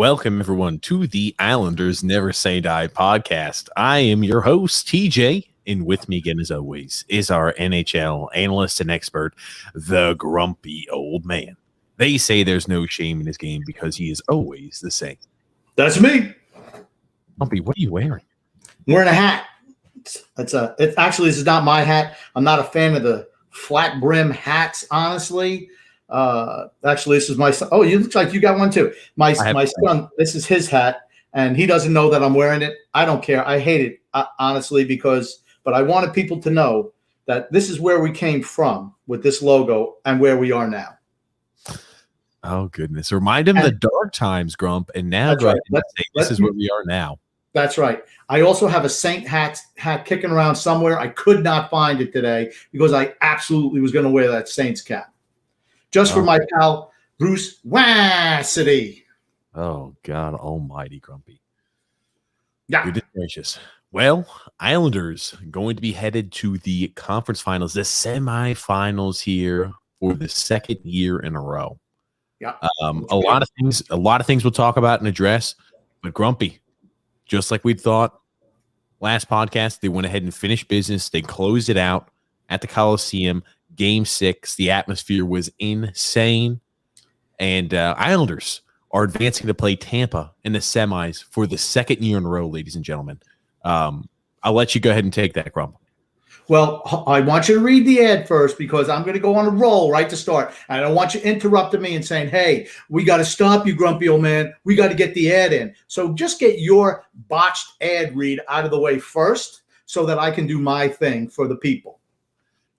Welcome, everyone, to the Islanders Never Say Die podcast. I am your host, TJ, and with me again, as always, is our NHL analyst and expert, the grumpy old man. They say there's no shame in his game because he is always the same. That's me. Grumpy, what are you wearing? I'm wearing a hat. Actually, this is not my hat. I'm not a fan of the flat brim hats, honestly. Actually, this is my son. Oh, you look like you got one too. My son, this is his hat, and he doesn't know that I'm wearing it. I don't care. I hate it, honestly, but I wanted people to know that this is where we came from with this logo and where we are now. Oh, goodness. Remind him the dark times, Grump, and now go ahead and say this is where we are now. That's right. I also have a Saint hat kicking around somewhere. I could not find it today because I absolutely was going to wear that Saints cap. Just for my pal, Bruce Wassity. Oh, God almighty, Grumpy. Yeah. Goodness gracious. Well, Islanders going to be headed to the conference finals, the semifinals here for the second year in a row. Yeah. A lot of things we'll talk about and address, but Grumpy, just like we thought last podcast, they went ahead and finished business. They closed it out at the Coliseum. Game 6, the atmosphere was insane, and Islanders are advancing to play Tampa in the semis for the second year in a row, ladies and gentlemen. I'll let you go ahead and take that, Grump. Well, I want you to read the ad first because I'm going to go on a roll right to start. And I don't want you interrupting me and saying, hey, we got to stop you, grumpy old man. We got to get the ad in. So just get your botched ad read out of the way first so that I can do my thing for the people.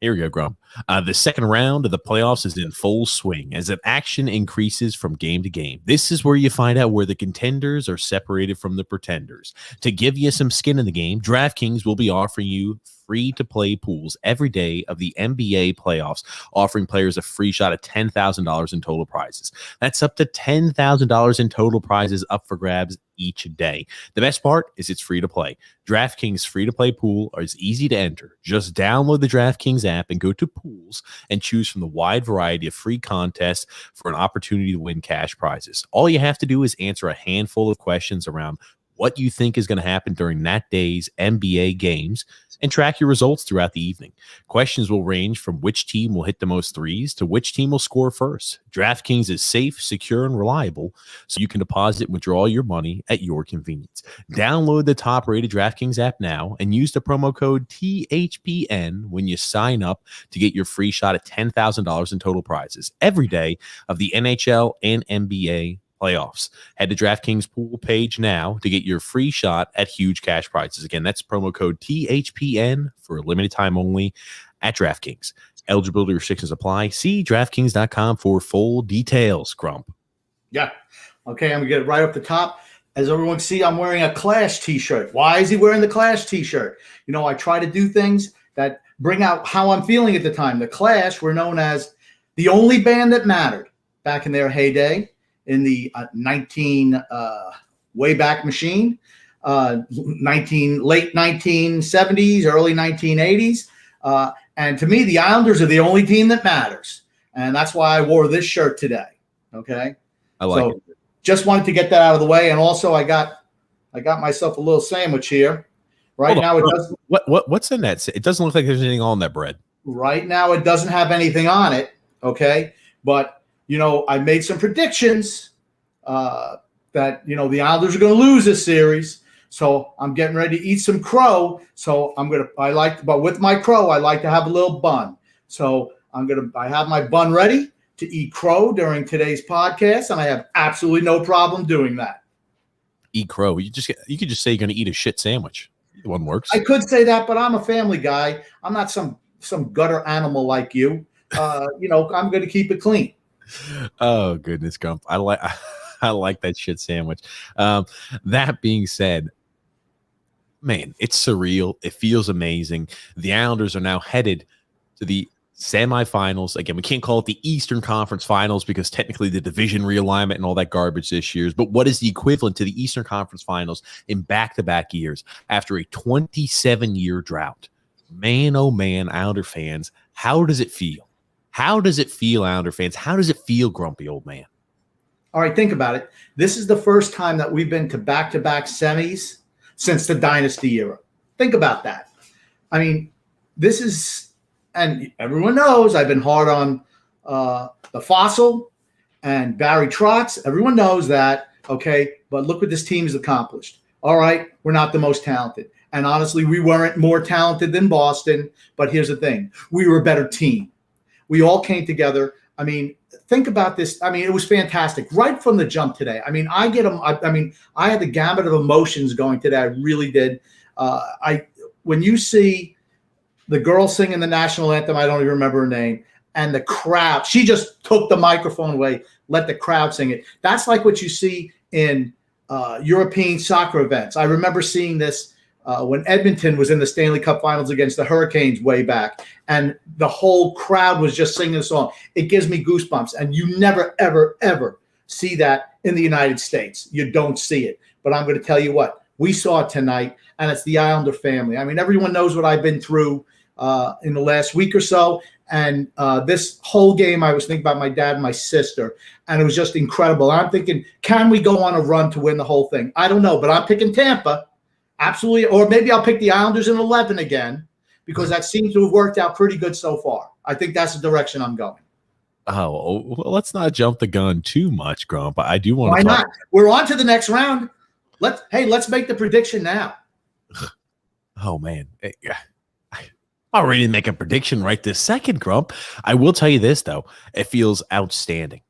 Here we go, Grump. The second round of the playoffs is in full swing as the action increases from game to game. This is where you find out where the contenders are separated from the pretenders. To give you some skin in the game, DraftKings will be offering you free-to-play pools every day of the NBA playoffs, offering players a free shot at $10,000 in total prizes. That's up to $10,000 in total prizes up for grabs each day. The best part is it's free to play. DraftKings free-to-play pool is easy to enter. Just download the DraftKings app and go to pools and choose from the wide variety of free contests for an opportunity to win cash prizes. All you have to do is answer a handful of questions around what you think is going to happen during that day's NBA games and track your results throughout the evening. Questions will range from which team will hit the most threes to which team will score first. DraftKings is safe, secure, and reliable, so you can deposit and withdraw your money at your convenience. Download the top-rated DraftKings app now and use the promo code THPN when you sign up to get your free shot at $10,000 in total prizes every day of the NHL and NBA playoffs. Head to DraftKings pool page now to get your free shot at huge cash prizes. Again, that's promo code THPN for a limited time only at DraftKings. Eligibility restrictions apply. See DraftKings.com for full details, Grump. Yeah. Okay, I'm going to get it right up the top. As everyone can see, I'm wearing a Clash t-shirt. Why is he wearing the Clash t-shirt? You know, I try to do things that bring out how I'm feeling at the time. The Clash were known as the only band that mattered back in their heyday. In the Wayback Machine, late 1970s, early 1980s. And to me, the Islanders are the only team that matters. And that's why I wore this shirt today. Okay. I like it. Just wanted to get that out of the way. And also I got myself a little sandwich here. Right now it doesn't. What's in that? It doesn't look like there's anything on that bread. Right now it doesn't have anything on it. Okay. But you know, I made some predictions that, you know, the Islanders are going to lose this series. So I'm getting ready to eat some crow. So but with my crow, I like to have a little bun. So I have my bun ready to eat crow during today's podcast. And I have absolutely no problem doing that. Eat crow. You could just say you're going to eat a shit sandwich. One works. I could say that, but I'm a family guy. I'm not some gutter animal like you. You know, I'm going to keep it clean. Oh goodness, Gump! I like that shit sandwich. That being said, man, it's surreal. It feels amazing. The Islanders are now headed to the semifinals. Again, we can't call it the Eastern Conference Finals because technically the division realignment and all that garbage this year. But what is the equivalent to the Eastern Conference Finals in back-to-back years after a 27-year drought? Man, oh man, Islander fans, how does it feel? How does it feel, Islander fans? How does it feel, grumpy old man? All right, think about it. This is the first time that we've been to back-to-back semis since the Dynasty era. Think about that. I mean, this is, and everyone knows I've been hard on the Fossil and Barry Trotz. Everyone knows that, okay? But look what this team has accomplished. All right, we're not the most talented. And honestly, we weren't more talented than Boston. But here's the thing. We were a better team. We all came together. I mean, think about this. I mean, it was fantastic right from the jump today. I mean, I had the gamut of emotions going today. I really did. When you see the girl singing the national anthem, I don't even remember her name, and the crowd, she just took the microphone away, let the crowd sing it. That's like what you see in European soccer events. I remember seeing this when Edmonton was in the Stanley Cup Finals against the Hurricanes way back, and the whole crowd was just singing the song. It gives me goosebumps, and you never, ever, ever see that in the United States. You don't see it. But I'm going to tell you what, we saw it tonight, and it's the Islander family. I mean, everyone knows what I've been through in the last week or so, and this whole game, I was thinking about my dad and my sister, and it was just incredible. I'm thinking, can we go on a run to win the whole thing? I don't know, but I'm picking Tampa. Absolutely. Or maybe I'll pick the Islanders in 11 again, because that seems to have worked out pretty good so far. I think that's the direction I'm going. Oh, well, let's not jump the gun too much, Grump. I do want to talk. Why not? We're on to the next round. Let's make the prediction now. Oh, man. I'm not ready to make a prediction right this second, Grump. I will tell you this, though. It feels outstanding.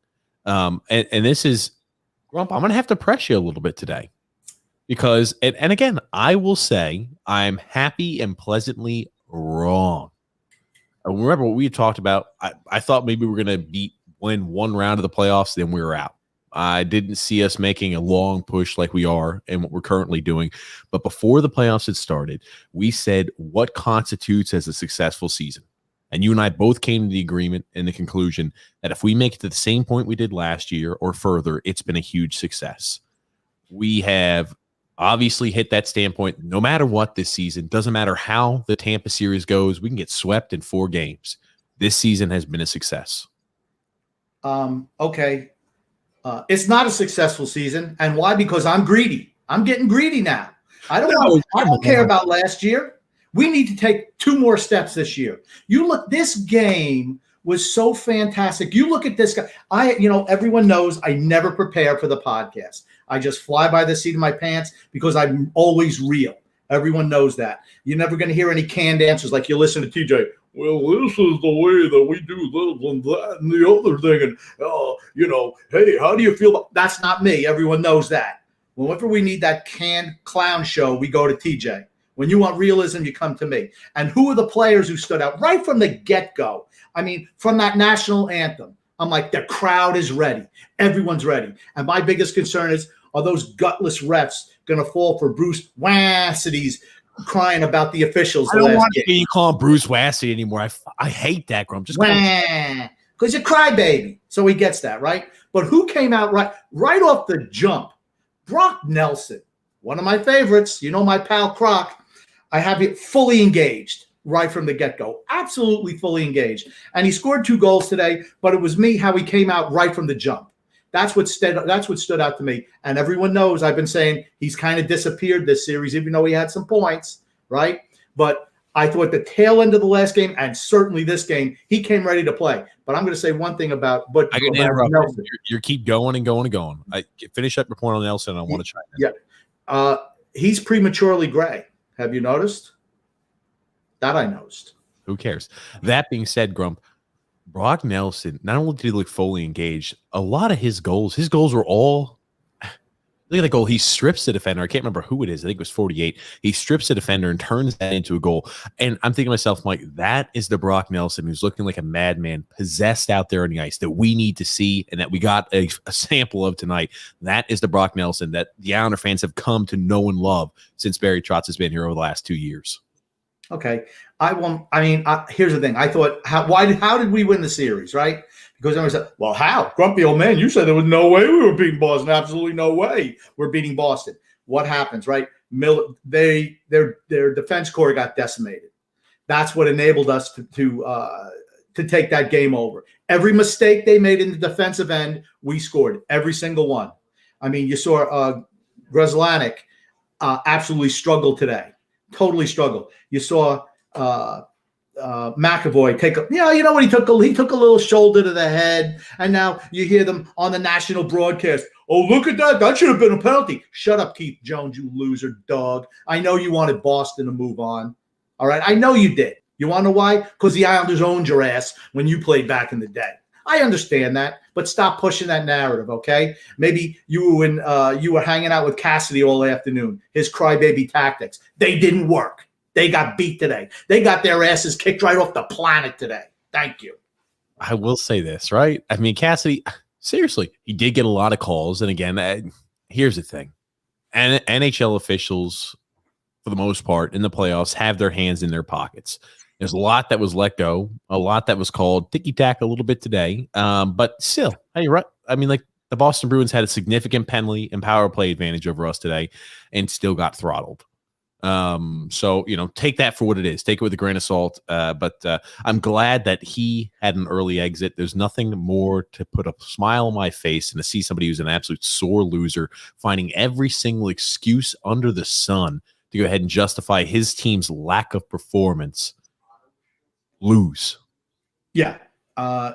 And this is, Grump, I'm going to have to press you a little bit today. Because, and again, I will say I'm happy and pleasantly wrong. Remember what we had talked about? I thought maybe we were going to win one round of the playoffs, then we were out. I didn't see us making a long push like we are and what we're currently doing. But before the playoffs had started, we said what constitutes as a successful season. And you and I both came to the agreement and the conclusion that if we make it to the same point we did last year or further, it's been a huge success. We have obviously hit that standpoint no matter what this season. Doesn't matter how the Tampa series goes. We can get swept in 4 games. This season has been a success. Okay. It's not a successful season. And why? Because I'm greedy. I'm getting greedy now. I don't care about last year. We need to take 2 more steps this year. You look, this game was so fantastic. You look at this guy. Everyone knows I never prepare for the podcast. I just fly by the seat of my pants because I'm always real. Everyone knows that. You're never going to hear any canned answers like you listen to TJ. Well, this is the way that we do this and that and the other thing. And, hey, how do you feel? That's not me. Everyone knows that. Whenever we need that canned clown show, we go to TJ. When you want realism, you come to me. And who are the players who stood out right from the get-go? I mean, from that national anthem, I'm like, the crowd is ready. Everyone's ready. And my biggest concern is, are those gutless refs going to fall for Bruce Wassidy's crying about the officials? I don't want to hear you call him Bruce Wassidy anymore. I hate that, Grump. Just because you're crybaby. So he gets that, right? But who came out right off the jump? Brock Nelson, one of my favorites. You know my pal Croc. I have it fully engaged right from the get-go. Absolutely fully engaged. And he scored 2 goals today, but it was me how he came out right from the jump. That's what stood out to me. And everyone knows I've been saying he's kind of disappeared this series, even though he had some points, right? But I thought the tail end of the last game and certainly this game, he came ready to play. But I'm going to say one thing about I can interrupt. You keep going and going and going. Finish up your point on Nelson. I want to try that. Yeah. He's prematurely gray. Have you noticed? That I noticed. Who cares? That being said, Grump, Brock Nelson, not only did he look fully engaged, a lot of his goals were all – look at the goal. He strips the defender. I can't remember who it is. I think it was 48. He strips the defender and turns that into a goal. And I'm thinking to myself, Mike, that is the Brock Nelson who's looking like a madman, possessed out there on the ice that we need to see and that we got a sample of tonight. That is the Brock Nelson that the Islander fans have come to know and love since Barry Trotz has been here over the last 2 years. Okay. Here's the thing. I thought, how did we win the series, right? Because everyone said, well, how? Grumpy old man, you said there was no way we were beating Boston. Absolutely no way we're beating Boston. What happens, right? Their defense core got decimated. That's what enabled us to take that game over. Every mistake they made in the defensive end, we scored every single one. I mean, you saw Grzelcyk absolutely struggle today, totally struggle. You saw McAvoy take a, you know what, he took a little shoulder to the head, and now you hear them on the national broadcast. Oh, look at that! That should have been a penalty. Shut up, Keith Jones, you loser dog. I know you wanted Boston to move on. All right, I know you did. You want to know why? Because the Islanders owned your ass when you played back in the day. I understand that, but stop pushing that narrative, okay? Maybe you were hanging out with Cassidy all afternoon. His crybaby tactics, they didn't work. They got beat today. They got their asses kicked right off the planet today. Thank you. I will say this, right? I mean, Cassidy, seriously, he did get a lot of calls. And again, here's the thing. NHL officials, for the most part, in the playoffs, have their hands in their pockets. There's a lot that was let go, a lot that was called ticky-tack a little bit today. But still, hey, right? I mean, like, the Boston Bruins had a significant penalty and power play advantage over us today and still got throttled. So, take that for what it is. Take it with a grain of salt. But I'm glad that he had an early exit. There's nothing more to put a smile on my face than to see somebody who's an absolute sore loser finding every single excuse under the sun to go ahead and justify his team's lack of performance. Lose. Yeah.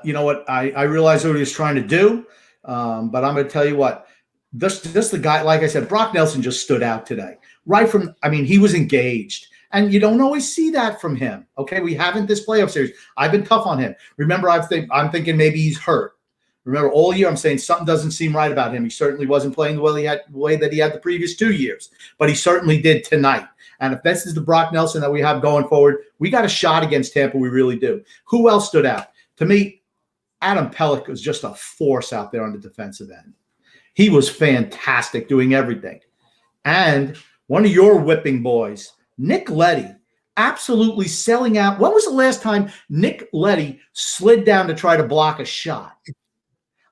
You know what? I realize what he was trying to do, but I'm going to tell you what. This the guy, like I said, Brock Nelson just stood out today. He was engaged. And you don't always see that from him. Okay, we haven't this playoff series. I've been tough on him. Remember, I'm thinking maybe he's hurt. Remember, all year I'm saying something doesn't seem right about him. He certainly wasn't playing the way that he had the previous 2 years, but he certainly did tonight. And if this is the Brock Nelson that we have going forward, we got a shot against Tampa. We really do. Who else stood out? To me, Adam Pelech was just a force out there on the defensive end. He was fantastic doing everything. And one of your whipping boys, Nick Leddy, absolutely selling out. When was the last time Nick Leddy slid down to try to block a shot?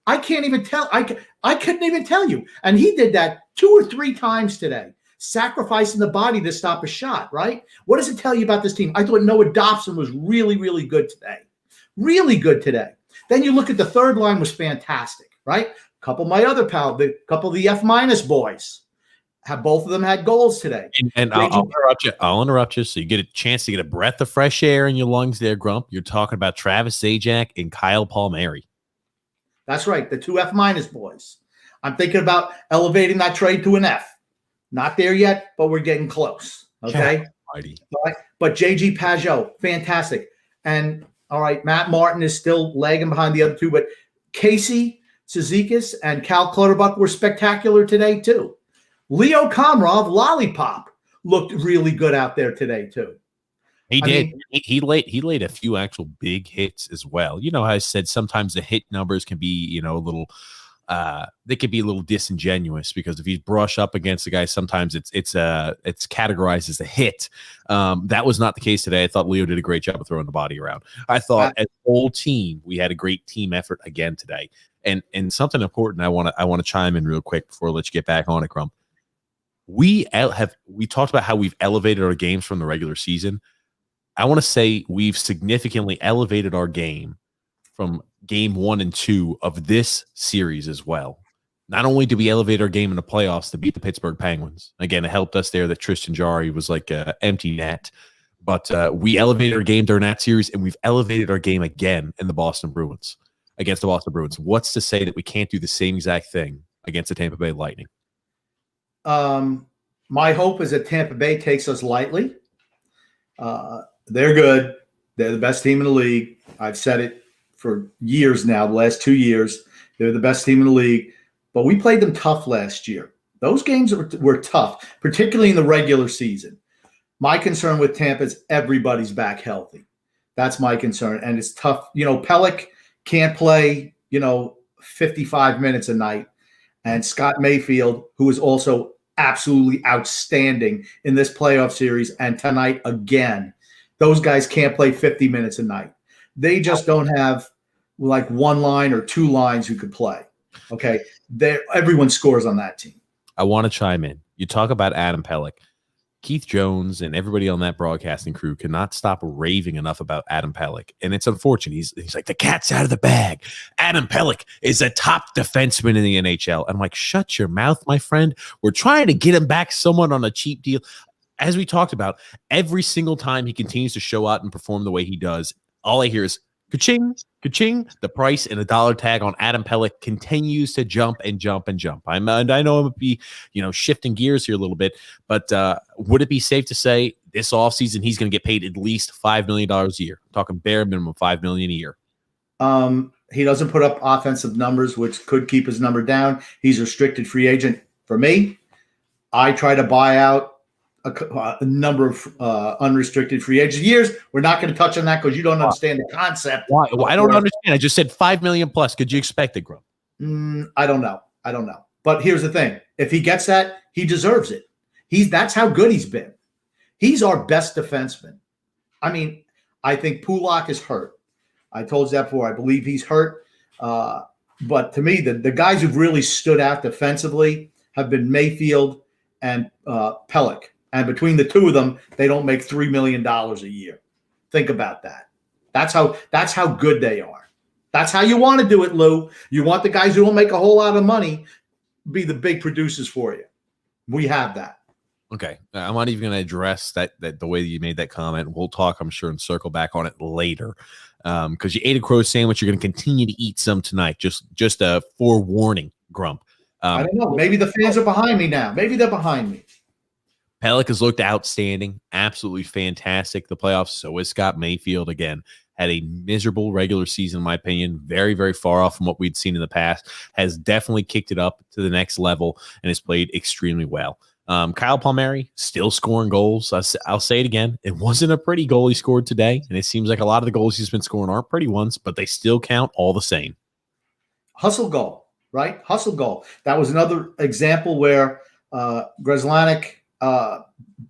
I can't even tell. I couldn't even tell you. And he did that 2 or 3 times today, sacrificing the body to stop a shot, right? What does it tell you about this team? I thought Noah Dobson was really, really good today. Really good today. Then you look at the third line was fantastic, right? A couple of my other pals, a couple of the F- boys. Both of them had goals today. And I'll interrupt you. I'll interrupt you so you get a chance to get a breath of fresh air in your lungs there, Grump. You're talking about Travis Zajac and Kyle Palmieri. That's right, the 2 F- boys. I'm thinking about elevating that trade to an F. Not there yet, but we're getting close. Okay? But JG Pageau, fantastic. And, all right, Matt Martin is still lagging behind the other two, but Casey Cizikas and Cal Clutterbuck were spectacular today, too. Leo Komarov, Lollipop, looked really good out there today, too. He did. He laid a few actual big hits as well. You know how I said sometimes the hit numbers can be, a little they can be a little disingenuous because if you brush up against the guy, sometimes it's categorized as a hit. That was not the case today. I thought Leo did a great job of throwing the body around. I thought as a whole team, we had a great team effort again today. And something important I want to chime in real quick before I let you get back on it, Grump. We talked about how we've elevated our games from the regular season. I want to say we've significantly elevated our game from game 1 and 2 of this series as well. Not only did we elevate our game in the playoffs to beat the Pittsburgh Penguins. Again, it helped us there that Tristan Jarry was like an empty net. But we elevated our game during that series, and we've elevated our game again in the Boston Bruins, against the Boston Bruins. What's to say that we can't do the same exact thing against the Tampa Bay Lightning? My hope is that Tampa Bay takes us lightly. They're good. They're the best team in the league. I've said it for years now, the last 2 years. They're the best team in the league. But we played them tough last year. Those games were tough, particularly in the regular season. My concern with Tampa is everybody's back healthy. That's my concern. And it's tough. Pelech can't play, 55 minutes a night. And Scott Mayfield, who is also absolutely outstanding in this playoff series and tonight again, those guys can't play 50 minutes a night. They just don't have like 1 line or 2 lines who could play. Okay. Everyone scores on that team. I want to chime in. You talk about Adam Pelech. Keith Jones and everybody on that broadcasting crew cannot stop raving enough about Adam Pelech. And it's unfortunate. He's like, the cat's out of the bag. Adam Pelech is a top defenseman in the NHL. I'm like, shut your mouth, my friend. We're trying to get him back someone on a cheap deal. As we talked about, every single time he continues to show out and perform the way he does, all I hear is ka-ching, ka-ching. The price and the dollar tag on Adam Pelech continues to jump and jump and jump. I know I'm going to be, shifting gears here a little bit, but would it be safe to say this offseason he's going to get paid at least $5 million a year? I'm talking bare minimum $5 million a year. He doesn't put up offensive numbers, which could keep his number down. He's a restricted free agent. For me, I try to buy out a number of unrestricted free agent years. We're not going to touch on that because you don't understand the concept. Why? Well, I don't understand. I just said $5 million plus. Could you expect it, Grump? I don't know. But here's the thing: if he gets that, he deserves it. That's how good he's been. He's our best defenseman. I mean, I think Pulak is hurt. I told you that before. I believe he's hurt. But to me, the guys who've really stood out defensively have been Mayfield and Pelech. And between the two of them, they don't make $3 million a year. Think about that. That's how good they are. That's how you want to do it, Lou. You want the guys who don't make a whole lot of money be the big producers for you. We have that. Okay. I'm not even going to address that the way that you made that comment. We'll talk, I'm sure, and circle back on it later. Because you ate a crow sandwich, you're going to continue to eat some tonight. Just a forewarning, Grump. I don't know. Maybe the fans are behind me now. Maybe they're behind me. Pelech has looked outstanding, absolutely fantastic. The playoffs. So is Scott Mayfield. Again, had a miserable regular season, in my opinion. Very, very far off from what we'd seen in the past. Has definitely kicked it up to the next level and has played extremely well. Kyle Palmieri still scoring goals. I'll say it again. It wasn't a pretty goal he scored today, and it seems like a lot of the goals he's been scoring aren't pretty ones, but they still count all the same. Hustle goal, right? Hustle goal. That was another example where Grzelcyk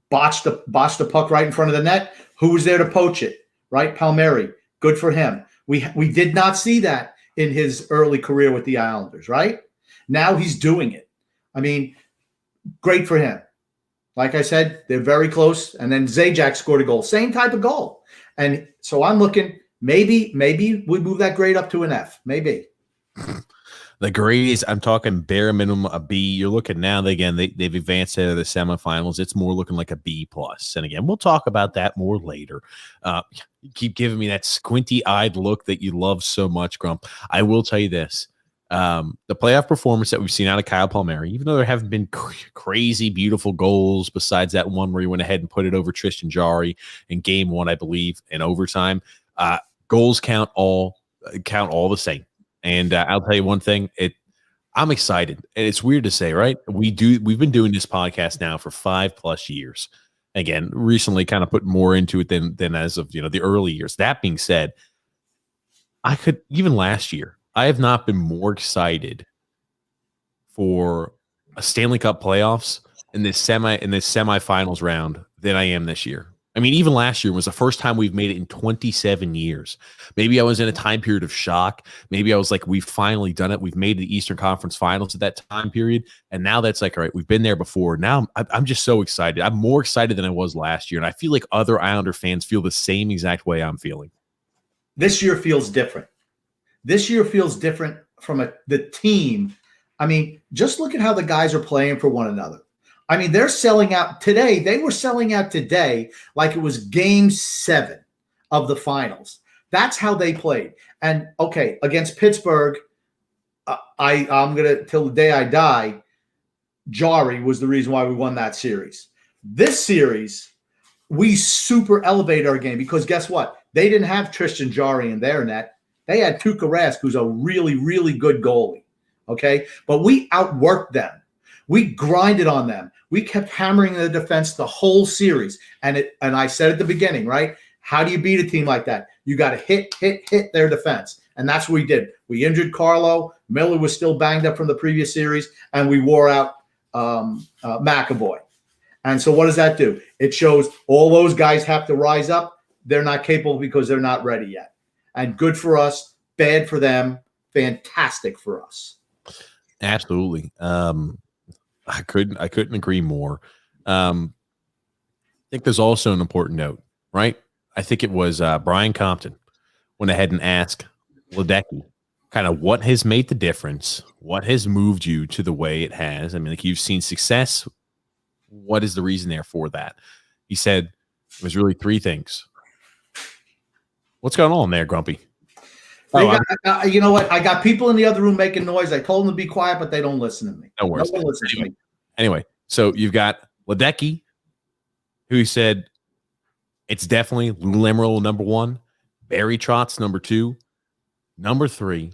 botched the puck right in front of the net. Who was there to poach it? Right, Palmieri. Good for him. We did not see that in his early career with the Islanders. Right now, he's doing it. I mean, great for him. Like I said, they're very close. And then Zajac scored a goal, same type of goal. And so I'm looking. Maybe we move that grade up to an F. Maybe. The grade is, I'm talking bare minimum a B. You're looking now, they've advanced to the semifinals. It's more looking like a B plus. And again, we'll talk about that more later. You keep giving me that squinty-eyed look that you love so much, Grump. I will tell you this. The playoff performance that we've seen out of Kyle Palmieri, even though there haven't been crazy, beautiful goals besides that one where he went ahead and put it over Tristan Jarry in game one, I believe, in overtime, goals count all the same. And I'll tell you one thing, I'm excited. And it's weird to say, right? We've been doing this podcast now for 5+ years. Again, recently kind of put more into it than as of the early years. That being said, even last year, I have not been more excited for a Stanley Cup playoffs in this semifinals round than I am this year. I mean, even last year was the first time we've made it in 27 years. Maybe I was in a time period of shock. Maybe I was like, we've finally done it. We've made the Eastern Conference Finals at that time period. And now that's like, all right, we've been there before. Now I'm just so excited. I'm more excited than I was last year. And I feel like other Islander fans feel the same exact way I'm feeling. This year feels different. This year feels different from the team. I mean, just look at how the guys are playing for one another. I mean, they're selling out today. They were selling out today like it was game 7 of the finals. That's how they played. And, okay, against Pittsburgh, I'm going to, till the day I die, Jarry was the reason why we won that series. This series, we super elevate our game because guess what? They didn't have Tristan Jarry in their net. They had Tuukka Rask, who's a really, really good goalie, okay? But we outworked them. We grinded on them. We kept hammering the defense the whole series. And I said at the beginning, right? How do you beat a team like that? You got to hit their defense. And that's what we did. We injured Carlo. Miller was still banged up from the previous series. And we wore out McAvoy. And so what does that do? It shows all those guys have to rise up. They're not capable because they're not ready yet. And good for us, bad for them, fantastic for us. Absolutely. I couldn't agree more. think there's also an important note, right? I think it was Brian Compton went ahead and asked Ledecky kind of what has made the difference, what has moved you to the way it has. I mean, like you've seen success. What is the reason there for that? He said it was really three things. What's going on there, Grumpy? You know what? I got people in the other room making noise. I told them to be quiet, but they don't listen to me. No worries. No one listens to me. Anyway, so you've got Ledecky, who said it's definitely Lou Lamoriello number one, Barry Trotz number two, number three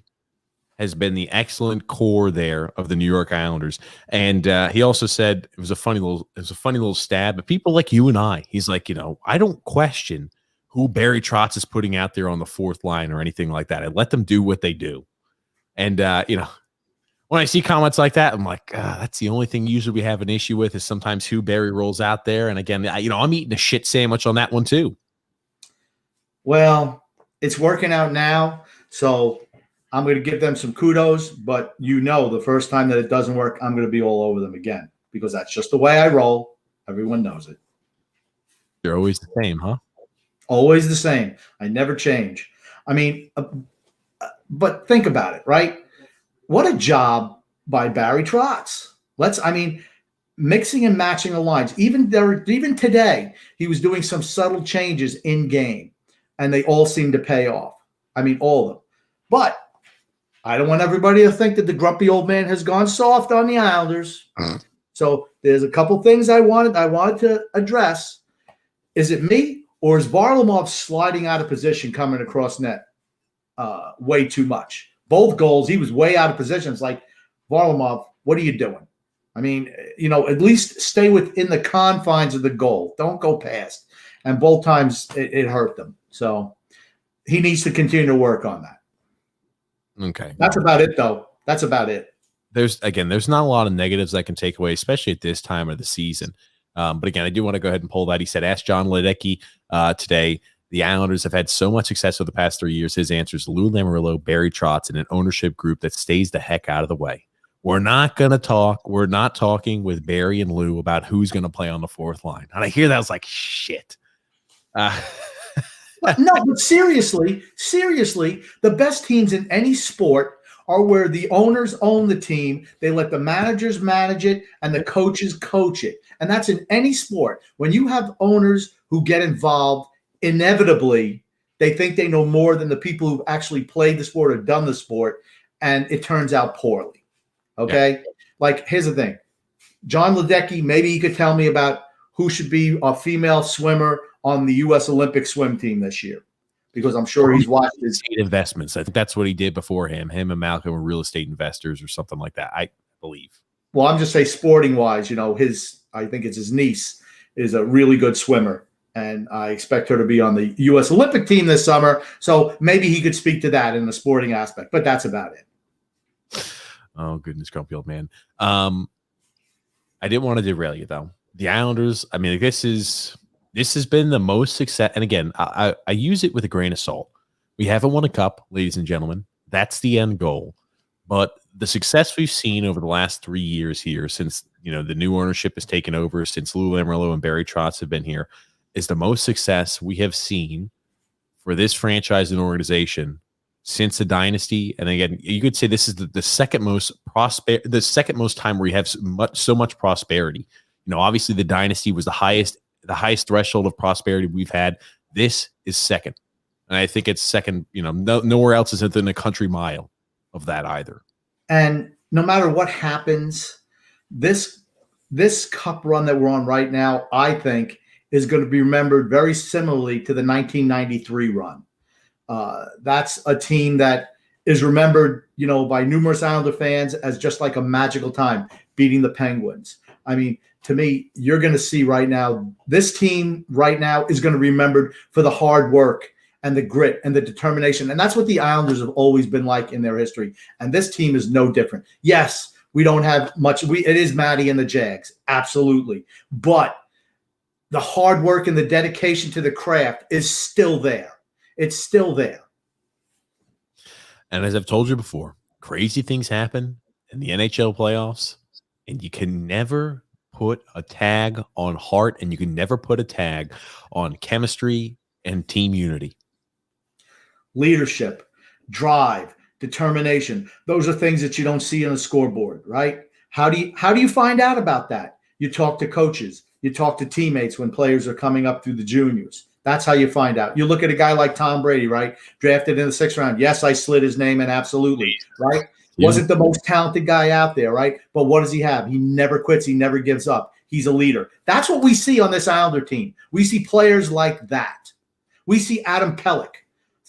has been the excellent core there of the New York Islanders. And he also said it was a funny little stab. But people like you and I, he's like, I don't question who Barry Trotz is putting out there on the fourth line or anything like that. I let them do what they do. And when I see comments like that, I'm like, that's the only thing usually we have an issue with is sometimes who Barry rolls out there. And again, I'm eating a shit sandwich on that one too. Well, it's working out now. So I'm going to give them some kudos, but the first time that it doesn't work, I'm going to be all over them again because that's just the way I roll. Everyone knows it. You're always the same, huh? Always the same. I never change. I mean, but think about it, right? What a job by Barry Trotz. Mixing and matching the lines. Even today, he was doing some subtle changes in game, and they all seem to pay off. I mean, all of them. But I don't want everybody to think that the grumpy old man has gone soft on the Islanders. So there's a couple things I wanted to address. Is it me or is Varlamov sliding out of position coming across net way too much? Both goals, he was way out of position. It's like, Varlamov, what are you doing? I mean, at least stay within the confines of the goal. Don't go past. And both times it hurt them. So he needs to continue to work on that. Okay. That's about it, though. That's about it. There's not a lot of negatives I can take away, especially at this time of the season. But again, I do want to go ahead and pull that. He said, ask John Ledecky today. The Islanders have had so much success over the past 3 years. His answer is Lou Lamoriello, Barry Trotz, and an ownership group that stays the heck out of the way. We're not going to talk. We're not talking with Barry and Lou about who's going to play on the fourth line. And I hear that, I was like, shit. But seriously, the best teams in any sport are where the owners own the team. They let the managers manage it and the coaches coach it. And that's in any sport. When you have owners who get involved, inevitably, they think they know more than the people who've actually played the sport or done the sport, and it turns out poorly. Okay? Yeah. Like, here's the thing. John Ledecky, maybe he could tell me about who should be a female swimmer on the U.S. Olympic swim team this year, because I'm sure he's watched his estate investments. I think that's what he did before him. Him and Malcolm were real estate investors or something like that, I believe. Well, I'm just saying sporting-wise, I think it's his niece is a really good swimmer, and I expect her to be on the U.S. Olympic team this summer. So maybe he could speak to that in the sporting aspect, but that's about it. Oh, goodness, grumpy old man. I didn't want to derail you, though. The Islanders, I mean, this has been the most success. And again, I use it with a grain of salt. We haven't won a cup, ladies and gentlemen. That's the end goal. But the success we've seen over the last 3 years here, since the new ownership has taken over, since Lou Lamoriello and Barry Trotz have been here, is the most success we have seen for this franchise and organization since the dynasty. And again, you could say this is the second most time where you have so much prosperity. Obviously the dynasty was the highest threshold of prosperity we've had. This is second. And I think it's second, nowhere else is within a country mile of that either. And no matter what happens, this cup run that we're on right now, I think, is going to be remembered very similarly to the 1993 run. That's a team that is remembered, by numerous Islander fans as just like a magical time, beating the Penguins. I mean, to me, you're going to see right now, this team right now is going to be remembered for the hard work and the grit and the determination. And that's what the Islanders have always been like in their history. And this team is no different. Yes, we don't have much. It is Matty and the Jags. Absolutely. But the hard work and the dedication to the craft is still there. It's still there. And as I've told you before, crazy things happen in the NHL playoffs, and you can never put a tag on heart, and you can never put a tag on chemistry and team unity. Leadership, drive, determination. Those are things that you don't see on a scoreboard, right? How do you find out about that? You talk to coaches, you talk to teammates when players are coming up through the juniors. That's how you find out. You look at a guy like Tom Brady, right? Drafted in the 6th round. Yes, I slid his name in, absolutely, right? Yeah. Wasn't the most talented guy out there, right? But what does he have? He never quits. He never gives up. He's a leader. That's what we see on this Islander team. We see players like that. We see Adam Pelech,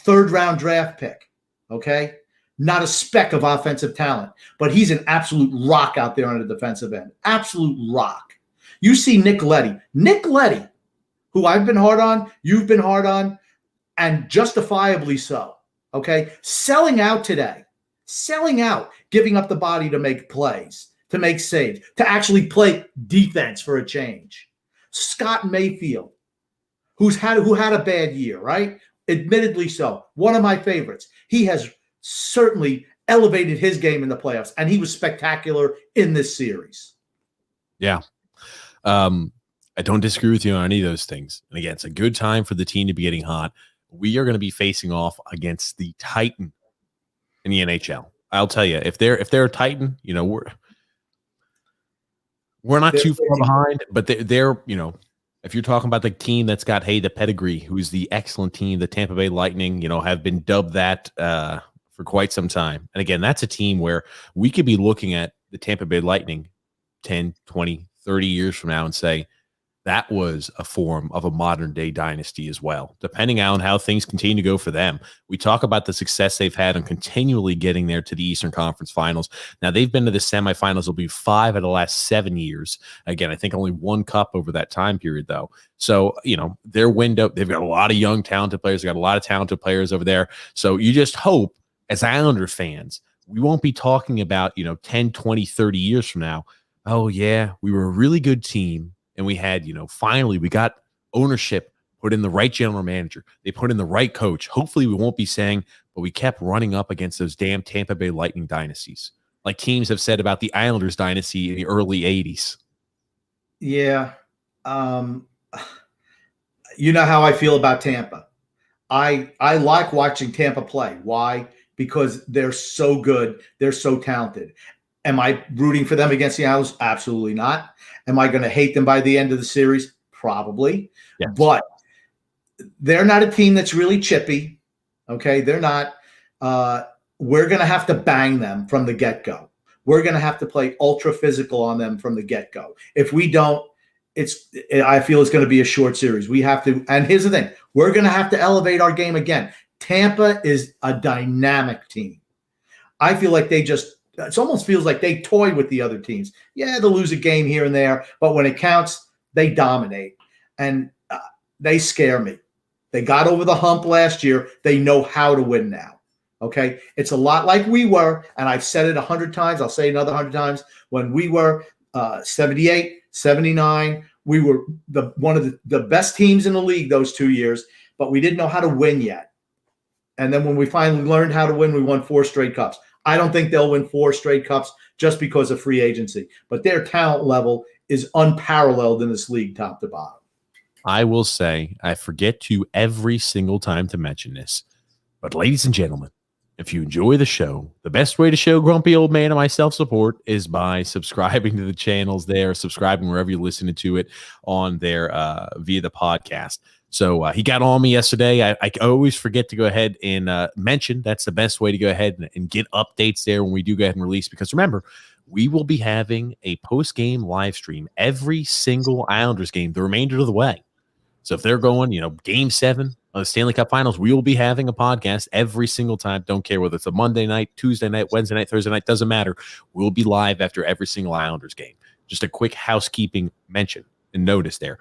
3rd round draft pick, okay? Not a speck of offensive talent, but he's an absolute rock out there on the defensive end. Absolute rock. You see Nick Leddy. Nick Leddy, who I've been hard on, you've been hard on, and justifiably so, okay? Selling out today. Selling out, giving up the body to make plays, to make saves, to actually play defense for a change. Scott Mayfield, who had a bad year, right? Admittedly so. One of my favorites. He has certainly elevated his game in the playoffs, and he was spectacular in this series. Yeah. I don't disagree with you on any of those things. And again, it's a good time for the team to be getting hot. We are going to be facing off against the Titan in the NHL. I'll tell you, if they're a Titan, you know, we're not too far behind, but they're you know, if you're talking about the team that's got the pedigree, who's the excellent team, the Tampa Bay Lightning, you know, have been dubbed that for quite some time. And again, that's a team where we could be looking at the Tampa Bay Lightning 10, 20, 30 years from now and say, that was a form of a modern day dynasty as well, depending on how things continue to go for them. We talk about the success they've had on continually getting there to the Eastern Conference Finals. Now, they've been to the semifinals. It'll be 5 out of the last 7 years. Again, I think only 1 cup over that time period, though. So, you know, their window, they've got a lot of young, talented players. They've got a lot of talented players over there. So you just hope, as Islander fans, we won't be talking about, 10, 20, 30 years from now, oh, yeah, we were a really good team. And we had, finally we got ownership, put in the right general manager. They put in the right coach. Hopefully we won't be saying, but we kept running up against those damn Tampa Bay Lightning dynasties, like teams have said about the Islanders dynasty in the early 80s. Yeah. You know how I feel about Tampa. I like watching Tampa play. Why? Because they're so good. They're so talented. Am I rooting for them against the Islanders? Absolutely not. Am I going to hate them by the end of the series? Probably. Yes. But they're not a team that's really chippy. Okay, they're not. We're going to have to bang them from the get-go. We're going to have to play ultra physical on them from the get-go. If we don't, I feel it's going to be a short series. We have to. And here's the thing. We're going to have to elevate our game again. Tampa is a dynamic team. I feel like it almost feels like they toy with the other teams. Yeah, they'll lose a game here and there, but when it counts, they dominate. And they scare me. They got over the hump last year. They know how to win now. Okay? It's a lot like we were, and I've said it 100 times. I'll say it another 100 times. When we were 78, 79, we were one of the best teams in the league those 2 years, but we didn't know how to win yet. And then when we finally learned how to win, we won 4 straight cups. I don't think they'll win 4 straight cups just because of free agency, but their talent level is unparalleled in this league, top to bottom. I will say, I forget to every single time to mention this, but ladies and gentlemen, if you enjoy the show, the best way to show Grumpy Old Man and myself support is by subscribing to the channels there, subscribing wherever you're listening to it on there via the podcast. So he got on me yesterday. I always forget to go ahead and mention that's the best way to go ahead and get updates there when we do go ahead and release. Because remember, we will be having a post-game live stream every single Islanders game the remainder of the way. So if they're going, Game 7 of the Stanley Cup Finals, we will be having a podcast every single time. Don't care whether it's a Monday night, Tuesday night, Wednesday night, Thursday night, doesn't matter. We'll be live after every single Islanders game. Just a quick housekeeping mention and notice there.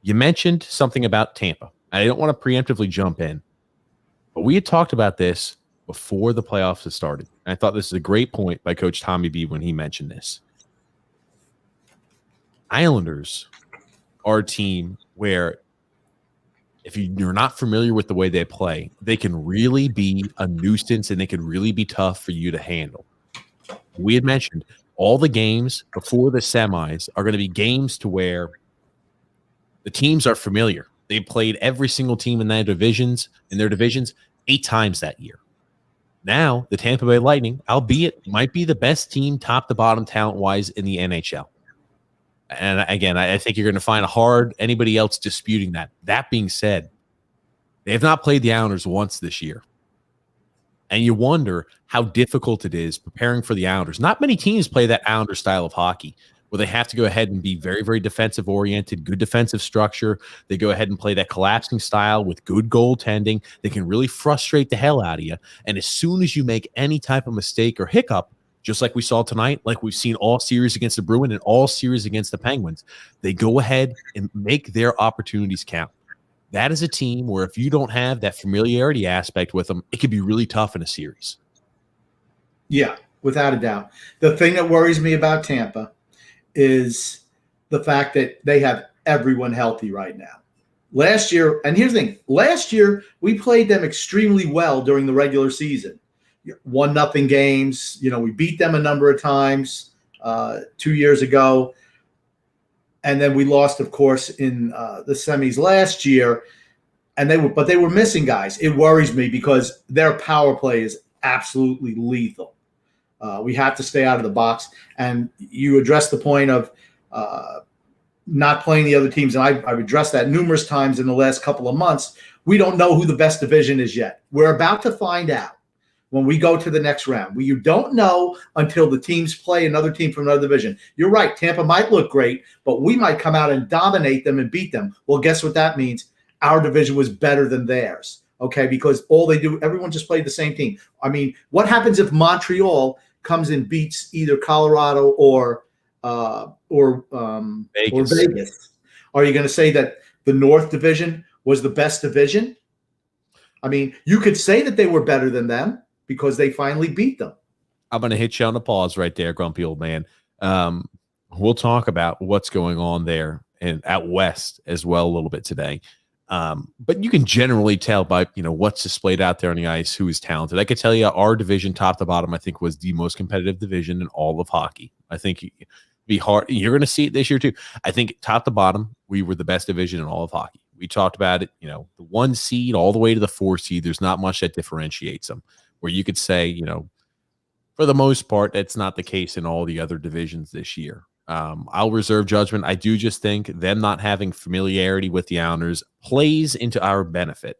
You mentioned something about Tampa. I don't want to preemptively jump in, but we had talked about this before the playoffs had started. And I thought this is a great point by Coach Tommy B when he mentioned this. Islanders are a team where if you're not familiar with the way they play, they can really be a nuisance and they can really be tough for you to handle. We had mentioned all the games before the semis are going to be games to where the teams are familiar. They played every single team in their divisions 8 times that year. Now, the Tampa Bay Lightning, albeit might be the best team top to bottom talent-wise in the NHL. And again, I think you're going to find anybody else disputing that. That being said, they have not played the Islanders once this year. And you wonder how difficult it is preparing for the Islanders. Not many teams play that Islander style of hockey where they have to go ahead and be very, very defensive oriented, good defensive structure. They go ahead and play that collapsing style with good goaltending. They can really frustrate the hell out of you. And as soon as you make any type of mistake or hiccup, just like we saw tonight, like we've seen all series against the Bruins and all series against the Penguins, they go ahead and make their opportunities count. That is a team where if you don't have that familiarity aspect with them, it could be really tough in a series. Yeah, without a doubt. The thing that worries me about Tampa is the fact that they have everyone healthy right now. Last year, and here's the thing, last year we played them extremely well during the regular season. 1-0 games. We beat them a number of times 2 years ago. And then we lost, of course, in the semis last year. And they were missing guys. It worries me because their power play is absolutely lethal. We have to stay out of the box. And you addressed the point of not playing the other teams. And I've addressed that numerous times in the last couple of months. We don't know who the best division is yet. We're about to find out when we go to the next round. You don't know until the teams play another team from another division. You're right. Tampa might look great, but we might come out and dominate them and beat them. Well, guess what that means? Our division was better than theirs, okay? Because everyone just played the same team. I mean, what happens if Montreal comes and beats either Colorado or Vegas? Are you going to say that the North Division was the best division? I mean, you could say that they were better than them because they finally beat them. I'm going to hit you on the pause right there, grumpy old man. We'll talk about what's going on there and out west as well a little bit today. But you can generally tell by what's displayed out there on the ice who is talented. I could tell you our division, top to bottom, I think was the most competitive division in all of hockey. I think it'd be hard. You're going to see it this year too. I think top to bottom, we were the best division in all of hockey. We talked about it. The 1 seed all the way to the 4 seed. There's not much that differentiates them. Where you could say, for the most part, that's not the case in all the other divisions this year. I'll reserve judgment. I do just think them not having familiarity with the Islanders plays into our benefit.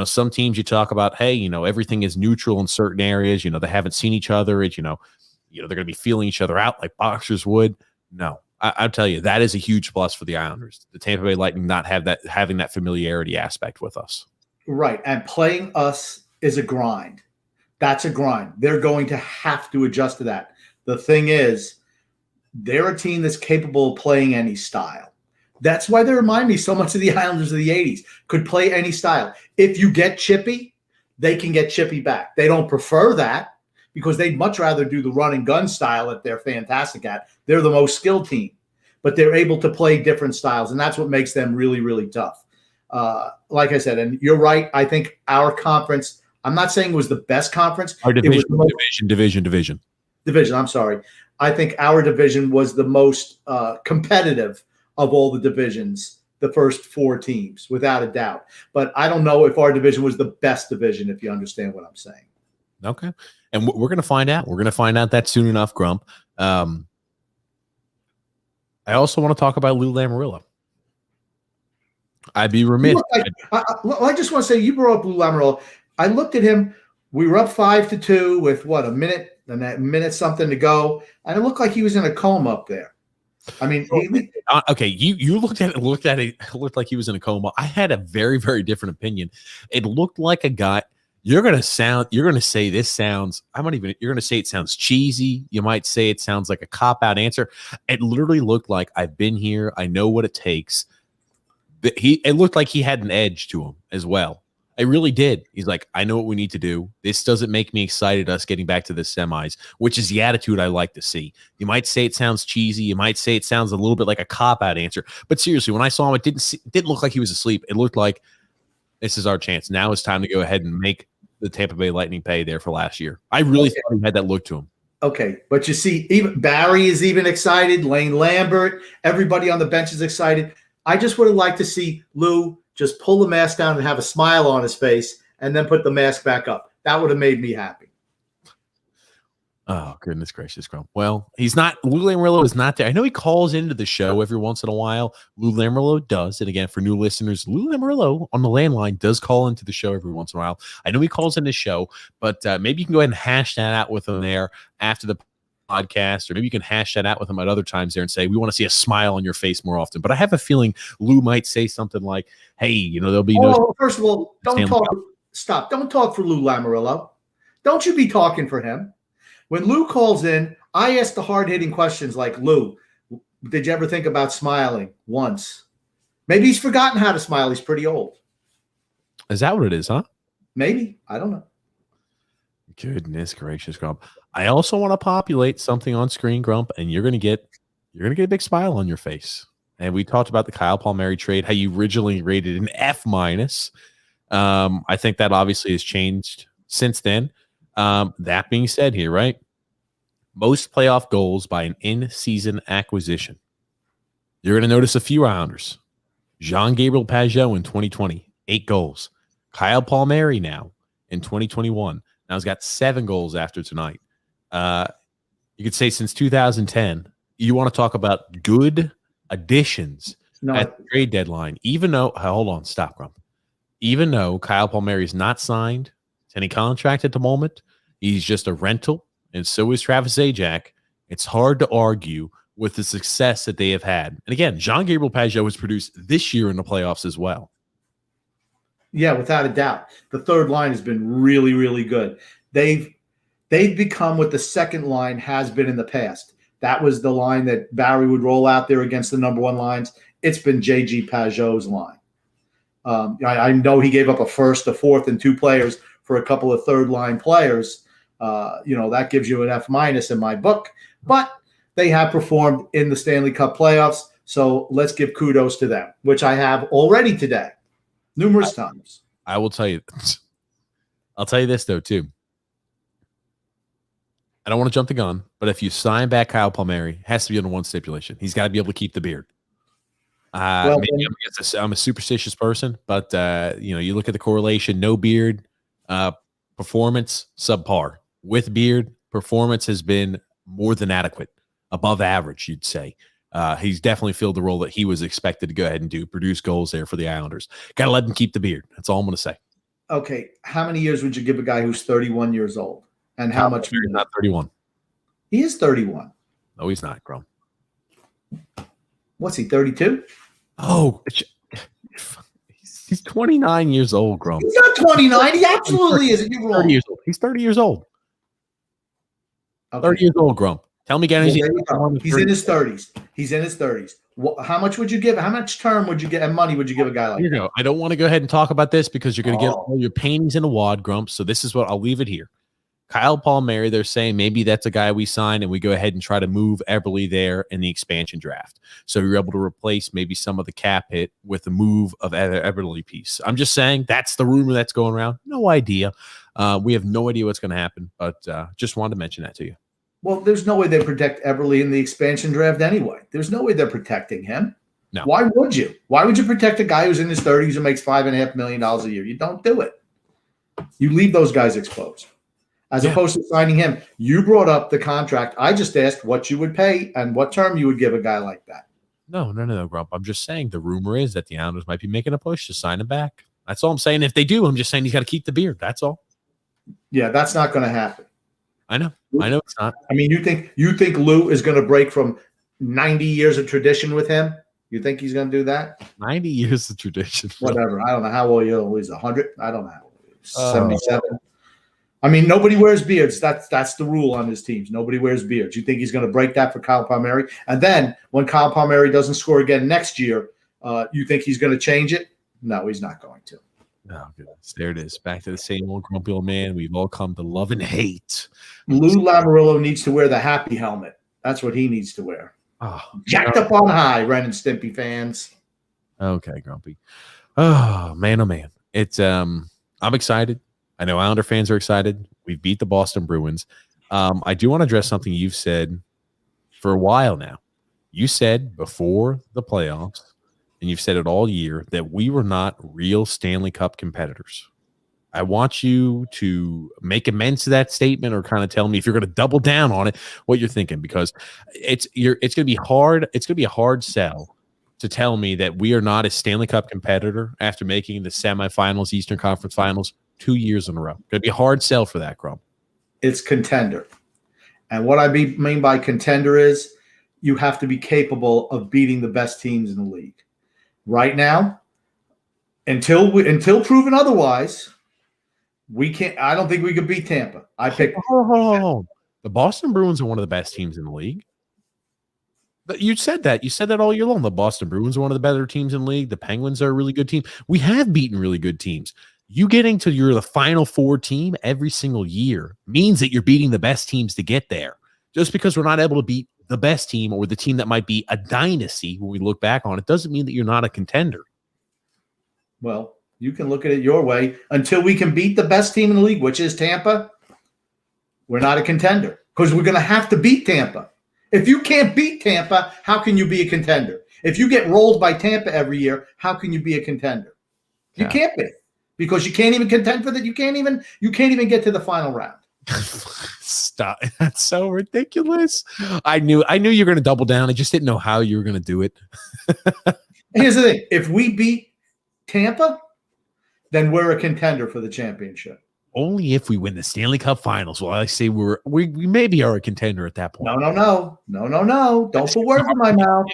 Some teams you talk about, hey, everything is neutral in certain areas. They haven't seen each other. They're going to be feeling each other out like boxers would. No, I'll tell you, that is a huge plus for the Islanders. The Tampa Bay Lightning not having that familiarity aspect with us. Right, and playing us is a grind. That's a grind. They're going to have to adjust to that. The thing is, they're a team that's capable of playing any style. That's why they remind me so much of the Islanders of the 80s. Could play any style. If you get chippy, they can get chippy back. They don't prefer that because they'd much rather do the run and gun style that they're fantastic at. They're the most skilled team. But they're able to play different styles, and that's what makes them really, really tough. Like I said, and you're right, I think our conference – I'm not saying it was the best conference. Our division, I'm sorry. I think our division was the most competitive of all the divisions, the first 4 teams, without a doubt. But I don't know if our division was the best division, if you understand what I'm saying. Okay. And we're going to find out. We're going to find out that soon enough, Grump. I also want to talk about Lou Lamoriello. I'd be remiss. I just want to say, you brought up Lou Lamoriello. I looked at him. We were up 5-2 with a minute and a minute something to go, and it looked like he was in a coma up there. I mean, okay, you looked at it. It looked like he was in a coma. I had a very, very different opinion. It looked like a guy. You're gonna say this sounds. You're gonna say it sounds cheesy. You might say it sounds like a cop out answer. It literally looked like I've been here. I know what it takes. It looked like he had an edge to him as well. I really did. He's like, I know what we need to do. This doesn't make me excited, us getting back to the semis, which is the attitude I like to see. You might say it sounds cheesy. You might say it sounds a little bit like a cop-out answer. But seriously, when I saw him, it didn't look like he was asleep. It looked like this is our chance. Now it's time to go ahead and make the Tampa Bay Lightning pay there for last year. I really thought he had that look to him. Okay, but you see, even Barry is even excited. Lane Lambert, everybody on the bench is excited. I just would have liked to see Lou just pull the mask down and have a smile on his face, and then put the mask back up. That would have made me happy. Oh, goodness gracious, Grump. Well, he's not. Lou Lamoriello is not there. I know he calls into the show every once in a while. Lou Lamoriello does. And again, for new listeners, Lou Lamoriello on the landline does call into the show every once in a while. I know he calls in the show, but maybe you can go ahead and hash that out with him there after the podcast, or maybe you can hash that out with him at other times there and say, we want to see a smile on your face more often. But I have a feeling Lou might say something like, hey, there'll be no. First of all, don't talk. Stop. Don't talk for Lou Lamoriello. Don't you be talking for him. When Lou calls in, I ask the hard-hitting questions like, Lou, did you ever think about smiling once? Maybe he's forgotten how to smile. He's pretty old. Is that what it is, huh? Maybe. I don't know. Goodness gracious, Grump. I also want to populate something on screen, Grump, and you're gonna get a big smile on your face. And we talked about the Kyle Palmieri trade, how you originally rated an F-. I think that obviously has changed since then. That being said here, right? Most playoff goals by an in-season acquisition. You're going to notice a few Islanders. Jean-Gabriel Pageau in 2020, 8 goals. Kyle Palmieri now in 2021. Now he's got 7 goals after tonight. You could say since 2010, you want to talk about good additions at the trade deadline. Even though, hold on, stop, Grump. Even though Kyle Palmieri is not signed to any contract at the moment, he's just a rental, and so is Travis Zajac. It's hard to argue with the success that they have had. And again, Jean-Gabriel Pageau has produced this year in the playoffs as well. Yeah, without a doubt. The third line has been really, really good. They've become what the second line has been in the past. That was the line that Barry would roll out there against the number one lines. It's been J.G. Pageau's line. I know he gave up a first, a fourth, and 2 players for a couple of third-line players. That gives you an F- in my book. But they have performed in the Stanley Cup playoffs, so let's give kudos to them, which I have already today, numerous times. I will tell you. I'll tell you this, though, too. I don't want to jump the gun, but if you sign back Kyle Palmieri, it has to be under one stipulation. He's got to be able to keep the beard. Maybe I'm a superstitious person, but you look at the correlation: no beard, performance subpar. With beard, performance has been more than adequate, above average, you'd say. He's definitely filled the role that he was expected to go ahead and do, produce goals there for the Islanders. Got to let him keep the beard. That's all I'm going to say. Okay, how many years would you give a guy who's 31 years old? And how much? He's not 31. He is 31. No, he's not, Grum. What's he, 32? Oh, he's 29 years old, Grum. He's not 29. He absolutely isn't. You're wrong. 30 years old. He's 30 years old. Okay. 30 years old, Grum. Tell me again. He's in his 30s. He's in his 30s. How much would you give? How much term would you get and money would you give a guy like that? Go. I don't want to go ahead and talk about this because you're going to get all your paintings in a wad, Grump. So this is what I'll leave it here. Kyle Palmieri, they're saying maybe that's a guy we sign and we go ahead and try to move Eberle there in the expansion draft. So you're able to replace maybe some of the cap hit with the move of Eberle piece. I'm just saying that's the rumor that's going around. No idea. We have no idea what's going to happen, but just wanted to mention that to you. Well, there's no way they protect Eberle in the expansion draft anyway. There's no way they're protecting him. No. Why would you? Why would you protect a guy who's in his 30s and makes $5.5 million a year? You don't do it. You leave those guys exposed. As opposed to signing him, you brought up the contract. I just asked what you would pay and what term you would give a guy like that. No, Grump. I'm just saying the rumor is that the Islanders might be making a push to sign him back. That's all I'm saying. If they do, I'm just saying he's got to keep the beard. That's all. Yeah, that's not going to happen. I know it's not. I mean, you think Lou is going to break from 90 years of tradition with him? You think he's going to do that? 90 years of tradition. Whatever. I don't know how old he's 100. I don't know. 77. I mean, nobody wears beards. That's the rule on his teams. Nobody wears beards. You think he's going to break that for Kyle Palmieri? And then when Kyle Palmieri doesn't score again next year, you think he's going to change it? No, he's not going to. Oh, goodness. There it is. Back to the same old grumpy old man we've all come to love and hate. Lou Lamoriello needs to wear the happy helmet. That's what he needs to wear. Oh, jacked up on high, Ren and Stimpy fans. Okay, Grumpy. Oh, man. It's I'm excited. I know Islander fans are excited. We beat the Boston Bruins. I do want to address something you've said for a while now. You said before the playoffs, and you've said it all year, that we were not real Stanley Cup competitors. I want you to make amends to that statement, or kind of tell me if you're going to double down on it, what you're thinking, because it's going to be hard. It's going to be a hard sell to tell me that we are not a Stanley Cup competitor after making the semifinals, Eastern Conference Finals 2 years in a row. It's going to be a hard sell for that, Grump. It's contender. And what I mean by contender is you have to be capable of beating the best teams in the league. Right now, until proven otherwise, we can't. I don't think we could beat Tampa. I picked. The Boston Bruins are one of the best teams in the league. But you said that. You said that all year long. The Boston Bruins are one of the better teams in the league. The Penguins are a really good team. We have beaten really good teams. You getting to the Final Four team every single year means that you're beating the best teams to get there. Just because we're not able to beat the best team, or the team that might be a dynasty when we look back on it, doesn't mean that you're not a contender. Well, you can look at it your way. Until we can beat the best team in the league, which is Tampa, we're not a contender, because we're going to have to beat Tampa. If you can't beat Tampa, how can you be a contender? If you get rolled by Tampa every year, how can you be a contender? You can't be, because you can't even contend for that. You can't even get to the final round. Stop. That's so ridiculous. I knew you were going to double down. I just didn't know how you were going to do it. Here's the thing. If we beat Tampa, then we're a contender for the championship. Only if we win the Stanley Cup Finals. Well, I say we maybe are a contender at that point. No. Don't put words in my mouth.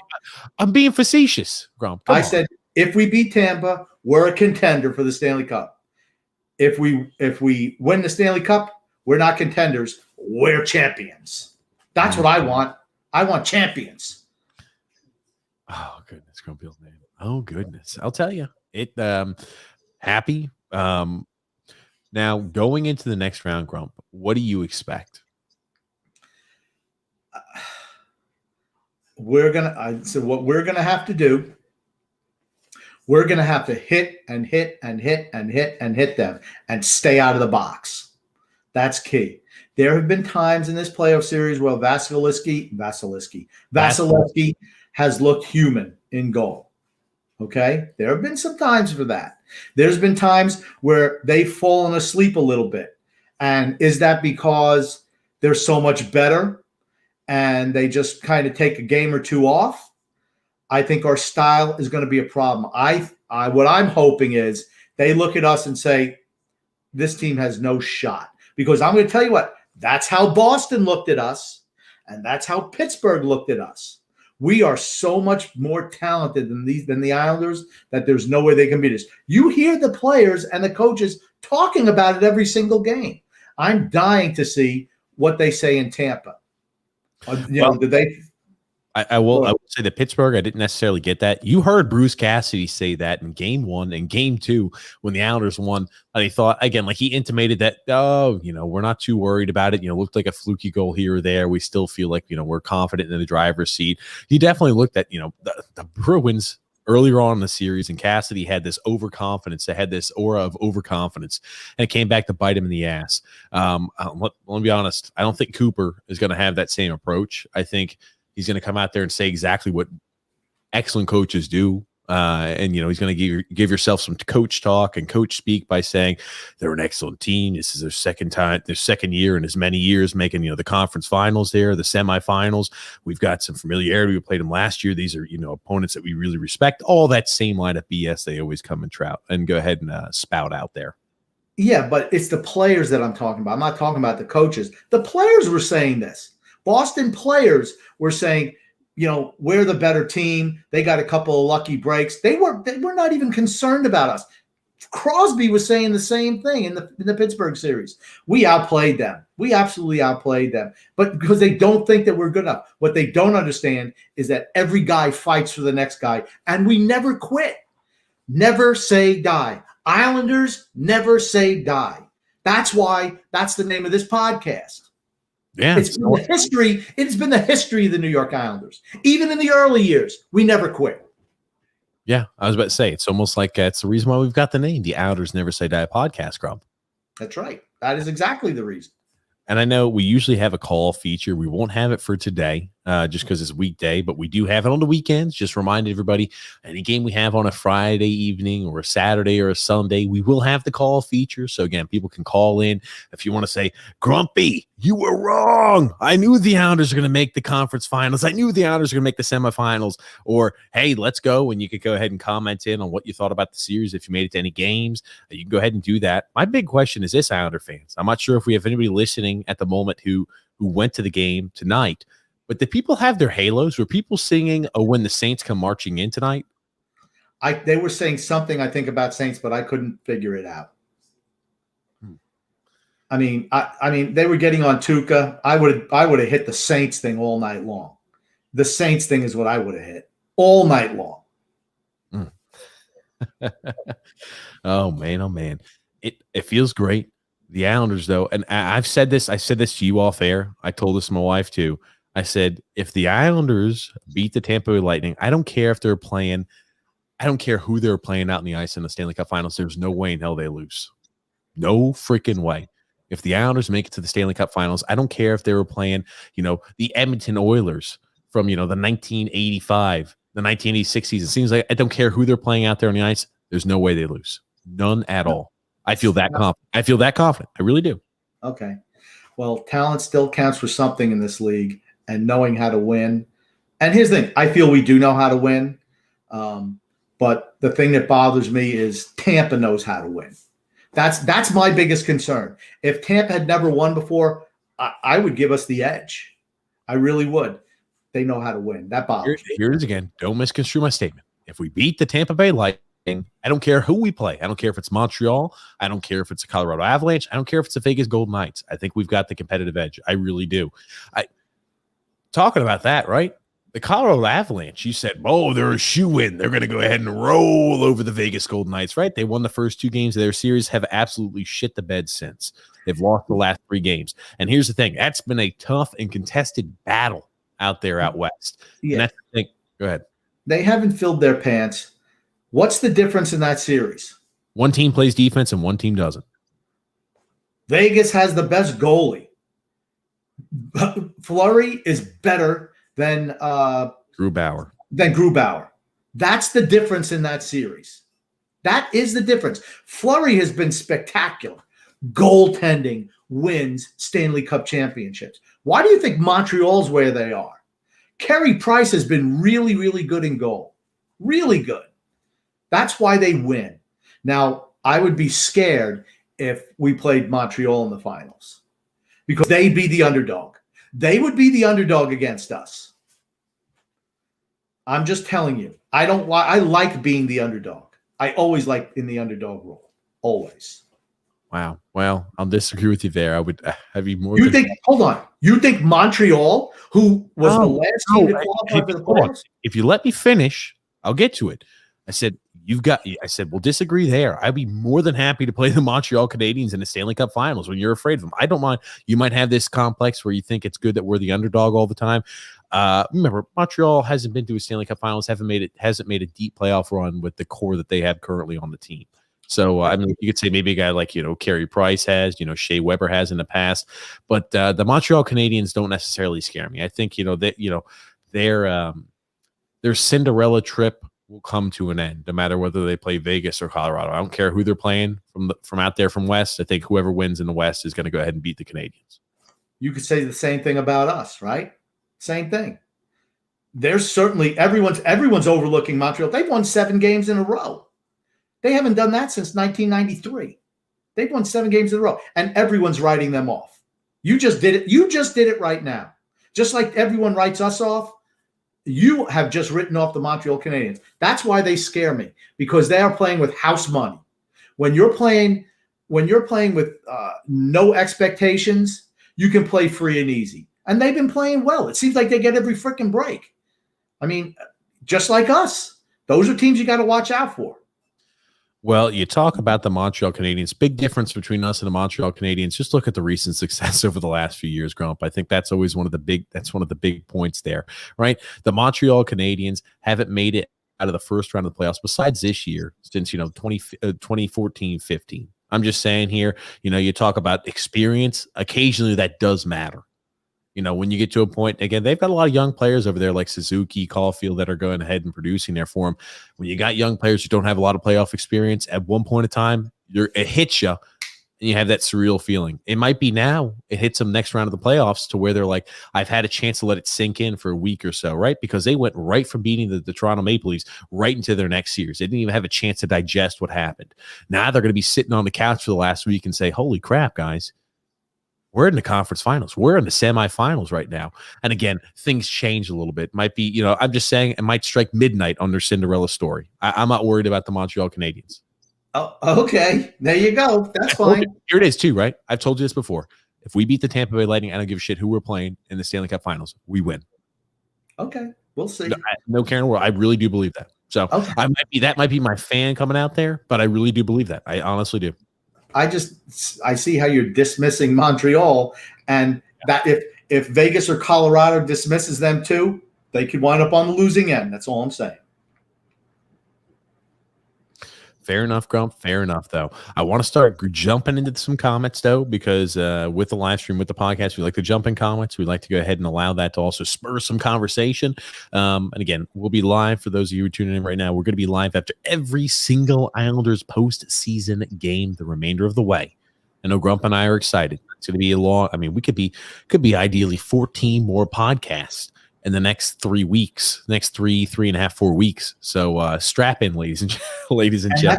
I'm being facetious, Grump. I said if we beat Tampa, we're a contender for the Stanley Cup. If we win the Stanley Cup, we're not contenders. We're champions. That's what I want. I want champions. Oh, goodness. Grumpy's name. Oh, goodness. I'll tell you. It happy. Now, going into the next round, Grump, what do you expect? What we're gonna have to do, we're gonna have to hit and hit and hit and hit and hit them and stay out of the box. That's key. There have been times in this playoff series where Vasilevsky has looked human in goal. Okay? There have been some times for that. There's been times where they've fallen asleep a little bit. And is that because they're so much better and they just kind of take a game or two off? I think our style is going to be a problem. What I'm hoping is they look at us and say, this team has no shot. Because I'm going to tell you what, that's how Boston looked at us, and that's how Pittsburgh looked at us. We are so much more talented than the Islanders that there's no way they can beat us. You hear the players and the coaches talking about it every single game. I'm dying to see what they say in Tampa. Did they? I will say that Pittsburgh, I didn't necessarily get that. You heard Bruce Cassidy say that in game 1 and game 2 when the Islanders won. And he thought, again, like he intimated that, we're not too worried about it. Looked like a fluky goal here or there. We still feel like, we're confident in the driver's seat. He definitely looked at, the Bruins earlier on in the series, and Cassidy had this overconfidence. They had this aura of overconfidence, and it came back to bite him in the ass. Let me be honest. I don't think Cooper is going to have that same approach. I think he's going to come out there and say exactly what excellent coaches do. And he's going to give yourself some coach talk and coach speak by saying they're an excellent team. This is their second year in as many years making, the conference finals there, the semifinals. We've got some familiarity. We played them last year. These are, opponents that we really respect. All that same line of BS they always come and trout and go ahead and spout out there. Yeah, but it's the players that I'm talking about. I'm not talking about the coaches. The players were saying this. Boston players were saying, we're the better team. They got a couple of lucky breaks. They were not even concerned about us. Crosby was saying the same thing in the Pittsburgh series. We outplayed them. We absolutely outplayed them. But because they don't think that we're good enough. What they don't understand is that every guy fights for the next guy, and we never quit. Never say die. Islanders never say die. That's why that's the name of this podcast. Yeah, it's been the history. It's been the history of the New York Islanders. Even in the early years, we never quit. Yeah, I was about to say, it's almost like it's the reason why we've got the name, the Islanders Never Say Die podcast, Grump. That's right. That is exactly the reason. And I know we usually have a call feature. We won't have it for today just because it's weekday, but we do have it on the weekends. Just remind everybody, any game we have on a Friday evening or a Saturday or a Sunday, we will have the call feature. So again, people can call in if you want to say, Grumpy, you were wrong. I knew the Islanders are going to make the conference finals. I knew the Islanders are going to make the semifinals. Or, hey, let's go. And you could go ahead and comment in on what you thought about the series. If you made it to any games, you can go ahead and do that. My big question is this, Islander fans. I'm not sure if we have anybody listening at the moment who went to the game tonight, but did people have their halos? Were people singing when the Saints come marching in tonight? They were saying something, I think, about Saints, but I couldn't figure it out. I mean, they were getting on Tuca. I would have hit the Saints thing all night long. The Saints thing is what I would have hit all night long. Oh man. It feels great. The Islanders, though, and I said this to you off air. I told this to my wife too. I said, if the Islanders beat the Tampa Bay Lightning, I don't care if they're playing. I don't care who they're playing out in the ice in the Stanley Cup Finals. There's no way in hell they lose. No freaking way. If the Islanders make it to the Stanley Cup Finals, I don't care if they were playing, the Edmonton Oilers from, the 1985, the 1986 season. It seems like I don't care who they're playing out there on the ice. There's no way they lose. None at all. I feel that confident. I really do. Okay. Well, talent still counts for something in this league, and knowing how to win. And here's the thing. I feel we do know how to win. But the thing that bothers me is Tampa knows how to win. That's my biggest concern. If Tampa had never won before, I would give us the edge. I really would. They know how to win. That bothers me. Here it is again. Don't misconstrue my statement. If we beat the Tampa Bay Lightning, I don't care who we play. I don't care if it's Montreal. I don't care if it's a Colorado Avalanche. I don't care if it's the Vegas Golden Knights. I think we've got the competitive edge. I really do. Talking about that, right? The Colorado Avalanche, you said, they're a shoe-in. They're going to go ahead and roll over the Vegas Golden Knights, right? They won the first 2 games of their series, have absolutely shit the bed since. They've lost the last 3 games. And here's the thing. That's been a tough and contested battle out there out west. Yeah. And that's the thing. Go ahead. They haven't filled their pants. What's the difference in that series? One team plays defense and one team doesn't. Vegas has the best goalie. Fleury is better than Grubauer. That's the difference in that series. That is the difference. Fleury has been spectacular. Goaltending wins Stanley Cup championships. Why do you think Montreal's where they are? Carey Price has been really, really good in goal. Really good. That's why they win. Now, I would be scared if we played Montreal in the finals because they'd be the underdog. They would be the underdog against us. I'm just telling you. I like being the underdog. I always like in the underdog role. Always. Wow. Well, I'll disagree with you there. I would have you more. Hold on. You think Montreal, who was the last team to qualify for the playoffs? If you let me finish, I'll get to it. I said, we'll disagree there. I'd be more than happy to play the Montreal Canadiens in the Stanley Cup Finals when you're afraid of them. I don't mind. You might have this complex where you think it's good that we're the underdog all the time. Remember, Montreal hasn't been to a Stanley Cup Finals, hasn't made a deep playoff run with the core that they have currently on the team. So, you could say maybe a guy like, Carey Price has, Shea Weber has in the past, but the Montreal Canadiens don't necessarily scare me. I think, their Cinderella trip will come to an end, no matter whether they play Vegas or Colorado. I don't care who they're playing from out there from West. I think whoever wins in the West is going to go ahead and beat the Canadiens. You could say the same thing about us, right? Same thing. There's certainly everyone's overlooking Montreal. They've won 7 games in a row. They haven't done that since 1993. They've won 7 games in a row, and everyone's writing them off. You just did it. You just did it right now. Just like everyone writes us off, you have just written off the Montreal Canadiens. That's why they scare me, because they are playing with house money. When you're playing with no expectations, you can play free and easy. And they've been playing well. It seems like they get every freaking break. I mean, just like us. Those are teams you got to watch out for. Well, you talk about the Montreal Canadiens. Big difference between us and the Montreal Canadiens. Just look at the recent success over the last few years, Grump. I think that's always one of the big points there, right? The Montreal Canadiens haven't made it out of the first round of the playoffs besides this year since 2014-15. I'm just saying here, you talk about experience. Occasionally that does matter. When you get to a point, again, they've got a lot of young players over there like Suzuki, Caulfield that are going ahead and producing there for them. When you got young players who don't have a lot of playoff experience, at one point in time, it hits you and you have that surreal feeling. It might be now. It hits them next round of the playoffs to where they're like, I've had a chance to let it sink in for a week or so, right? Because they went right from beating the Toronto Maple Leafs right into their next series. They didn't even have a chance to digest what happened. Now they're going to be sitting on the couch for the last week and say, holy crap, guys. We're in the conference finals. We're in the semifinals right now. And again, things change a little bit. Might be, I'm just saying it might strike midnight on their Cinderella story. I'm not worried about the Montreal Canadiens. Oh, okay. There you go. That's fine. Here it is too, right? I've told you this before. If we beat the Tampa Bay Lightning, I don't give a shit who we're playing in the Stanley Cup finals. We win. Okay. We'll see. No care in the world. I really do believe that. So okay. that might be my fan coming out there, but I really do believe that. I honestly do. I see how you're dismissing Montreal, and that if Vegas or Colorado dismisses them too, they could wind up on the losing end. That's all I'm saying. Fair enough, Grump. Fair enough, though. I want to start jumping into some comments, though, because with the live stream, with the podcast, we like to jump in comments. We like to go ahead and allow that to also spur some conversation. And again, we'll be live for those of you who are tuning in right now. We're going to be live after every single Islanders postseason game the remainder of the way. I know Grump and I are excited. It's going to be a long. I mean, we could be ideally 14 more podcasts in the next 3 weeks, next 3.5, 4 weeks. So strap in, ladies and gentlemen.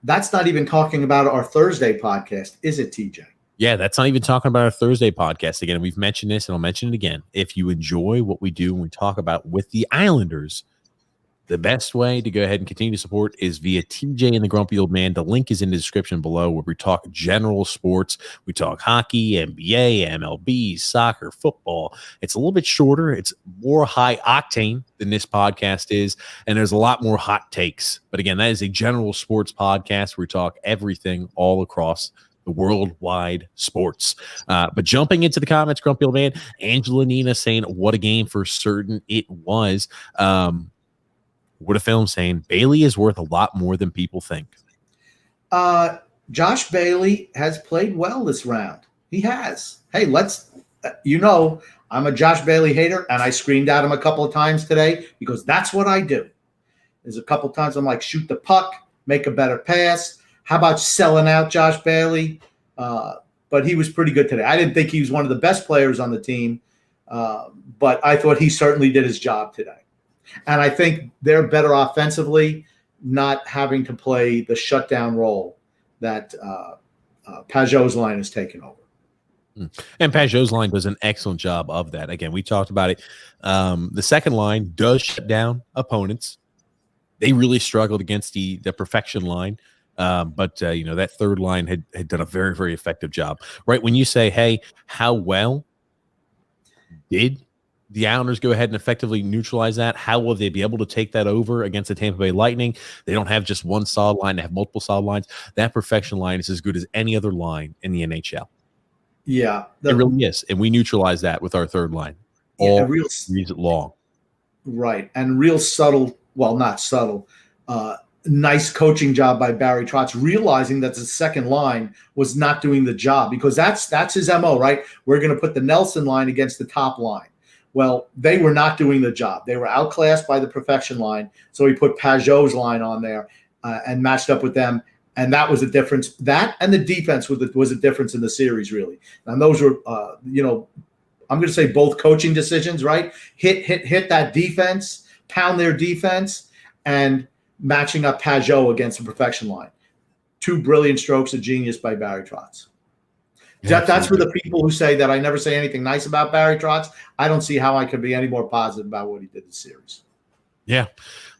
That's not even talking about our Thursday podcast, is it, TJ? Yeah, that's not even talking about our Thursday podcast. Again, we've mentioned this, and I'll mention it again. If you enjoy what we do and we talk about with the Islanders, the best way to go ahead and continue to support is via TJ and the Grumpy Old Man. The link is in the description below, where we talk general sports. We talk hockey, NBA, MLB, soccer, football. It's a little bit shorter. It's more high octane than this podcast is, and there's a lot more hot takes. But again, that is a general sports podcast where we talk everything all across the worldwide sports. But jumping into the comments, Grumpy Old Man, Angela Nina saying, what a game for certain it was. What a film saying Bailey is worth a lot more than people think. Josh Bailey has played well this round. He has. Hey, I'm a Josh Bailey hater, and I screamed at him a couple of times today because that's what I do. There's a couple of times I'm like, shoot the puck, make a better pass. How about selling out Josh Bailey? But he was pretty good today. I didn't think he was one of the best players on the team, but I thought he certainly did his job today. And I think they're better offensively, not having to play the shutdown role that Pajot's line has taken over. And Pajot's line does an excellent job of that. Again, we talked about it. The second line does shut down opponents. They really struggled against the perfection line. But that third line had done a very, very effective job. Right when you say, hey, how well did the Islanders go ahead and effectively neutralize that? How will they be able to take that over against the Tampa Bay Lightning? They don't have just one solid line. They have multiple solid lines. That perfection line is as good as any other line in the NHL. Yeah. It really is. And we neutralize that with our third line all season long. Right. And real subtle, well, not subtle, nice coaching job by Barry Trotz, realizing that the second line was not doing the job, because that's his MO, right? We're going to put the Nelson line against the top line. Well, they were not doing the job. They were outclassed by the perfection line. So he put Pajot's line on there and matched up with them. And that was a difference. That and the defense was a difference in the series, really. And those were, I'm going to say both coaching decisions, right? Hit that defense, pound their defense, and matching up Pajot against the perfection line. Two brilliant strokes of genius by Barry Trotz. That's for the people who say that I never say anything nice about Barry Trotz. I don't see how I could be any more positive about what he did this series. Yeah.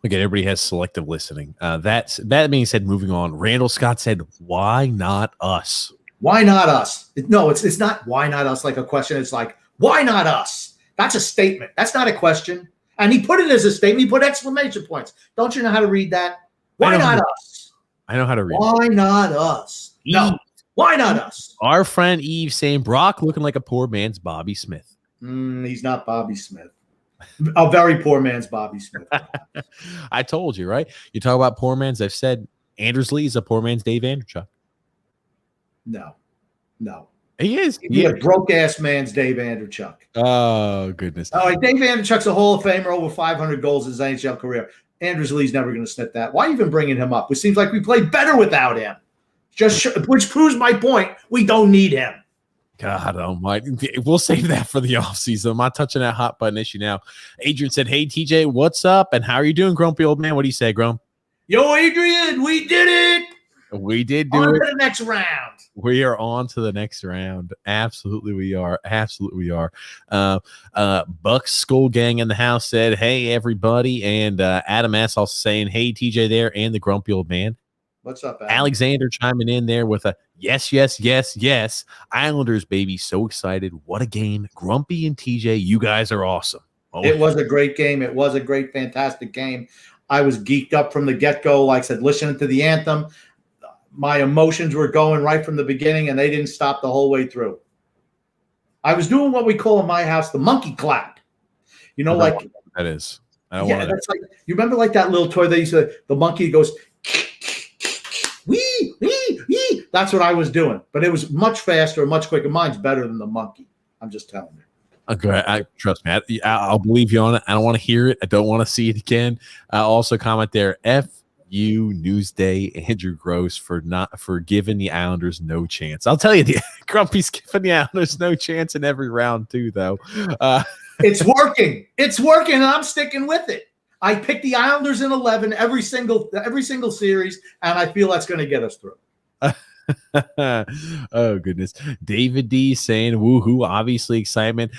Again, everybody has selective listening. That being said, moving on, Randall Scott said, why not us? Why not us? No, it's not why not us like a question. It's like, why not us? That's a statement. That's not a question. And he put it as a statement. He put exclamation points. Don't you know how to read that? Why not us? I know how to read. Why not us? No. Why not us? Our friend Eve saying Brock looking like a poor man's Bobby Smith. He's not Bobby Smith. A very poor man's Bobby Smith. I told you, right? You talk about poor man's. I've said Anders Lee is a poor man's Dave Andrechuk. No, no. He is. He'd be a broke-ass man's Dave Andreychuk. Oh, goodness. All right, Dave Andreychuk's a Hall of Famer, over 500 goals in his NHL career. Andrews Lee's never going to snip that. Why even bringing him up? It seems like we played better without him. Which proves my point. We don't need him. God almighty. We'll save that for the offseason. I'm not touching that hot button issue now. Adrian said, hey, TJ, what's up? And how are you doing, grumpy old man? What do you say, Grump? Yo, Adrian, we did it. We did do on it. To the next round. We are on to the next round. Absolutely, we are. Absolutely, we are. Buck's Skull Gang in the house said, hey, everybody. And Adam S. also saying, hey, TJ there and the grumpy old man. What's up, Adam? Alexander chiming in there with a yes, yes, yes, yes. Islanders, baby. So excited. What a game. Grumpy and TJ, you guys are awesome. Oh. It was a great game. It was a great, fantastic game. I was geeked up from the get-go. Like I said, listening to the anthem. My emotions were going right from the beginning, and they didn't stop the whole way through. I was doing what we call in my house the monkey clap. You know, like that is. That's like, you remember like that little toy that used to, the monkey goes wee, wee, wee. That's what I was doing, but it was much faster, much quicker. Mine's better than the monkey. I'm just telling you. Okay, trust me. I'll believe you on it. I don't want to hear it. I don't want to see it again. Also comment there. You Newsday Andrew Gross for giving the Islanders no chance. I'll tell you, the Grumpy's giving the Islanders no chance in every round too, though. It's working. It's working, and I'm sticking with it. I picked the Islanders in 11 every single series, and I feel that's going to get us through. Oh goodness. David D saying woohoo, obviously excitement.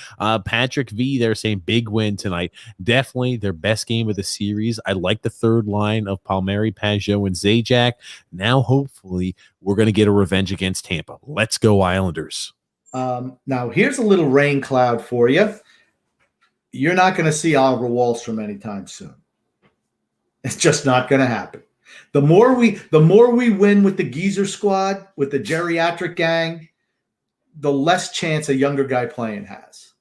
Patrick V they're saying big win tonight. Definitely their best game of the series. I like the third line of Palmieri, Pajot, and Zajac. Now hopefully we're going to get a revenge against Tampa. Let's go Islanders. Now here's a little rain cloud for you. You're not going to see Oliver Wahlstrom anytime soon. It's just not going to happen. The more we win with the geezer squad, with the geriatric gang, the less chance a younger guy playing has.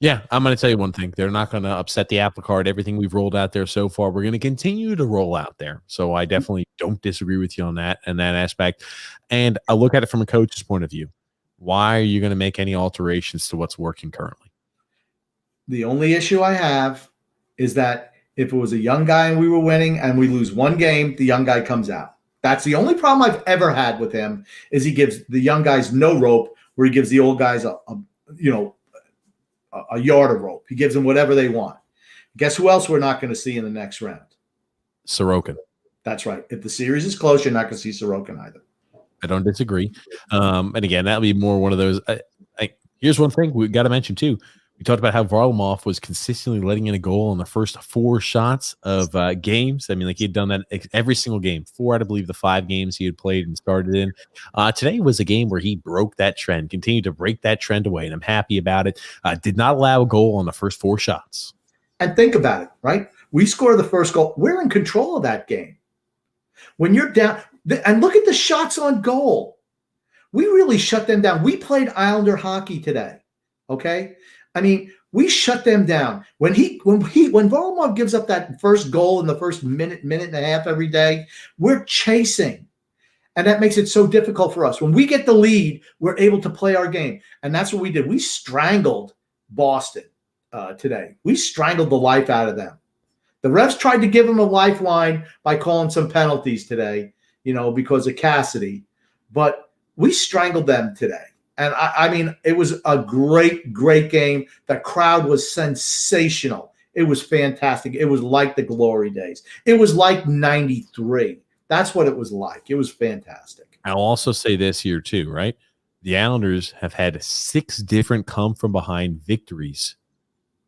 Yeah, I'm going to tell you one thing. They're not going to upset the apple cart. Everything we've rolled out there so far, we're going to continue to roll out there. So I definitely don't disagree with you on that and that aspect. And I look at it from a coach's point of view. Why are you going to make any alterations to what's working currently? The only issue I have is that if it was a young guy and we were winning and we lose one game, the young guy comes out. That's the only problem I've ever had with him is he gives the young guys no rope where he gives the old guys a yard of rope. He gives them whatever they want. Guess who else we're not going to see in the next round? Sorokin. That's right. If the series is close, you're not going to see Sorokin either. I don't disagree. And again, that'll be more one of those. Here's one thing we got to mention too. We talked about how Varlamov was consistently letting in a goal in the first 4 shots of games. I mean, like he had done that every single game. 4 out of, I believe, the 5 games he had played and started in. Today was a game where he broke that trend, continued to break that trend away, and I'm happy about it. Did not allow a goal on the first 4 shots. And think about it, right? We score the first goal. We're in control of that game. When you're down, and look at the shots on goal. We really shut them down. We played Islander hockey today, okay? I mean, we shut them down. When Varlamov gives up that first goal in the first minute and a half every day, we're chasing. And that makes it so difficult for us. When we get the lead, we're able to play our game. And that's what we did. We strangled Boston today. We strangled the life out of them. The refs tried to give them a lifeline by calling some penalties today, because of Cassidy. But we strangled them today. And I mean, it was a great, great game. The crowd was sensational. It was fantastic. It was like the glory days. It was like 93. That's what it was like. It was fantastic. I'll also say this here too, right? The Islanders have had 6 different come-from-behind victories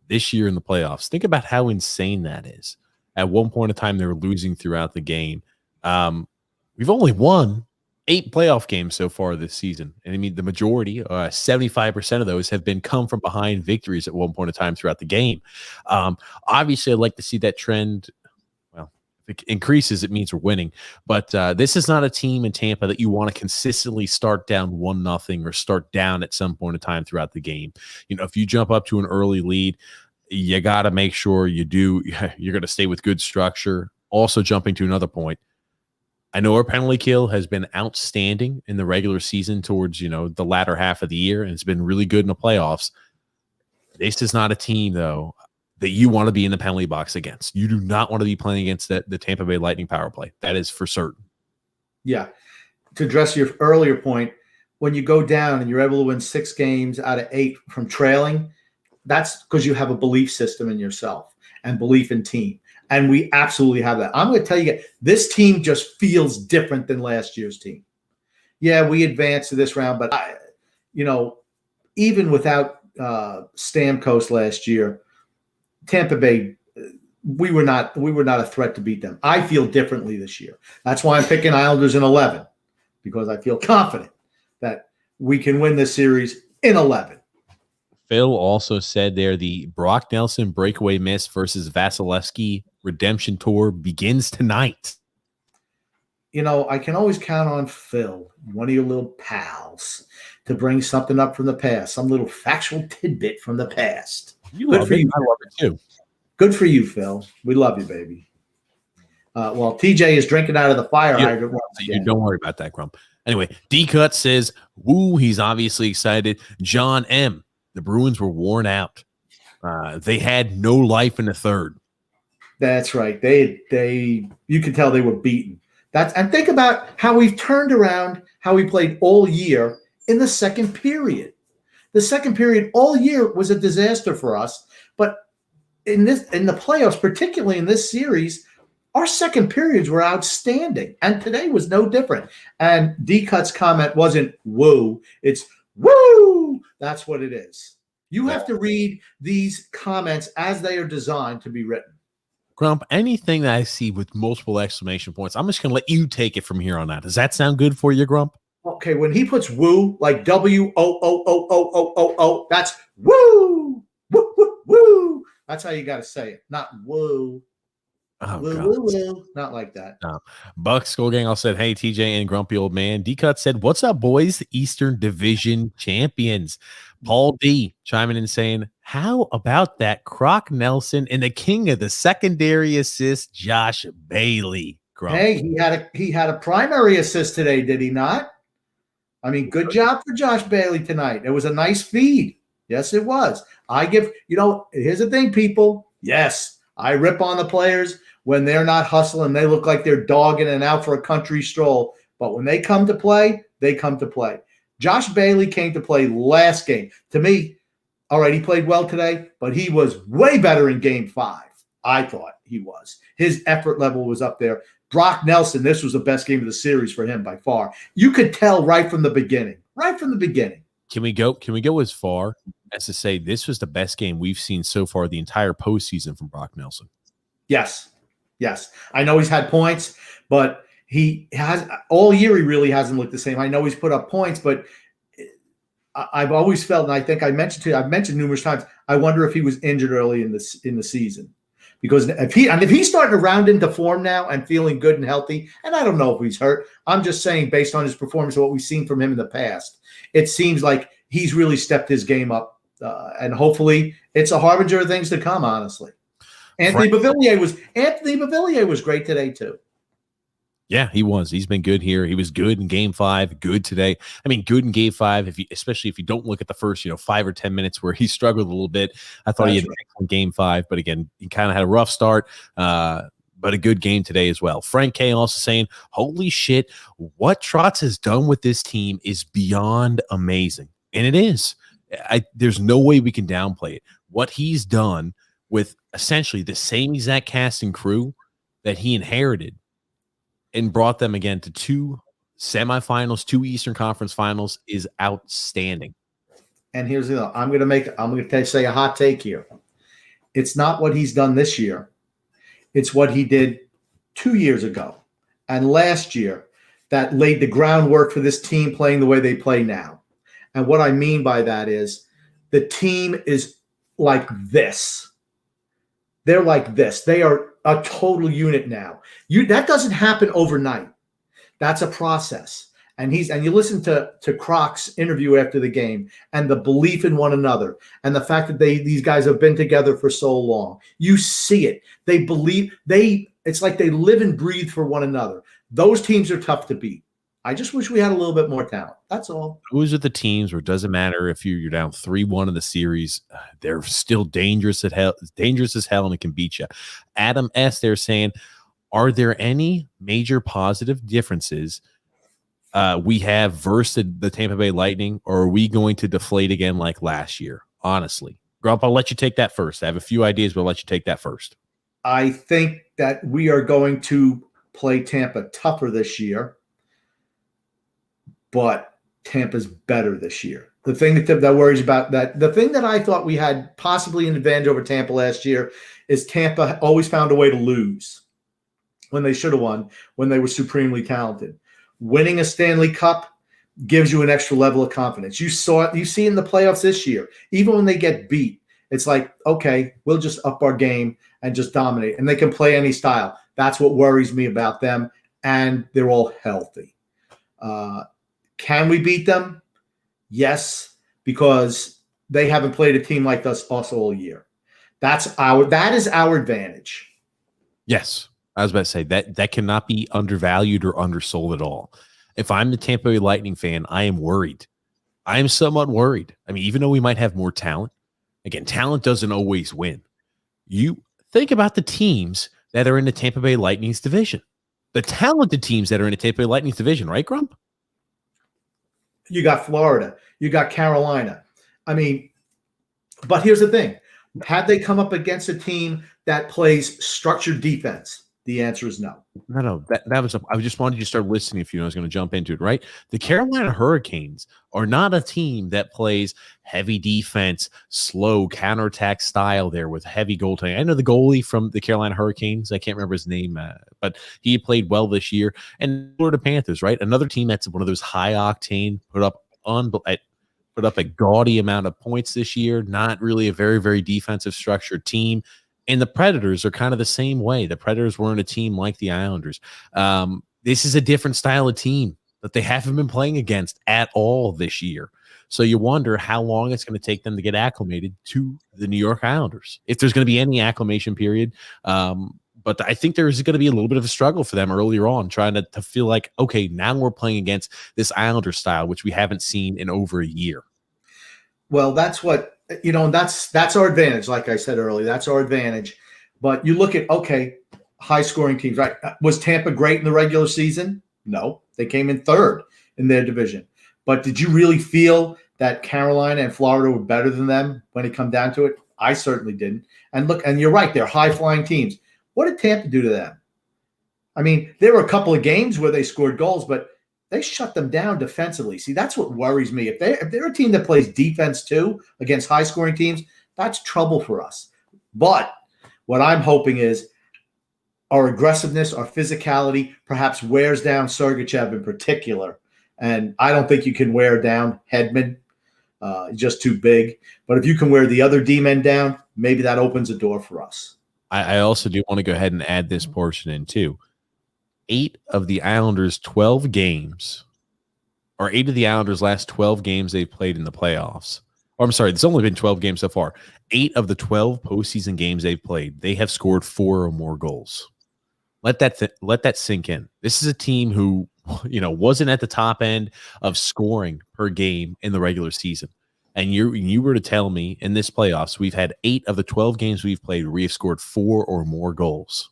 this year in the playoffs. Think about how insane that is. At one point in time, they were losing throughout the game. We've only won 8 playoff games so far this season. And I mean, the majority, 75% of those have been come from behind victories at one point in time throughout the game. Obviously, I'd like to see that trend. Well, if it increases, it means we're winning. But this is not a team in Tampa that you want to consistently start down 1-0 or start down at some point in time throughout the game. If you jump up to an early lead, you got to make sure you're going to stay with good structure. Also, jumping to another point, I know our penalty kill has been outstanding in the regular season towards, the latter half of the year, and it's been really good in the playoffs. This is not a team, though, that you want to be in the penalty box against. You do not want to be playing against the Tampa Bay Lightning power play. That is for certain. Yeah. To address your earlier point, when you go down and you're able to win 6 games out of 8 from trailing, that's because you have a belief system in yourself and belief in team. And we absolutely have that. I'm going to tell you, this team just feels different than last year's team. Yeah, we advanced to this round, but even without Stamkos last year, Tampa Bay, we were not a threat to beat them. I feel differently this year. That's why I'm picking Islanders in 11, because I feel confident that we can win this series in 11. Phil also said there the Brock Nelson breakaway miss versus Vasilevsky redemption tour begins tonight. I can always count on Phil, one of your little pals, to bring something up from the past, some little factual tidbit from the past. Good for you. I love it too. Good for you, Phil. We love you, baby. Well, TJ is drinking out of the fire hydrant. Don't worry about that, Grump. Anyway, D-Cut says, woo, he's obviously excited. John M., the Bruins were worn out. They had no life in the third. That's right. You could tell they were beaten. And think about how we've turned around, how we played all year in the second period. The second period all year was a disaster for us, but in the playoffs, particularly in this series, our second periods were outstanding, and today was no different. And D-Cut's comment wasn't woo, it's woo. That's what it is. You have to read these comments as they are designed to be written. Grump, anything that I see with multiple exclamation points, I'm just going to let you take it from here on out. Does that sound good for you, Grump? Okay, when he puts woo, like W-O-O-O-O-O-O-O, that's woo, woo, woo, woo. That's how you got to say it, not woo. Oh, woo, God. woo, woo. Not like that. Buck Skull Gang all said, hey, TJ and Grumpy Old Man. D-Cut said, what's up, boys? Eastern Division champions. Paul D chiming in saying, how about that Croc Nelson and the king of the secondary assist, Josh Bailey? Grump. Hey, he had a primary assist today, did he not? I mean, good job for Josh Bailey tonight. It was a nice feed. Yes, it was. Here's the thing, people. Yes, I rip on the players when they're not hustling. They look like they're dogging and out for a country stroll. But when they come to play, they come to play. Josh Bailey came to play last game. To me, all right, he played well today, but he was way better in game 5. I thought he was. His effort level was up there. Brock Nelson, this was the best game of the series for him by far. You could tell right from the beginning. Right from the beginning. Can we go as far as to say this was the best game we've seen so far the entire postseason from Brock Nelson? Yes. I know he's had points, but he has all year. He really hasn't looked the same. I know he's put up points, but I've always felt, and I think I've mentioned numerous times, I wonder if he was injured early in the season. Because if he's starting to round into form now and feeling good and healthy, and I don't know if he's hurt, I'm just saying based on his performance, what we've seen from him in the past, it seems like he's really stepped his game up, and hopefully it's a harbinger of things to come. Honestly, Anthony Beauvillier was great today too. Yeah, he was. He's been good here. He was good in game 5, good today. I mean, good in game 5, especially if you don't look at the first, 5 or 10 minutes where he struggled a little bit. I thought he had an excellent game 5, but again, he kind of had a rough start, but a good game today as well. Frank K also saying, holy shit, what Trotz has done with this team is beyond amazing. And it is. There's no way we can downplay it. What he's done with essentially the same exact cast and crew that he inherited and brought them again to 2 semifinals, 2 Eastern Conference finals is outstanding. And here's the I'm going to say a hot take here. It's not what he's done this year. It's what he did 2 years ago and last year that laid the groundwork for this team playing the way they play now. And what I mean by that is the team is like this. They're like this. They are a total unit now. That doesn't happen overnight. That's a process. And you listen to Croc's interview after the game and the belief in one another and the fact that these guys have been together for so long. You see it. They believe It's like they live and breathe for one another. Those teams are tough to beat. I just wish we had a little bit more talent. That's all. Those are the teams where it doesn't matter if you're down 3-1 in the series. They're still dangerous as hell, and it can beat you. Adam S. They're saying, are there any major positive differences we have versus the Tampa Bay Lightning, or are we going to deflate again like last year? Honestly, Grump, I'll let you take that first. I have a few ideas, but I'll let you take that first. I think that we are going to play Tampa tougher this year, but Tampa's better this year. The thing that worries about that, the thing that I thought we had possibly an advantage over Tampa last year is Tampa always found a way to lose when they should have won, when they were supremely talented. Winning a Stanley Cup gives you an extra level of confidence. You see in the playoffs this year, even when they get beat, it's like, okay, we'll just up our game and just dominate. And they can play any style. That's what worries me about them. And they're all healthy. Can we beat them? Yes, because they haven't played a team like us also all year. That is our advantage. Yes. I was about to say that cannot be undervalued or undersold at all. If I'm the Tampa Bay Lightning fan, I am worried. I am somewhat worried. I mean, even though we might have more talent, again, talent doesn't always win. You think about the teams that are in the Tampa Bay Lightning's division. The talented teams that are in the Tampa Bay Lightning's division, right, Grump? You got Florida. You got Carolina. I mean, but here's the thing. Had they come up against a team that plays structured defense, the answer is no. No. That was I just wanted you to start listening if you know I was going to jump into it, right? The Carolina Hurricanes are not a team that plays heavy defense, slow counterattack style there with heavy goaltending. I know the goalie from the Carolina Hurricanes. I can't remember his name, but he played well this year. And Florida Panthers, right? Another team that's one of those high octane, put up a gaudy amount of points this year. Not really a very, very defensive structured team. And the Predators are kind of the same way. The Predators weren't a team like the Islanders. This is a different style of team that they haven't been playing against at all this year. So you wonder how long it's going to take them to get acclimated to the New York Islanders, if there's going to be any acclimation period. But I think there's going to be a little bit of a struggle for them earlier on, trying to feel like, okay, now we're playing against this Islander style, which we haven't seen in over a year. Well, that's what, that's our advantage. Like I said earlier, that's our advantage. But you look at, okay, high scoring teams, right? Was Tampa great in the regular season? No, they came in third in their division. But did you really feel that Carolina and Florida were better than them when it come down to it? I certainly didn't. And look, and you're right, they're high flying teams. What did Tampa do to them? I mean, there were a couple of games where they scored goals, but they shut them down defensively. See, that's what worries me. If they're a team that plays defense too against high-scoring teams, that's trouble for us. But what I'm hoping is our aggressiveness, our physicality perhaps wears down Sergachev in particular. And I don't think you can wear down Hedman. Just too big. But if you can wear the other D-men down, maybe that opens a door for us. I also do want to go ahead and add this portion in too. 8 of the Islanders' 12 games, or 8 of the Islanders' last 12 games they've played in the playoffs. Or I'm sorry, it's only been 12 games so far. 8 of the 12 postseason games they've played, they have scored 4 or more goals. Let that sink in. This is a team who, wasn't at the top end of scoring per game in the regular season. And you were to tell me in this playoffs, we've had 8 of the 12 games we've played where we have scored 4 or more goals.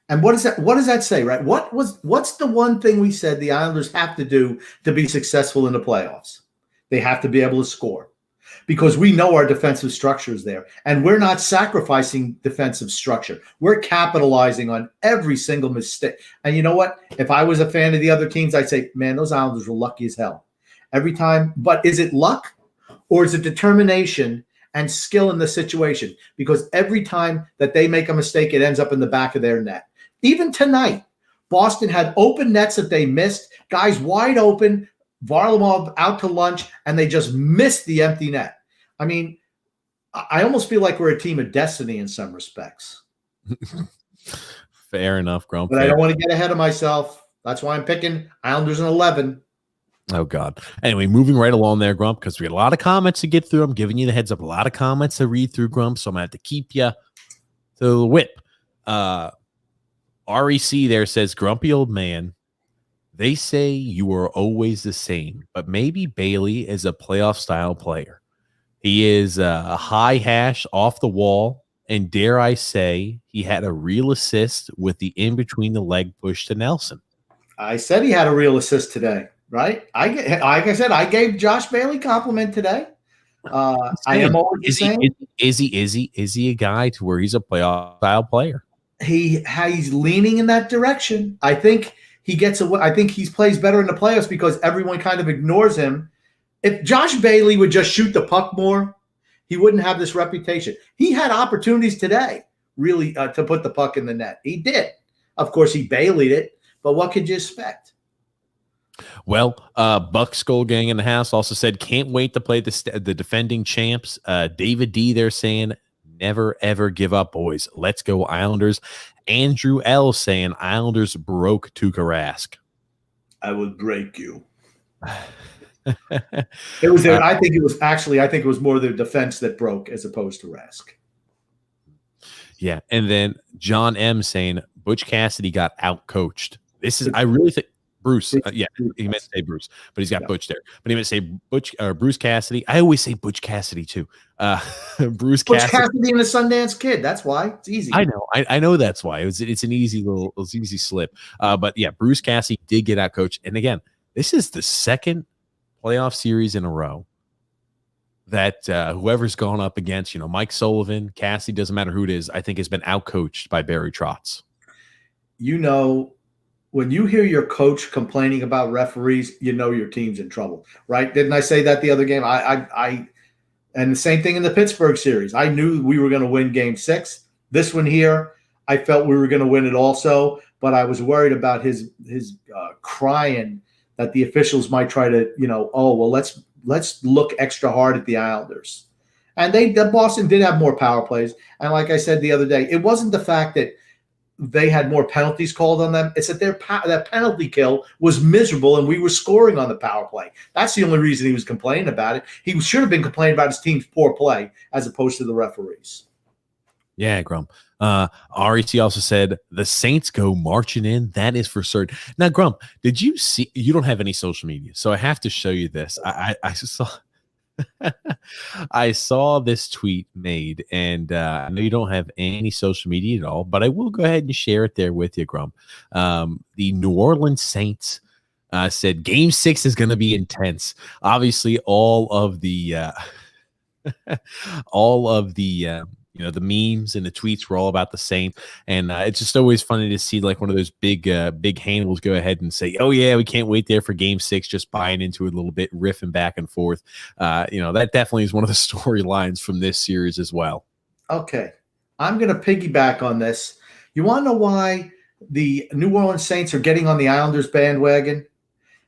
And what does that say, right? What's the one thing we said the Islanders have to do to be successful in the playoffs? They have to be able to score, because we know our defensive structure is there, and we're not sacrificing defensive structure. We're capitalizing on every single mistake. And you know what? If I was a fan of the other teams, I'd say, man, those Islanders were lucky as hell every time. But is it luck, or is it determination and skill in the situation? Because every time that they make a mistake, it ends up in the back of their net. Even tonight, Boston had open nets that they missed, guys wide open, Varlamov out to lunch, and they just missed the empty net. I mean, I almost feel like we're a team of destiny in some respects. Fair enough, Grump. But I don't want to get ahead of myself. That's why I'm picking Islanders in 11. Oh, God. Anyway, moving right along there, Grump, because we got a lot of comments to get through. I'm giving you the heads up. A lot of comments to read through, Grump, so I'm going to have to keep you to the whip. REC there says, grumpy old man. They say you are always the same, but maybe Bailey is a playoff style player. He is a high hash off the wall. And dare I say, he had a real assist with the in between the leg push to Nelson. I said he had a real assist today, right? Like I said, I gave Josh Bailey compliment today. I am always the same. Is he a guy to where he's a playoff style player? He's leaning in that direction. I think he gets away. I think he plays better in the playoffs because everyone kind of ignores him. If Josh Bailey would just shoot the puck more, he wouldn't have this reputation. He had opportunities today, really, to put the puck in the net. He did. Of course, he Baileyed it, but what could you expect? Well, Buck Skull Gang in the house also said, can't wait to play the defending champs. David D there saying, never, ever give up, boys. Let's go, Islanders. Andrew L saying, Islanders broke Tuukka Rask. I would break you. It was there. I think it was more the defense that broke as opposed to Rask. Yeah. And then John M saying, Butch Cassidy got out-coached. I really think Bruce. He meant to say Bruce, but he's got Butch there. But he meant to say Bruce Cassidy. I always say Butch Cassidy too. Butch Cassidy and the Sundance Kid. That's why it's easy. I know. I know that's why it's an easy slip. But yeah, Bruce Cassidy did get out coached. And again, this is the second playoff series in a row that whoever's gone up against, Mike Sullivan, Cassidy, doesn't matter who it is, I think has been out coached by Barry Trotz. When you hear your coach complaining about referees, your team's in trouble, right? Didn't I say that the other game? And the same thing in the Pittsburgh series. I knew we were going to win Game 6. This one here, I felt we were going to win it also, but I was worried about his crying that the officials might try to, let's look extra hard at the Islanders. And Boston did have more power plays. And like I said the other day, it wasn't the fact that they had more penalties called on them. It's that that penalty kill was miserable and we were scoring on the power play. That's the only reason he was complaining about it. He should have been complaining about his team's poor play as opposed to the referees. Yeah, Grump. REC also said the Saints go marching in. That is for certain. Now, Grump, did you see? You don't have any social media, so I have to show you this. I saw I saw this tweet made, and I know you don't have any social media at all, but I will go ahead and share it there with you, Grump. The New Orleans Saints said Game 6 is going to be intense. Obviously, all of the the memes and the tweets were all about the same. And it's just always funny to see like one of those big handles go ahead and say, oh yeah, we can't wait there for Game 6, just buying into it a little bit, riffing back and forth. That definitely is one of the storylines from this series as well. Okay. I'm going to piggyback on this. You want to know why the New Orleans Saints are getting on the Islanders bandwagon?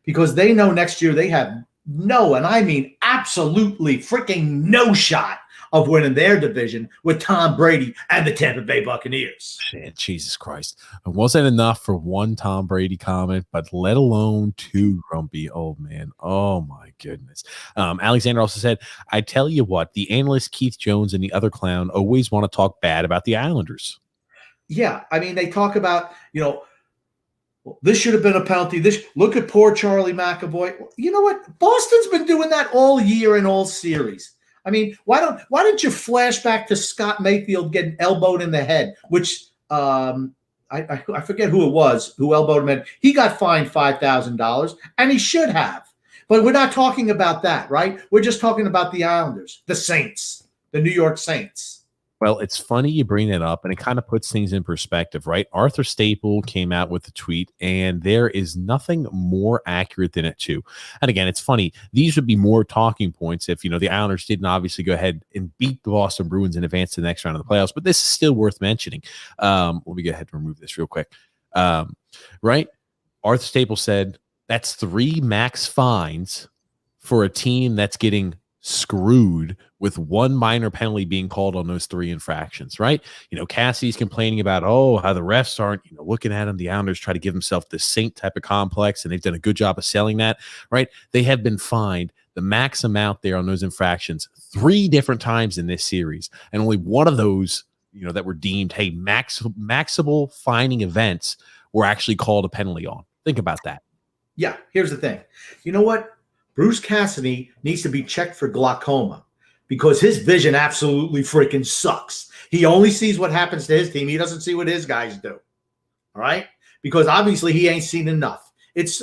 Because they know next year they have no, and I mean absolutely freaking no shot of winning their division with Tom Brady and the Tampa Bay Buccaneers. Shit, Jesus Christ. It wasn't enough for one Tom Brady comment, but let alone two, grumpy old man. Oh, my goodness. Alexander also said, I tell you what, the analyst Keith Jones and the other clown always want to talk bad about the Islanders. Yeah, I mean, they talk about, this should have been a penalty. Look at poor Charlie McAvoy. You know what? Boston's been doing that all year in all series. I mean, why don't you flash back to Scott Mayfield getting elbowed in the head, which I forget who it was who elbowed him in. He got fined $5,000, and he should have. But we're not talking about that, right? We're just talking about the Islanders, the Saints, the New York Saints. Well, it's funny you bring it up, and it kind of puts things in perspective, right? Arthur Staple came out with the tweet, and there is nothing more accurate than it, too. And again, it's funny. These would be more talking points if, the Islanders didn't obviously go ahead and beat the Boston Bruins in advance to the next round of the playoffs, but this is still worth mentioning. Let me go ahead and remove this real quick. Right? Arthur Staple said that's 3 max fines for a team that's getting screwed with 1 minor penalty being called on those 3 infractions, right? Cassidy's complaining about, how the refs aren't, looking at him. The Islanders try to give themselves this saint type of complex, and they've done a good job of selling that, right? They have been fined the max amount there on those infractions 3 different times in this series, and only one of those that were deemed, hey, maximal fining events were actually called a penalty on. Think about that. Yeah, here's the thing. You know what? Bruce Cassidy needs to be checked for glaucoma because his vision absolutely freaking sucks. He only sees what happens to his team. He doesn't see what his guys do. All right? Because obviously he ain't seen enough. That's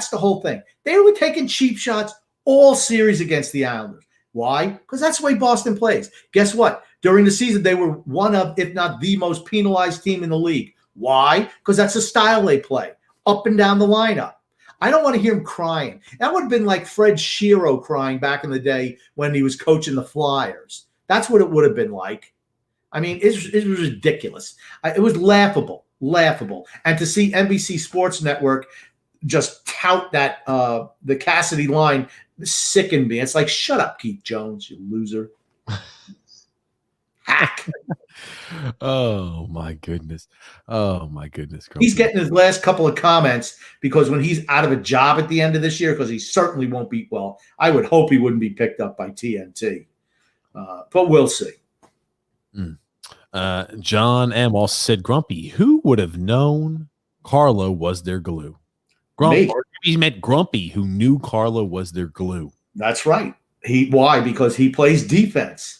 the whole thing. They were taking cheap shots all series against the Islanders. Why? Because that's the way Boston plays. Guess what? During the season, they were one of, if not the most penalized team in the league. Why? Because that's the style they play, up and down the lineup. I don't want to hear him crying. That would have been like Fred Shero crying back in the day when he was coaching the Flyers. That's what it would have been like. It was ridiculous. It was laughable. And to see NBC Sports Network just tout that the Cassidy line sickened me. It's like, shut up, Keith Jones, you loser. Hack. Oh my goodness. He's getting his last couple of comments because when he's out of a job at the end of this year, because he certainly won't be, well, I would hope he wouldn't be picked up by TNT. But we'll see. John M. also said, Grumpy, who would have known Carlo was their glue? He meant Grumpy, who knew Carlo was their glue. That's right. Why? Because he plays defense.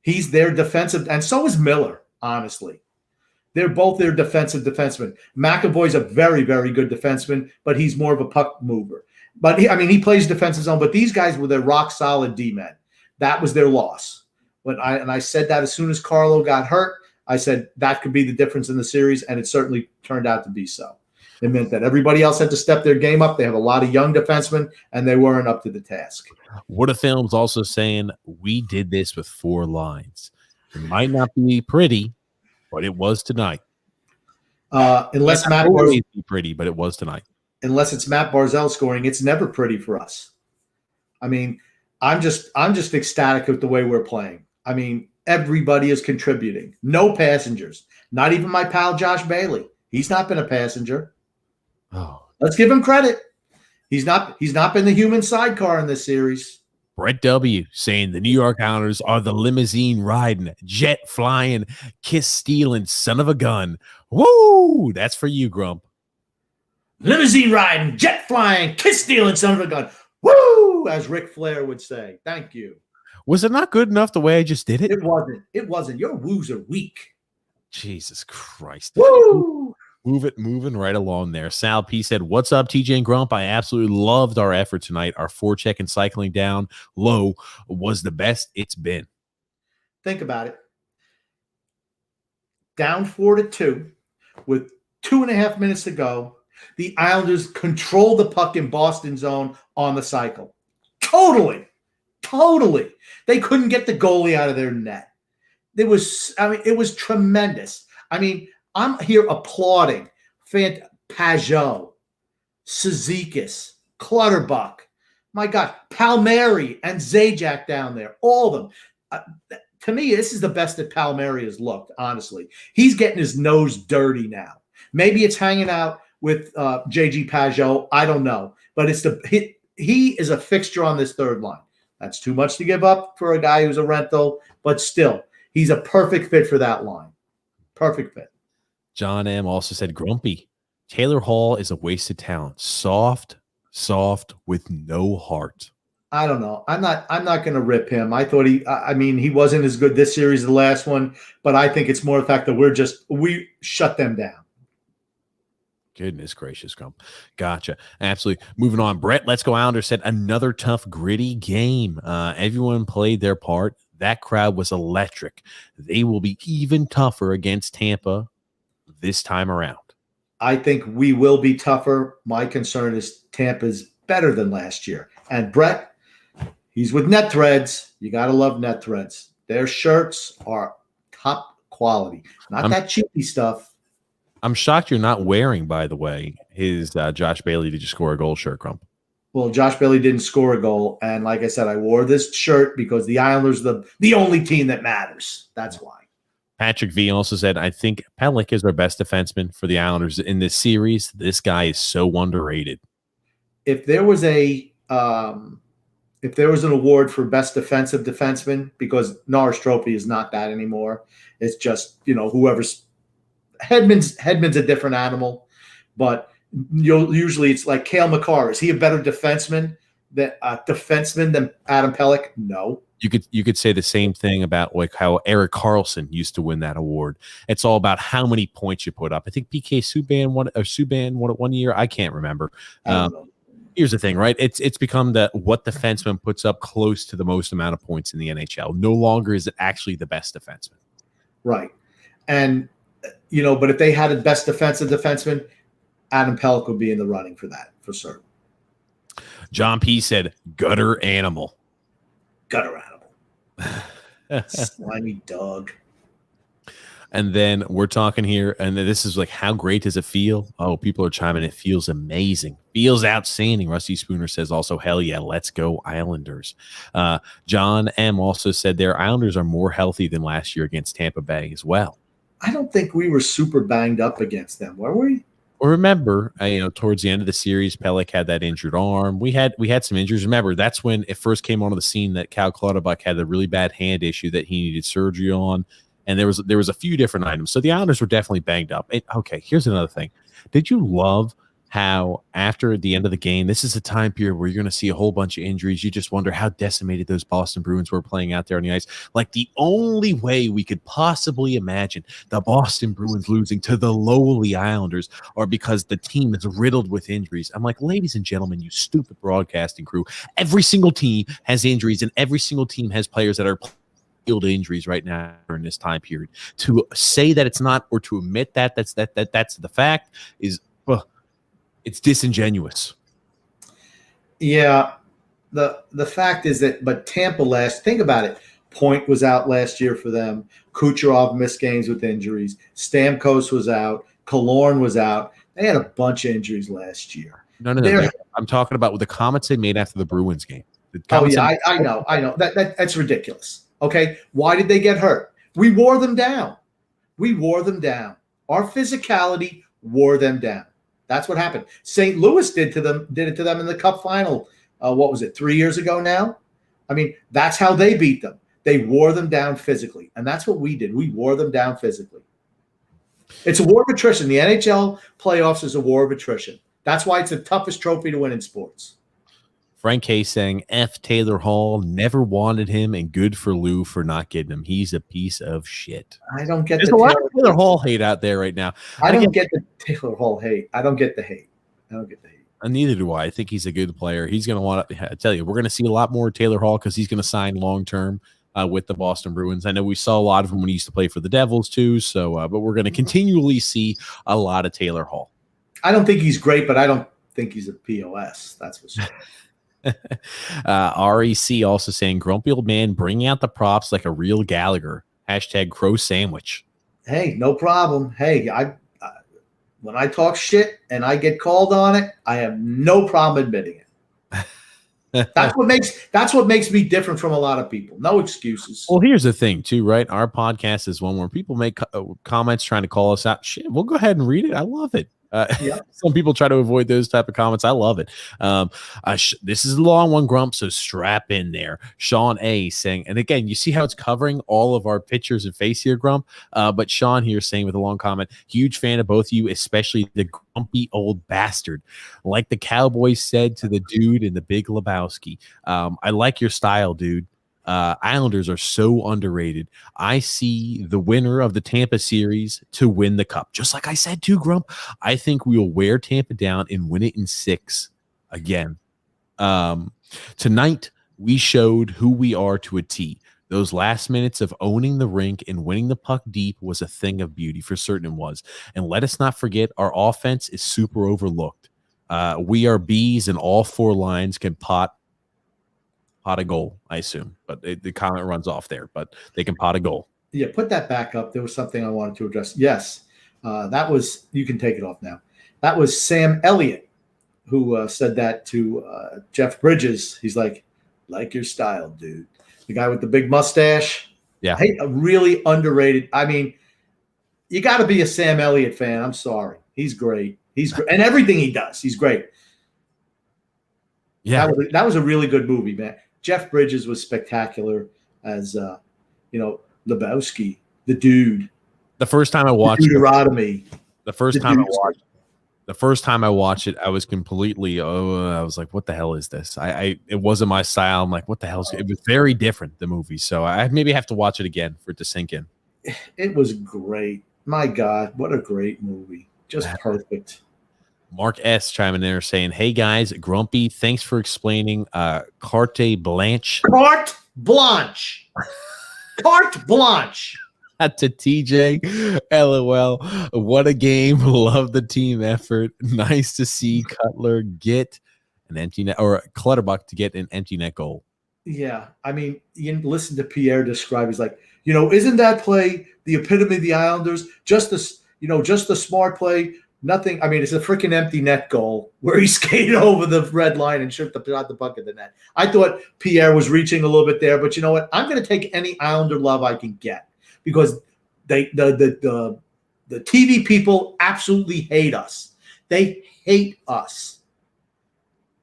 He's their defensive, and so is Miller, honestly. They're both their defensive defensemen. McAvoy's a very, very good defenseman, but he's more of a puck mover. But he plays defensive zone, but these guys were their rock-solid D-men. That was their loss. I said that as soon as Carlo got hurt, I said that could be the difference in the series, and it certainly turned out to be so. It meant that everybody else had to step their game up. They have a lot of young defensemen, and they weren't up to the task. What a Film's also saying, we did this with 4 lines. It might not be pretty, but it was tonight. Unless Matt Barzal be pretty, but it was tonight. Unless it's Matt Barzal scoring, it's never pretty for us. I'm just ecstatic with the way we're playing. Everybody is contributing. No passengers. Not even my pal Josh Bailey. He's not been a passenger. Oh, let's give him credit. He's not been the human sidecar in this series. Brett W. saying the New York Islanders are the limousine riding, jet flying, kiss stealing son of a gun. Woo! That's for you, Grump. Limousine riding, jet flying, kiss stealing son of a gun. Woo! As Ric Flair would say. Thank you. Was it not good enough the way I just did it? It wasn't. Your woos are weak. Jesus Christ. Woo! Moving right along there. Sal P said, what's up, TJ and Grump? I absolutely loved our effort tonight. Our forecheck and cycling down low was the best it's been. Think about it. Down 4-2 with 2.5 minutes to go. The Islanders control the puck in Boston zone on the cycle. Totally. They couldn't get the goalie out of their net. It was tremendous. I'm here applauding Pajot, Cizikas, Clutterbuck. My God, Palmieri and Zajac down there, all of them. To me, this is the best that Palmieri has looked, honestly. He's getting his nose dirty now. Maybe it's hanging out with J.G. Pajot. I don't know. But he is a fixture on this third line. That's too much to give up for a guy who's a rental, but still, he's a perfect fit for that line. Perfect fit. John M. also said, Grumpy, Taylor Hall is a wasted talent. Soft with no heart. I don't know. I'm not going to rip him. I thought he wasn't as good this series as the last one, but I think it's more the fact that we shut them down. Goodness gracious, Grump. Gotcha. Absolutely. Moving on. Brett, Let's Go Islanders said another tough, gritty game. Everyone played their part. That crowd was electric. They will be even tougher against Tampa this time around. I think we will be tougher. My concern is Tampa's better than last year. And Brett, he's with Net Threads. You got to love Net Threads. Their shirts are top quality. Not that cheapy stuff. I'm shocked you're not wearing, by the way, his Josh Bailey Did You Score a Goal shirt, Grump. Well, Josh Bailey didn't score a goal. And like I said, I wore this shirt because the Islanders are the only team that matters. That's why. Patrick V also said, I think Pellick is our best defenseman for the Islanders in this series. This guy is so underrated. If there was a if there was an award for best defensive defenseman, because Norris Trophy is not that anymore. It's just, whoever's Hedman's a different animal, but usually it's like Cale Makar. Is he a better defenseman than Adam Pelech? No. You could say the same thing about like how Erik Karlsson used to win that award. It's all about how many points you put up. I think PK Subban won it 1 year. I can't remember. I don't know. Here's the thing, right? It's become what defenseman puts up close to the most amount of points in the NHL. No longer is it actually the best defenseman. Right. And, but if they had a best defensive defenseman, Adam Pelech would be in the running for that, for certain. John P. said, gutter animal. Gutter animal. Slimy dog. And then we're talking here, and this is like, how great does it feel? Oh, people are chiming. It feels amazing. Feels outstanding. Rusty Spooner says also, hell yeah, let's go Islanders. John M. also said their Islanders are more healthy than last year against Tampa Bay as well. I don't think we were super banged up against them, were we? Well, remember, towards the end of the series, Pelech had that injured arm. We had some injuries. Remember, that's when it first came onto the scene that Cal Clutterbuck had a really bad hand issue that he needed surgery on. And there was a few different items. So the Islanders were definitely banged up. Okay, here's another thing. Did you love how after the end of the game, this is a time period where you're going to see a whole bunch of injuries. You just wonder how decimated those Boston Bruins were playing out there on the ice. Like the only way we could possibly imagine the Boston Bruins losing to the lowly Islanders are because the team is riddled with injuries. I'm like, ladies and gentlemen, you stupid broadcasting crew, every single team has injuries and every single team has players that are injuries right now in this time period. To say that it's not, or to admit that's the fact is, it's disingenuous. Yeah, the fact is that, but Tampa think about it. Point was out last year for them. Kucherov missed games with injuries. Stamkos was out. Killorn was out. They had a bunch of injuries last year. No. I'm talking about the comments they made after the Bruins game. I know. That's ridiculous. Okay, why did they get hurt? We wore them down. Our physicality wore them down. That's what happened. St. Louis did it to them in the Cup final. What was it, 3 years ago now? I mean, that's how they beat them. They wore them down physically, and that's what we did. We wore them down physically. It's a war of attrition. The NHL playoffs is a war of attrition. That's why it's the toughest trophy to win in sports. Frank K saying, F. Taylor Hall, never wanted him, and good for Lou for not getting him. He's a piece of shit. I don't get There's a lot of Taylor Hall hate out there right now. I don't get the Taylor Hall hate. I don't get the hate. And neither do I. I think he's a good player. He's going to want to, I tell you, we're going to see a lot more Taylor Hall because he's going to sign long-term with the Boston Bruins. I know we saw a lot of him when he used to play for the Devils too. So, but we're going to continually see a lot of Taylor Hall. I don't think he's great, but I don't think he's a POS. That's for sure. REC also saying, grumpy old man bringing out the props like a real Gallagher. # crow sandwich. Hey, no problem. Hey, when I talk shit and I get called on it, I have no problem admitting it. That's what makes me different from a lot of people. No excuses. Well, here's the thing too, right? Our podcast is one where people make comments trying to call us out. Shit, we'll go ahead and read it. I love it. Some people try to avoid those type of comments. I love it. This is a long one, Grump, so strap in there. Sean A saying, and again, you see how it's covering all of our pictures and face here, Grump. But Sean here saying with a long comment, huge fan of both of you, especially the grumpy old bastard. Like the Cowboys said to the dude in the Big Lebowski. I like your style, dude. Islanders are so underrated. I see the winner of the Tampa series to win the cup. Just like I said too, Grump, I think we will wear Tampa down and win it in 6 again. Tonight, we showed who we are to a T. Those last minutes of owning the rink and winning the puck deep was a thing of beauty. For certain it was. And let us not forget, our offense is super overlooked. We are bees and all 4 lines can pot a goal, I assume, but the comment runs off there, but they can pot a goal. Yeah, put that back up. There was something I wanted to address. Yes, that was, you can take it off now. That was Sam Elliott who said that to Jeff Bridges. He's like your style, dude. The guy with the big mustache. Yeah. Hey, a really underrated. I mean, you got to be a Sam Elliott fan. I'm sorry. He's great. He's great. And everything he does, he's great. Yeah. That was a really good movie, man. Jeff Bridges was spectacular as Lebowski, the dude. The first time I watched Deuteronomy. The first time I watched it, I was completely I was like, what the hell is this? It wasn't my style. I'm like, what the hell? It was very different, the movie. So I maybe have to watch it again for it to sink in. It was great. My God, what a great movie. Just perfect. Mark S. chiming in there saying, hey guys, Grumpy, thanks for explaining carte blanche. Carte blanche. Carte blanche. To TJ, LOL. What a game. Love the team effort. Nice to see Cutler get an empty net, or Clutterbuck to get an empty net goal. Yeah. I mean, you listen to Pierre describe, he's like, isn't that play the epitome of the Islanders? Just the smart play. Nothing. I mean, it's a freaking empty net goal where he skated over the red line and shot the puck at the net. I thought Pierre was reaching a little bit there, but you know what? I'm going to take any Islander love I can get. Because the TV people absolutely hate us. They hate us.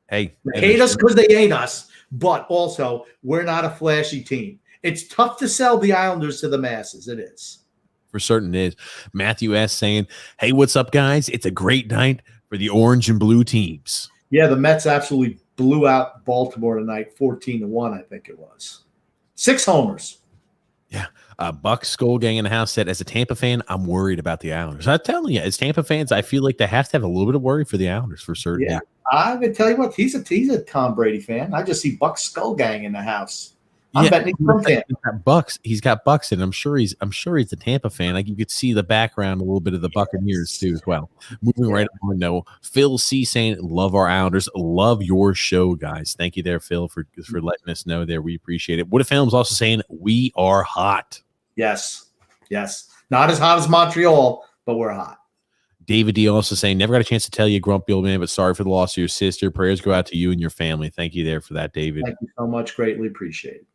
They hate us because they hate us, but also we're not a flashy team. It's tough to sell the Islanders to the masses. It is. For certain it is. Matthew S. saying, hey, what's up, guys? It's a great night for the orange and blue teams. Yeah, the Mets absolutely blew out Baltimore tonight, 14-1, I think it was. 6 homers. Yeah. Buck Skull Gang in the house said, as a Tampa fan, I'm worried about the Islanders. I'm telling you, as Tampa fans, I feel like they have to have a little bit of worry for the Islanders for certain. Yeah, I'm gonna tell you what, he's a Tom Brady fan. I just see Buck Skull Gang in the house. I'm betting he's got Bucks in. I'm sure he's a Tampa fan. Like you could see the background, a little bit of the Buccaneers too as well. Moving right on, no. Phil C saying, love our Islanders, love your show, guys. Thank you there, Phil, for letting us know there. We appreciate it. What if Film's also saying we are hot? Yes. Not as hot as Montreal, but we're hot. David D also saying, never got a chance to tell you, grumpy old man, but sorry for the loss of your sister. Prayers go out to you and your family. Thank you there for that, David. Thank you so much. Greatly appreciate it.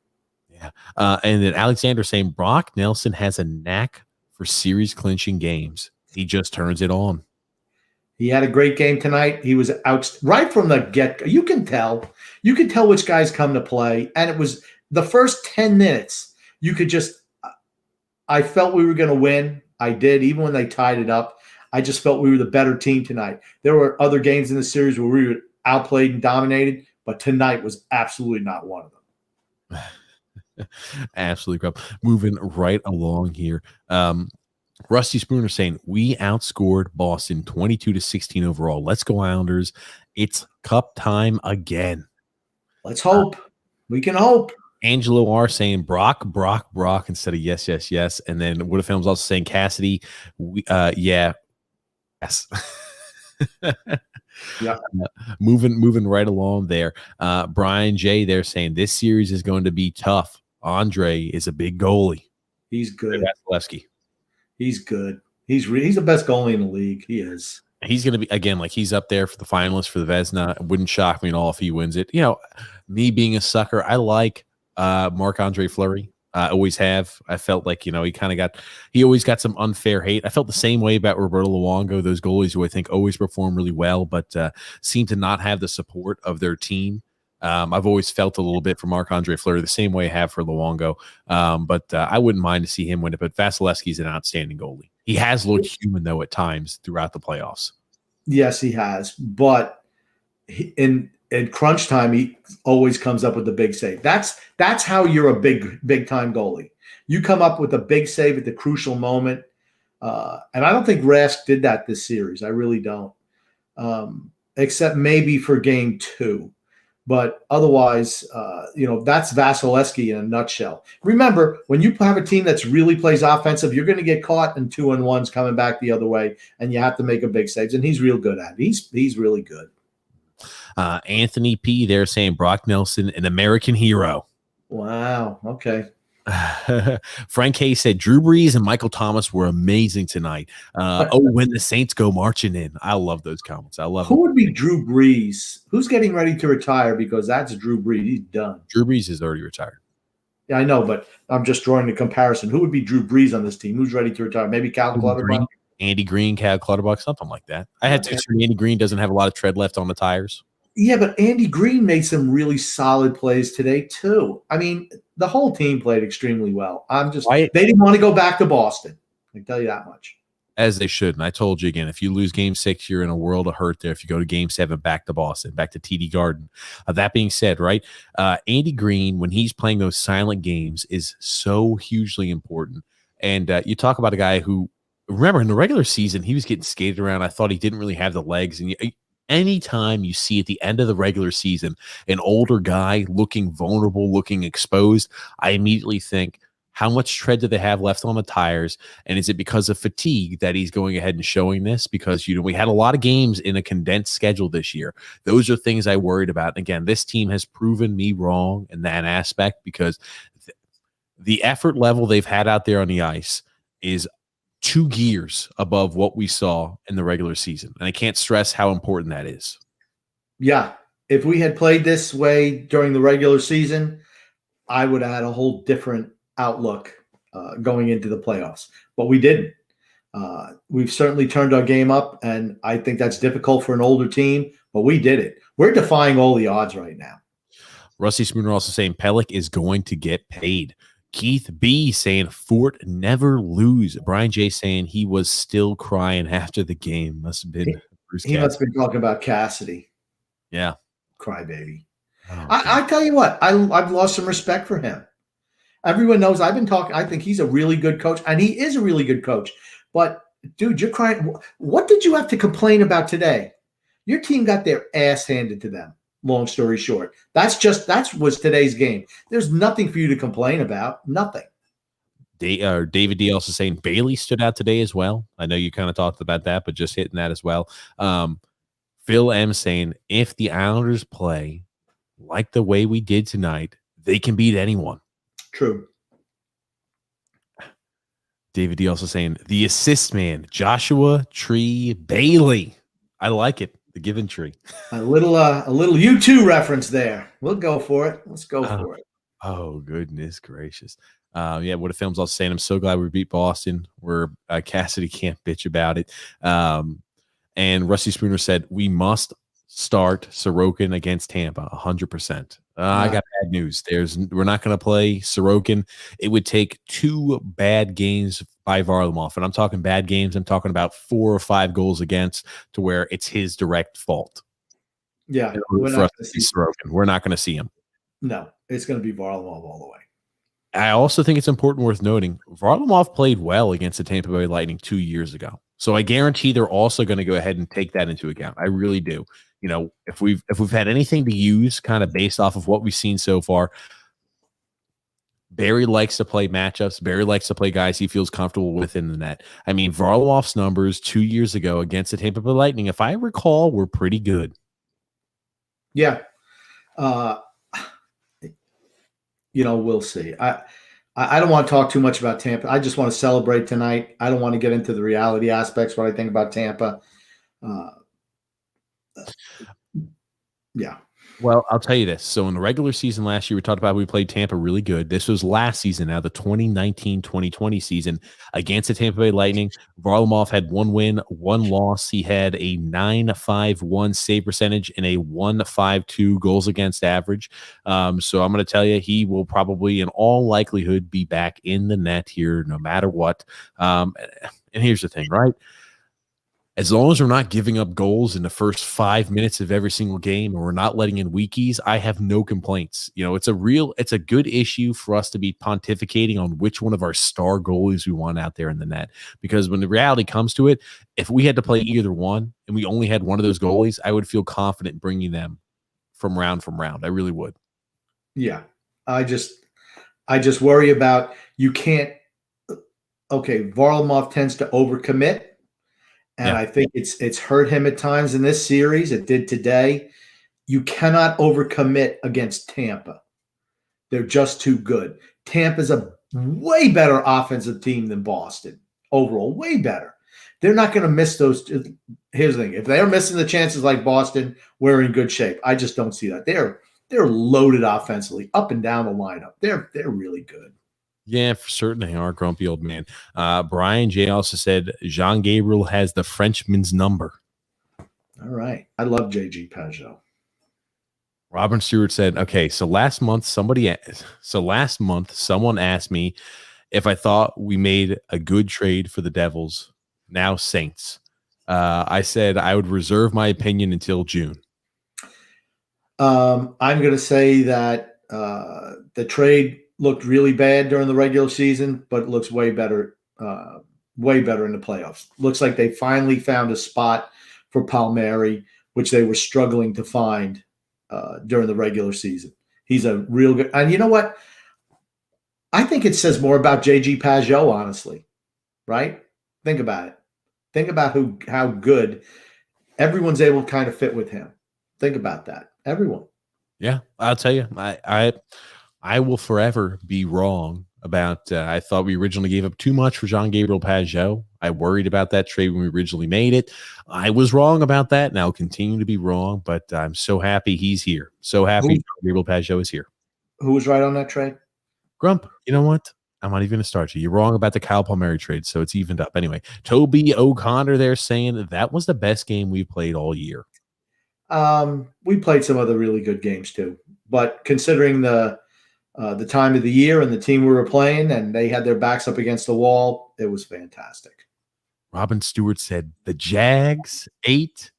Yeah. And then Alexander saying, Brock Nelson has a knack for series clinching games. He just turns it on. He had a great game tonight. He was out right from the get-go. You can tell which guys come to play. And it was the first 10 minutes. You could just I felt we were going to win. I did, even when they tied it up. I just felt we were the better team tonight. There were other games in the series where we were outplayed and dominated, but tonight was absolutely not one of them. Absolutely, Grub. Moving right along here. Rusty Spooner saying, we outscored Boston 22-16 overall. Let's go, Islanders. It's cup time again. Let's hope. We can hope. Angelo R saying Brock instead of yes. And then What If Film's also saying Cassidy. Yes. Yeah. Moving right along there. Brian J there saying this series is going to be tough. Andre is a big goalie. He's good. Vasilevsky. He's good. He's the best goalie in the league. He is. He's going to be, again, like he's up there for the finalists for the Vezina. It wouldn't shock me at all if he wins it. Me being a sucker, I like Marc-Andre Fleury. I always have. I felt like, he always got some unfair hate. I felt the same way about Roberto Luongo, those goalies who I think always perform really well, but seem to not have the support of their team. I've always felt a little bit for Marc-Andre Fleury, the same way I have for Luongo. But I wouldn't mind to see him win it. But Vasilevsky's an outstanding goalie. He has looked human, though, at times throughout the playoffs. Yes, he has. But in crunch time, he always comes up with the big save. That's how you're a big time goalie. You come up with a big save at the crucial moment. And I don't think Rask did that this series. I really don't. Except maybe for game 2. But otherwise, that's Vasilevsky in a nutshell. Remember, when you have a team that's really plays offensive, you're going to get caught in 2-on-1s coming back the other way, and you have to make a big save. And he's real good at it. He's really good. Anthony P. there saying Brock Nelson, an American hero. Wow. Okay. Frank Hayes said Drew Brees and Michael Thomas were amazing tonight. When the Saints go marching in. I love those comments. I love Who would be Drew Brees? Who's getting ready to retire? Because that's Drew Brees. He's done. Drew Brees is already retired. Yeah, I know, but I'm just drawing the comparison. Who would be Drew Brees on this team? Who's ready to retire? Maybe Cal Clutterbuck? Andy Green, Cal Clutterbuck, something like that. I had to assume Andy Green doesn't have a lot of tread left on the tires. Yeah, but Andy Green made some really solid plays today too. I mean, the whole team played extremely well. Why They didn't want to go back to Boston. I can tell you that much. as they should. And I told you again, if you lose game 6, you're in a world of hurt there. If you go to game 7, back to Boston, back to TD Garden. That being said, right, Andy Green, when he's playing those silent games, is so hugely important. And you talk about a guy who, remember, in the regular season, he was getting skated around. I thought he didn't really have the legs. And anytime you see at the end of the regular season an older guy looking vulnerable, looking exposed, I immediately think, how much tread do they have left on the tires? And is it because of fatigue that he's going ahead and showing this? Because, we had a lot of games in a condensed schedule this year. Those are things I worried about. And again, this team has proven me wrong in that aspect, because the effort level they've had out there on the ice is 2 gears above what we saw in the regular season. And I can't stress how important that is. Yeah. If we had played this way during the regular season, I would have had a whole different outlook going into the playoffs, but we didn't. We've certainly turned our game up, and I think that's difficult for an older team, but we did it. We're defying all the odds right now. Rusty Spooner also saying Pellick is going to get paid. Keith B saying Fort never lose. Brian J saying he was still crying after the game. Must have been Bruce He must have been talking about Cassidy. Yeah. Crybaby. Oh, I tell you what, I've lost some respect for him. Everyone knows I've been talking. I think he's a really good coach, and he is a really good coach. But, dude, you're crying. What did you have to complain about today? Your team got their ass handed to them, long story short. That was today's game. There's nothing for you to complain about. Nothing. David D also saying Bailey stood out today as well. I know you kind of talked about that, but just hitting that as well. Phil M saying if the Islanders play like the way we did tonight, they can beat anyone. True. David D also saying the assist man, Joshua Tree Bailey. I like it. The given tree. A little U2 reference there. We'll go for it. Let's go for it. Oh, goodness gracious. Yeah, what a film's also saying. I'm so glad we beat Boston, where Cassidy can't bitch about it. And Rusty Spooner said, we must start Sorokin against Tampa 100%. I got bad news. We're not going to play Sorokin. It would take 2 bad games by Varlamov. And I'm talking bad games. I'm talking about 4 or 5 goals against, to where it's his direct fault. Yeah. For us to see Sorokin. We're not going to see him. No, it's going to be Varlamov all the way. I also think it's important, worth noting, Varlamov played well against the Tampa Bay Lightning 2 years ago. So I guarantee they're also going to go ahead and take that into account. I really do. If we've had anything to use kind of based off of what we've seen so far, Barry likes to play matchups. Barry likes to play guys he feels comfortable with in the net. I mean, Varlamov's numbers 2 years ago against the Tampa Bay Lightning, if I recall, were pretty good. Yeah. We'll see. I don't want to talk too much about Tampa. I just want to celebrate tonight. I don't want to get into the reality aspects, what I think about Tampa. Yeah. Well, I'll tell you this. So in the regular season last year, we talked about we played Tampa really good. This was last season now, the 2019-2020 season against the Tampa Bay Lightning. Varlamov had 1 win, 1 loss. He had a 9.51 save percentage and a 1.52 goals against average. So I'm going to tell you, he will probably in all likelihood be back in the net here no matter what. And here's the thing, right? As long as we're not giving up goals in the first 5 minutes of every single game, and we're not letting in weakies, I have no complaints. It's a good issue for us to be pontificating on which one of our star goalies we want out there in the net. Because when the reality comes to it, if we had to play either one and we only had one of those goalies, I would feel confident bringing them from round. I really would. Yeah. I just worry about Varlamov tends to overcommit. And I think it's hurt him at times in this series. It did today. You cannot overcommit against Tampa. They're just too good. Tampa's a way better offensive team than Boston. Overall, way better. They're not going to miss those. Here's the thing. If they're missing the chances like Boston, we're in good shape. I just don't see that. They're loaded offensively, up and down the lineup. They're really good. Yeah, for certain they are, grumpy old man. Brian J. also said Jean Gabriel has the Frenchman's number. All right. I love J.G. Pajot. Robin Stewart said, "Okay, so last month someone asked me if I thought we made a good trade for the Devils, now Saints. I said I would reserve my opinion until June." I'm going to say that the trade looked really bad during the regular season, but it looks way better in the playoffs. Looks like they finally found a spot for Palmieri, which they were struggling to find during the regular season. He's a real good – and you know what? I think it says more about J.G. Pageau, honestly, right? Think about it. Think about how good everyone's able to kind of fit with him. Think about that. Everyone. Yeah, I'll tell you, I will forever be wrong about. I thought we originally gave up too much for Jean-Gabriel Pageau. I worried about that trade when we originally made it. I was wrong about that, and I'll continue to be wrong. But I'm so happy he's here. So happy Jean-Gabriel Pageau is here. Who was right on that trade? Grump, you know what? I'm not even going to start you. You're wrong about the Kyle Palmieri trade, so it's evened up. Anyway, Toby O'Connor there saying that was the best game we played all year. We played some other really good games too, but considering the time of the year and the team we were playing, and they had their backs up against the wall, it was fantastic. Robin Stewart said the Jags 8,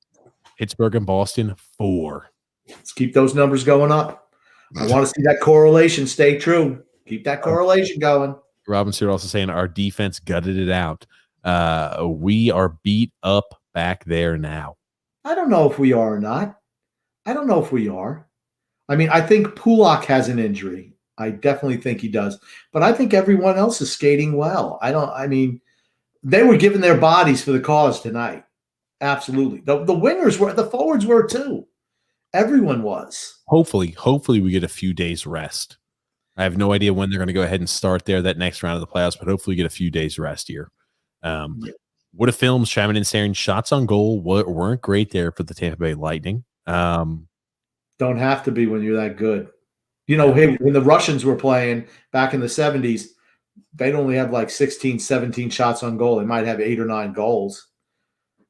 Pittsburgh and Boston 4. Let's keep those numbers going up. I want to see that correlation stay true. Keep that correlation going. Robin Stewart also saying our defense gutted it out. We are beat up back there now. I don't know if we are or not. I don't know if we are. I mean, I think Pulak has an injury. I definitely think he does. But I think everyone else is skating well. They were giving their bodies for the cause tonight. Absolutely. The wingers were, the forwards were too. Everyone was. Hopefully we get a few days rest. I have no idea when they're going to go ahead and start that next round of the playoffs, but hopefully we get a few days rest here. What if Films chiming in saying shots on goal weren't great there for the Tampa Bay Lightning? Don't have to be when you're that good. You know, hey, when the Russians were playing back in the 70s, they'd only have like 16, 17 shots on goal. They might have 8 or 9 goals.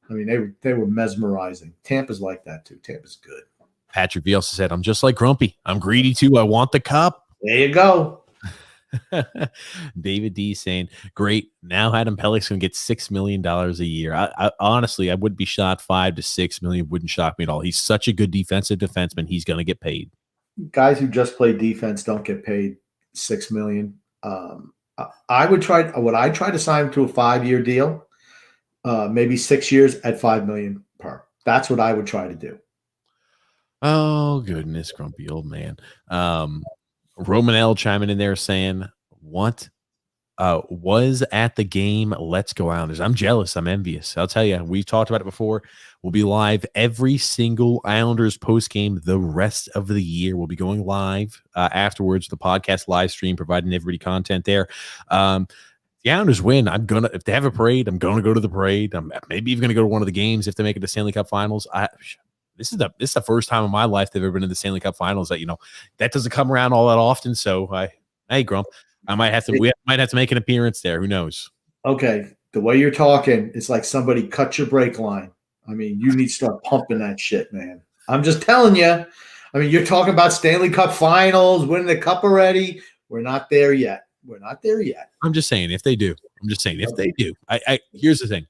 I mean, they were mesmerizing. Tampa's like that too. Tampa's good. Patrick V also said, I'm just like Grumpy. I'm greedy too. I want the cup. There you go. David D saying, great. Now Adam Pellick's going to get $6 million a year. I honestly, I would be shocked. 5 to 6 million wouldn't shock me at all. He's such a good defensive defenseman. He's going to get paid. Guys who just play defense don't get paid $6 million. I would try to sign him to a 5-year deal, maybe 6 years at $5 million per. That's what I would try to do. Oh, goodness, grumpy old man. Romanel chiming in there saying, what was at the game? Let's go Islanders. I'm jealous. I'm envious. I'll tell you, we've talked about it before. We'll be live every single Islanders post game the rest of the year. We'll be going live afterwards, the podcast live stream, providing everybody content there. The Islanders win. If they have a parade, I'm going to go to the parade. I'm maybe even going to go to one of the games if they make it to Stanley Cup Finals. This is the first time in my life they've ever been in the Stanley Cup Finals that doesn't come around all that often. So hey, Grump, we might have to make an appearance there. Who knows? Okay. The way you're talking, it's like somebody cut your brake line. I mean, you need to start pumping that shit, man. I'm just telling you. I mean, you're talking about Stanley Cup Finals, winning the cup already. We're not there yet. I'm just saying if they do. Here's the thing.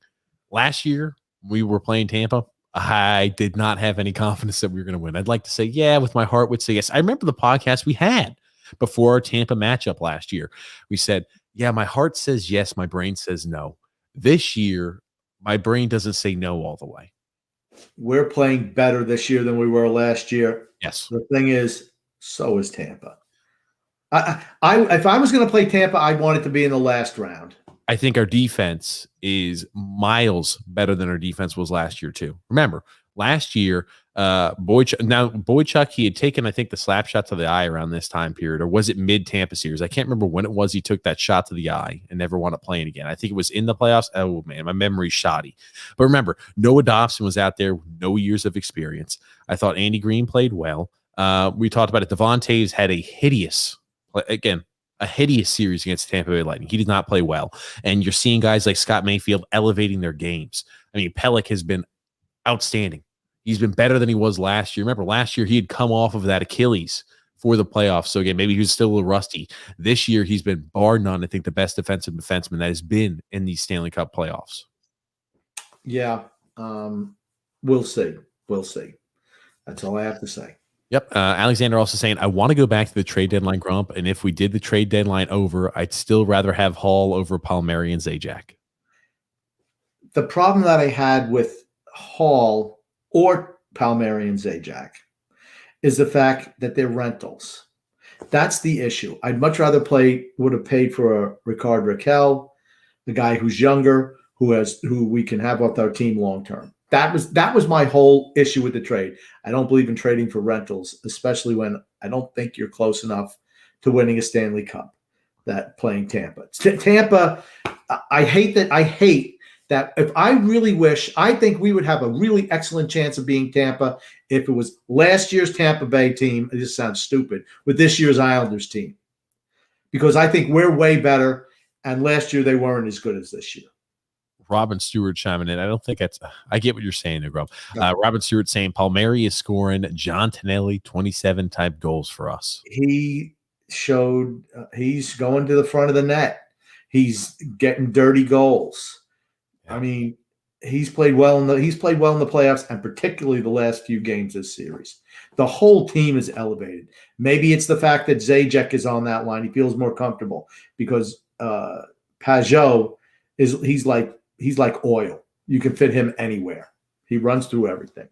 Last year we were playing Tampa. I did not have any confidence that we were going to win. I'd like to say, yeah, with my heart would say yes. I remember the podcast we had before our Tampa matchup last year. We said, yeah, my heart says yes. My brain says no. This year, my brain doesn't say no all the way. We're playing better this year than we were last year. Yes. The thing is, so is Tampa. If I was going to play Tampa, I'd want it to be in the last round. I think our defense is miles better than our defense was last year too. Remember, last year, Boychuk, he had taken, I think, the slap shot to the eye around this time period, or was it mid-Tampa series? I can't remember when it was he took that shot to the eye and never wound up playing again. I think it was in the playoffs. Oh, man, my memory's shoddy. But remember, Noah Dobson was out there with no years of experience. I thought Andy Green played well. We talked about it. Devon Toews had a hideous series against Tampa Bay Lightning. He did not play well. And you're seeing guys like Scott Mayfield elevating their games. I mean, Pellick has been outstanding. He's been better than he was last year. Remember, last year he had come off of that Achilles for the playoffs. So again, maybe he was still a little rusty. This year he's been, bar none, I think the best defensive defenseman that has been in these Stanley Cup playoffs. Yeah. We'll see. We'll see. That's all I have to say. Yep. Alexander also saying, I want to go back to the trade deadline, Grump. And if we did the trade deadline over, I'd still rather have Hall over Palmieri and Zajac. The problem that I had with Hall or Palmieri and Zajac is the fact that they're rentals. That's the issue. I'd much rather would have paid for a Ricard Raquel, the guy who's younger, who we can have with our team long term. That was my whole issue with the trade. I don't believe in trading for rentals, especially when I don't think you're close enough to winning a Stanley Cup. That playing Tampa. Tampa, I hate that. I hate that. If I really wish, I think we would have a really excellent chance of being Tampa if it was last year's Tampa Bay team. This sounds stupid, with this year's Islanders team, because I think we're way better, and last year they weren't as good as this year. Robin Stewart chiming in. I don't think that's – I get what you're saying there, Grub. Robin Stewart saying Palmieri is scoring John Tonelli 27-type goals for us. He showed he's going to the front of the net. He's getting dirty goals. Yeah. I mean, he's played well in the playoffs, and particularly the last few games this series. The whole team is elevated. Maybe it's the fact that Zajac is on that line. He feels more comfortable because Pajot he's like oil. You can fit him anywhere. He runs through everything.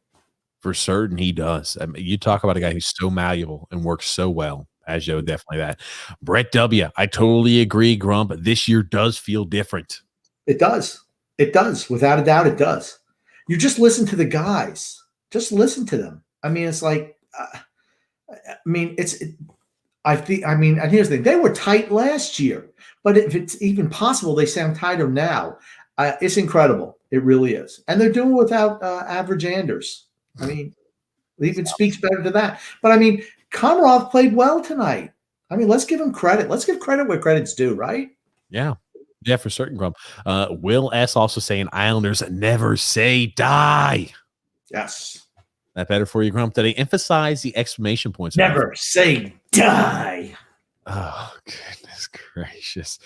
For certain, he does. I mean, you talk about a guy who's so malleable and works so well. Pajot, definitely that. Brett W., I totally agree, Grump. This year does feel different. It does. It does. Without a doubt, it does. You just listen to the guys. Just listen to them. I mean, it's like, and here's the thing. They were tight last year, but if it's even possible, they sound tighter now. It's incredible. It really is. And they're doing it without average Anders. I mean, it even speaks better to that. But, I mean, Komarov played well tonight. I mean, let's give him credit. Let's give credit where credit's due, right? Yeah. Yeah, for certain, Grump. Will S. also saying Islanders never say die. Yes. That better for you, Grump? Did I emphasize the exclamation points? Never say die. Oh, goodness gracious.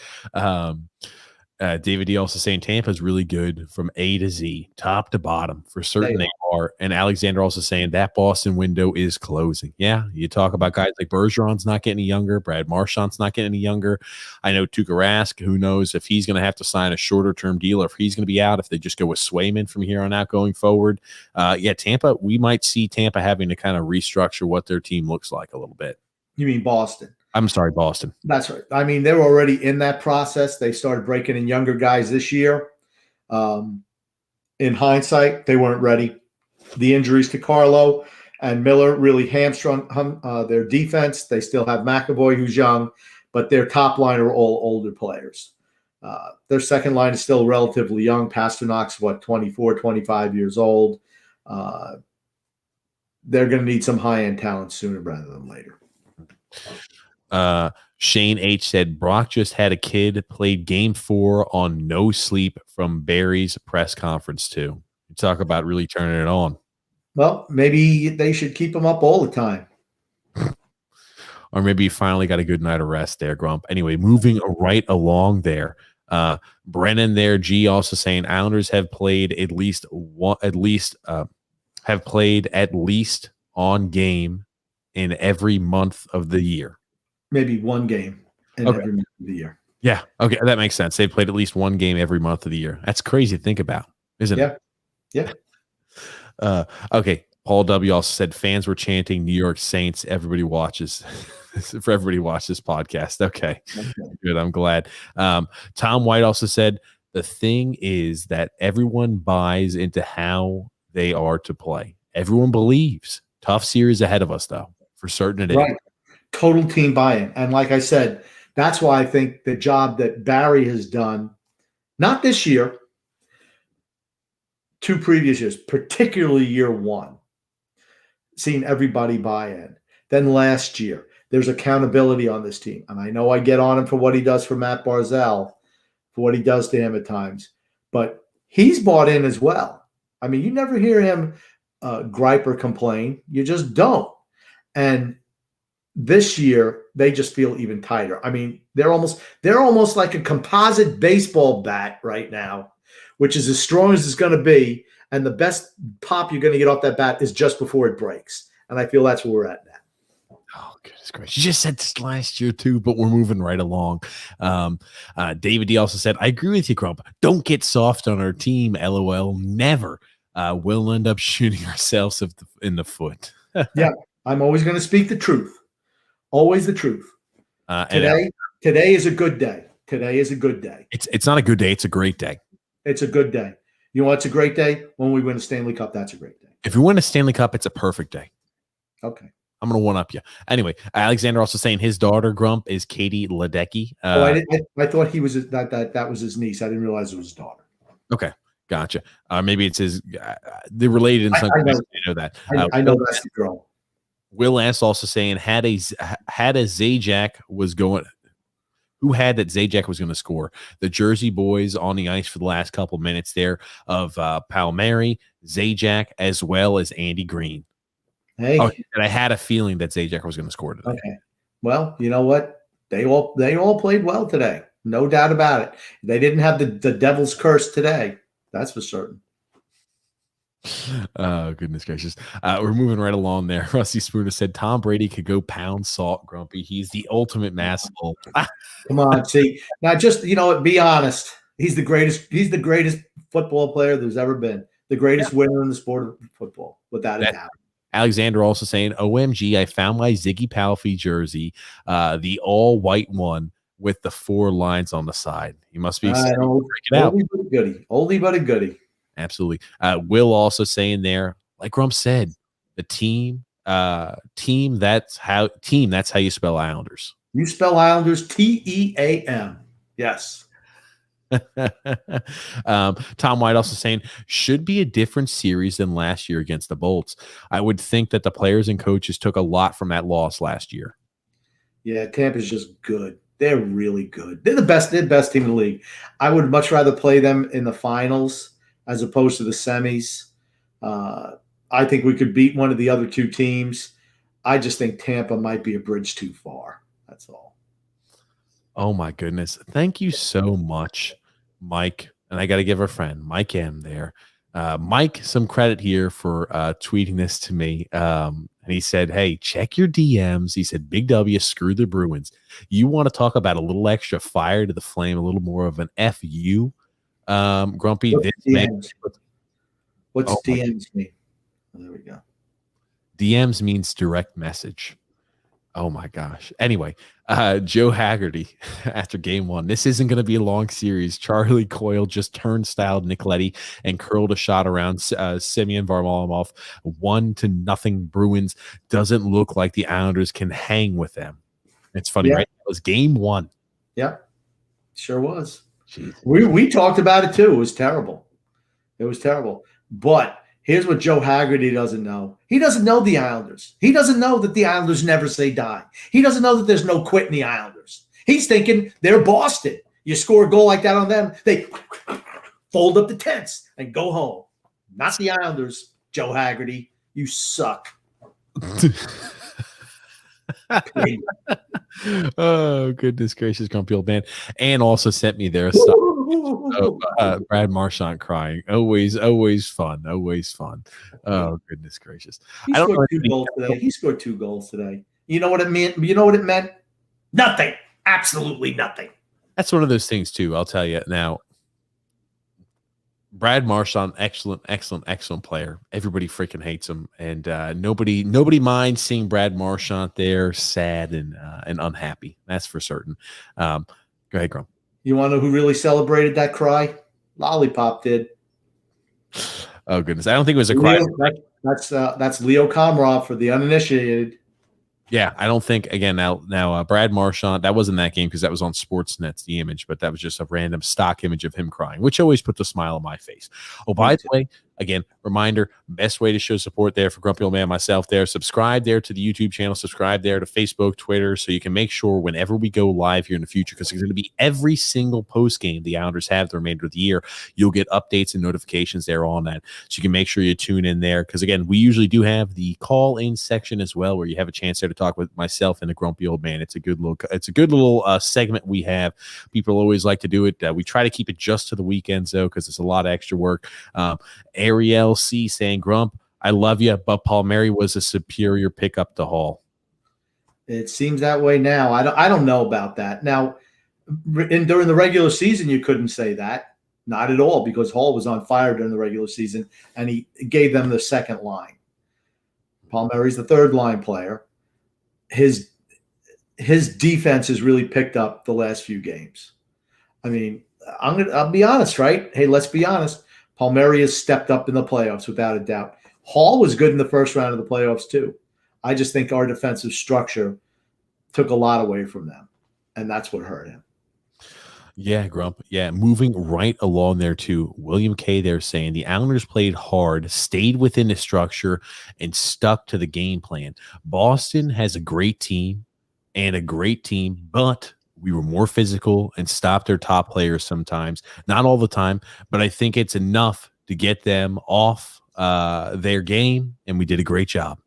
David D. also saying Tampa is really good from A to Z, top to bottom. For certain they are. And Alexander also saying that Boston window is closing. Yeah, you talk about guys like Bergeron's not getting any younger. Brad Marchand's not getting any younger. I know Tuukka Rask, who knows if he's going to have to sign a shorter-term deal or if he's going to be out, if they just go with Swayman from here on out going forward. Tampa, we might see Tampa having to kind of restructure what their team looks like a little bit. You mean Boston? I'm sorry, Boston. That's right. I mean, they were already in that process. They started breaking in younger guys this year. In hindsight, they weren't ready. The injuries to Carlo and Miller really hamstrung their defense. They still have McAvoy, who's young, but their top line are all older players. Their second line is still relatively young. Pasternak's, 24, 25 years old. They're going to need some high-end talent sooner rather than later. Shane H. said Brock just had a kid, played game 4 on no sleep from Barry's press conference too. You talk about really turning it on. Well, maybe they should keep him up all the time. Or maybe you finally got a good night of rest there, Grump. Anyway, moving right along there. Brennan there, G also saying Islanders have played at least on game in every month of the year. Maybe one game in every month of the year. Yeah. Okay. That makes sense. They've played at least one game every month of the year. That's crazy to think about, isn't it? Yeah. Okay. Paul W. also said fans were chanting New York Saints. Everybody watches for everybody watch this podcast. Okay. Good. I'm glad. Tom White also said the thing is that everyone buys into how they are to play. Everyone believes. Tough series ahead of us, though. For certain it is. Right. Total team buy-in. And like I said, that's why I think the job that Barry has done, not this year, 2 previous years, particularly year 1, seeing everybody buy in. Then last year, there's accountability on this team. And I know I get on him for what he does for Matt Barzal, for what he does to him at times. But he's bought in as well. I mean, you never hear him gripe or complain. You just don't. And this year, they just feel even tighter. I mean, they're almost like a composite baseball bat right now, which is as strong as it's going to be. And the best pop you're going to get off that bat is just before it breaks. And I feel that's where we're at now. Oh, goodness gracious. You just said this last year too, but we're moving right along. David D also said, I agree with you, Grump. Don't get soft on our team. LOL. Never. We'll end up shooting ourselves in the foot. Yeah, I'm always going to speak the truth. Always the truth. Today is a good day. Today is a good day. It's not a good day. It's a great day. It's a good day. You know what's a great day? When we win a Stanley Cup, that's a great day. If we win a Stanley Cup, it's a perfect day. Okay. I'm going to one-up you. Anyway, Alexander also saying his daughter, Grump, is Katie Ledecky. I thought he was that was his niece. I didn't realize it was his daughter. Okay. Gotcha. Maybe it's his. They're related in some ways. I know that. I know that's the girl. Will S also saying had a Zajac was going. Who had that Zajac was going to score? The Jersey boys on the ice for the last couple minutes there of Palmieri, Zajac, as well as Andy Green. Hey, and I had a feeling that Zajac was going to score today. Okay. Well, you know what? They all played well today. No doubt about it. They didn't have the devil's curse today. That's for certain. Oh, goodness gracious. We're moving right along there. Rusty Spooner said Tom Brady could go pound salt, Grumpy. He's the ultimate masshole. Come on, see. Now just, be honest. He's the greatest football player there's ever been. The greatest winner in the sport of football, without a doubt. Alexander also saying, OMG, I found my Ziggy Palfy jersey, the all-white one with the 4 lines on the side. You must be excited to break it out. Oldie but a goodie. Absolutely. Will also saying there, like Grump said, the team, that's how you spell Islanders. You spell Islanders Team. Yes. Tom White also saying should be a different series than last year against the Bolts. I would think that the players and coaches took a lot from that loss last year. Yeah, Tampa's just good. They're really good. They're the best team in the league. I would much rather play them in the finals as opposed to the semis. I think we could beat one of the other 2 teams. I just think Tampa might be a bridge too far. That's all. Oh, my goodness. Thank you so much, Mike. And I got to give our friend Mike M there. Mike, some credit here for tweeting this to me. And he said, hey, check your DMs. He said, Big W, screw the Bruins. You want to talk about a little extra fire to the flame, a little more of an FU, Grumpy. What's DMs mean? Oh, there we go. DMs means direct message. Oh my gosh. Anyway, Joe Haggerty after game 1. This isn't going to be a long series. Charlie Coyle just turnstiled Nick Leddy and curled a shot around Semyon Varlamov. 1-0 Bruins. Doesn't look like the Islanders can hang with them. It's funny, right? It was game 1. Yeah, sure was. Jeez. We talked about it too. It was terrible. But here's what Joe Haggerty doesn't know. He doesn't know the Islanders. He doesn't know that the Islanders never say die. He doesn't know that there's no quit in the Islanders. He's thinking they're Boston. You score a goal like that on them, they fold up the tents and go home. Not the Islanders, Joe Haggerty. You suck. Oh, goodness gracious, grumpy old man. And also sent me there Brad Marchand crying. Always fun. Oh, goodness gracious. He scored 2 goals today. You know what it meant? Nothing. Absolutely nothing. That's one of those things too. I'll tell you now. Brad Marchand, excellent player. Everybody freaking hates him, and nobody minds seeing Brad Marchand there, sad and unhappy. That's for certain. Go ahead, Grum. You want to know who really celebrated that cry? Lollipop did. Oh goodness, I don't think it was a cry. That's Leo Komarov for the uninitiated. Yeah, I don't think now Brad Marchand, that wasn't that game because that was on Sportsnet's the image, but that was just a random stock image of him crying, which always puts a smile on my face. Oh, by the way, Again, reminder, best way to show support there for Grumpy Old Man, myself there. Subscribe there to the YouTube channel. Subscribe there to Facebook, Twitter, so you can make sure whenever we go live here in the future, because it's going to be every single post game the Islanders have the remainder of the year, you'll get updates and notifications there on that. So you can make sure you tune in there, because, again, we usually do have the call-in section as well, where you have a chance there to talk with myself and the Grumpy Old Man. It's a good little segment we have. People always like to do it. We try to keep it just to the weekends, though, because it's a lot of extra work. Ariel C saying, Grump, I love you, but Palmieri was a superior pickup to Hall. It seems that way now. I don't know about that. Now, during the regular season, you couldn't say that. Not at all, because Hall was on fire during the regular season, and he gave them the second line. Palmieri's the third line player. His defense has really picked up the last few games. I mean, I'll be honest, right? Hey, let's be honest. Palmieri has stepped up in the playoffs without a doubt. Hall was good in the first round of the playoffs too. I just think our defensive structure took a lot away from them, and that's what hurt him. Yeah, Grump. Yeah, moving right along there too. William K. there saying the Islanders played hard, stayed within the structure, and stuck to the game plan. Boston has a great team, but we were more physical and stopped their top players sometimes. Not all the time, but I think it's enough to get them off their game, and we did a great job.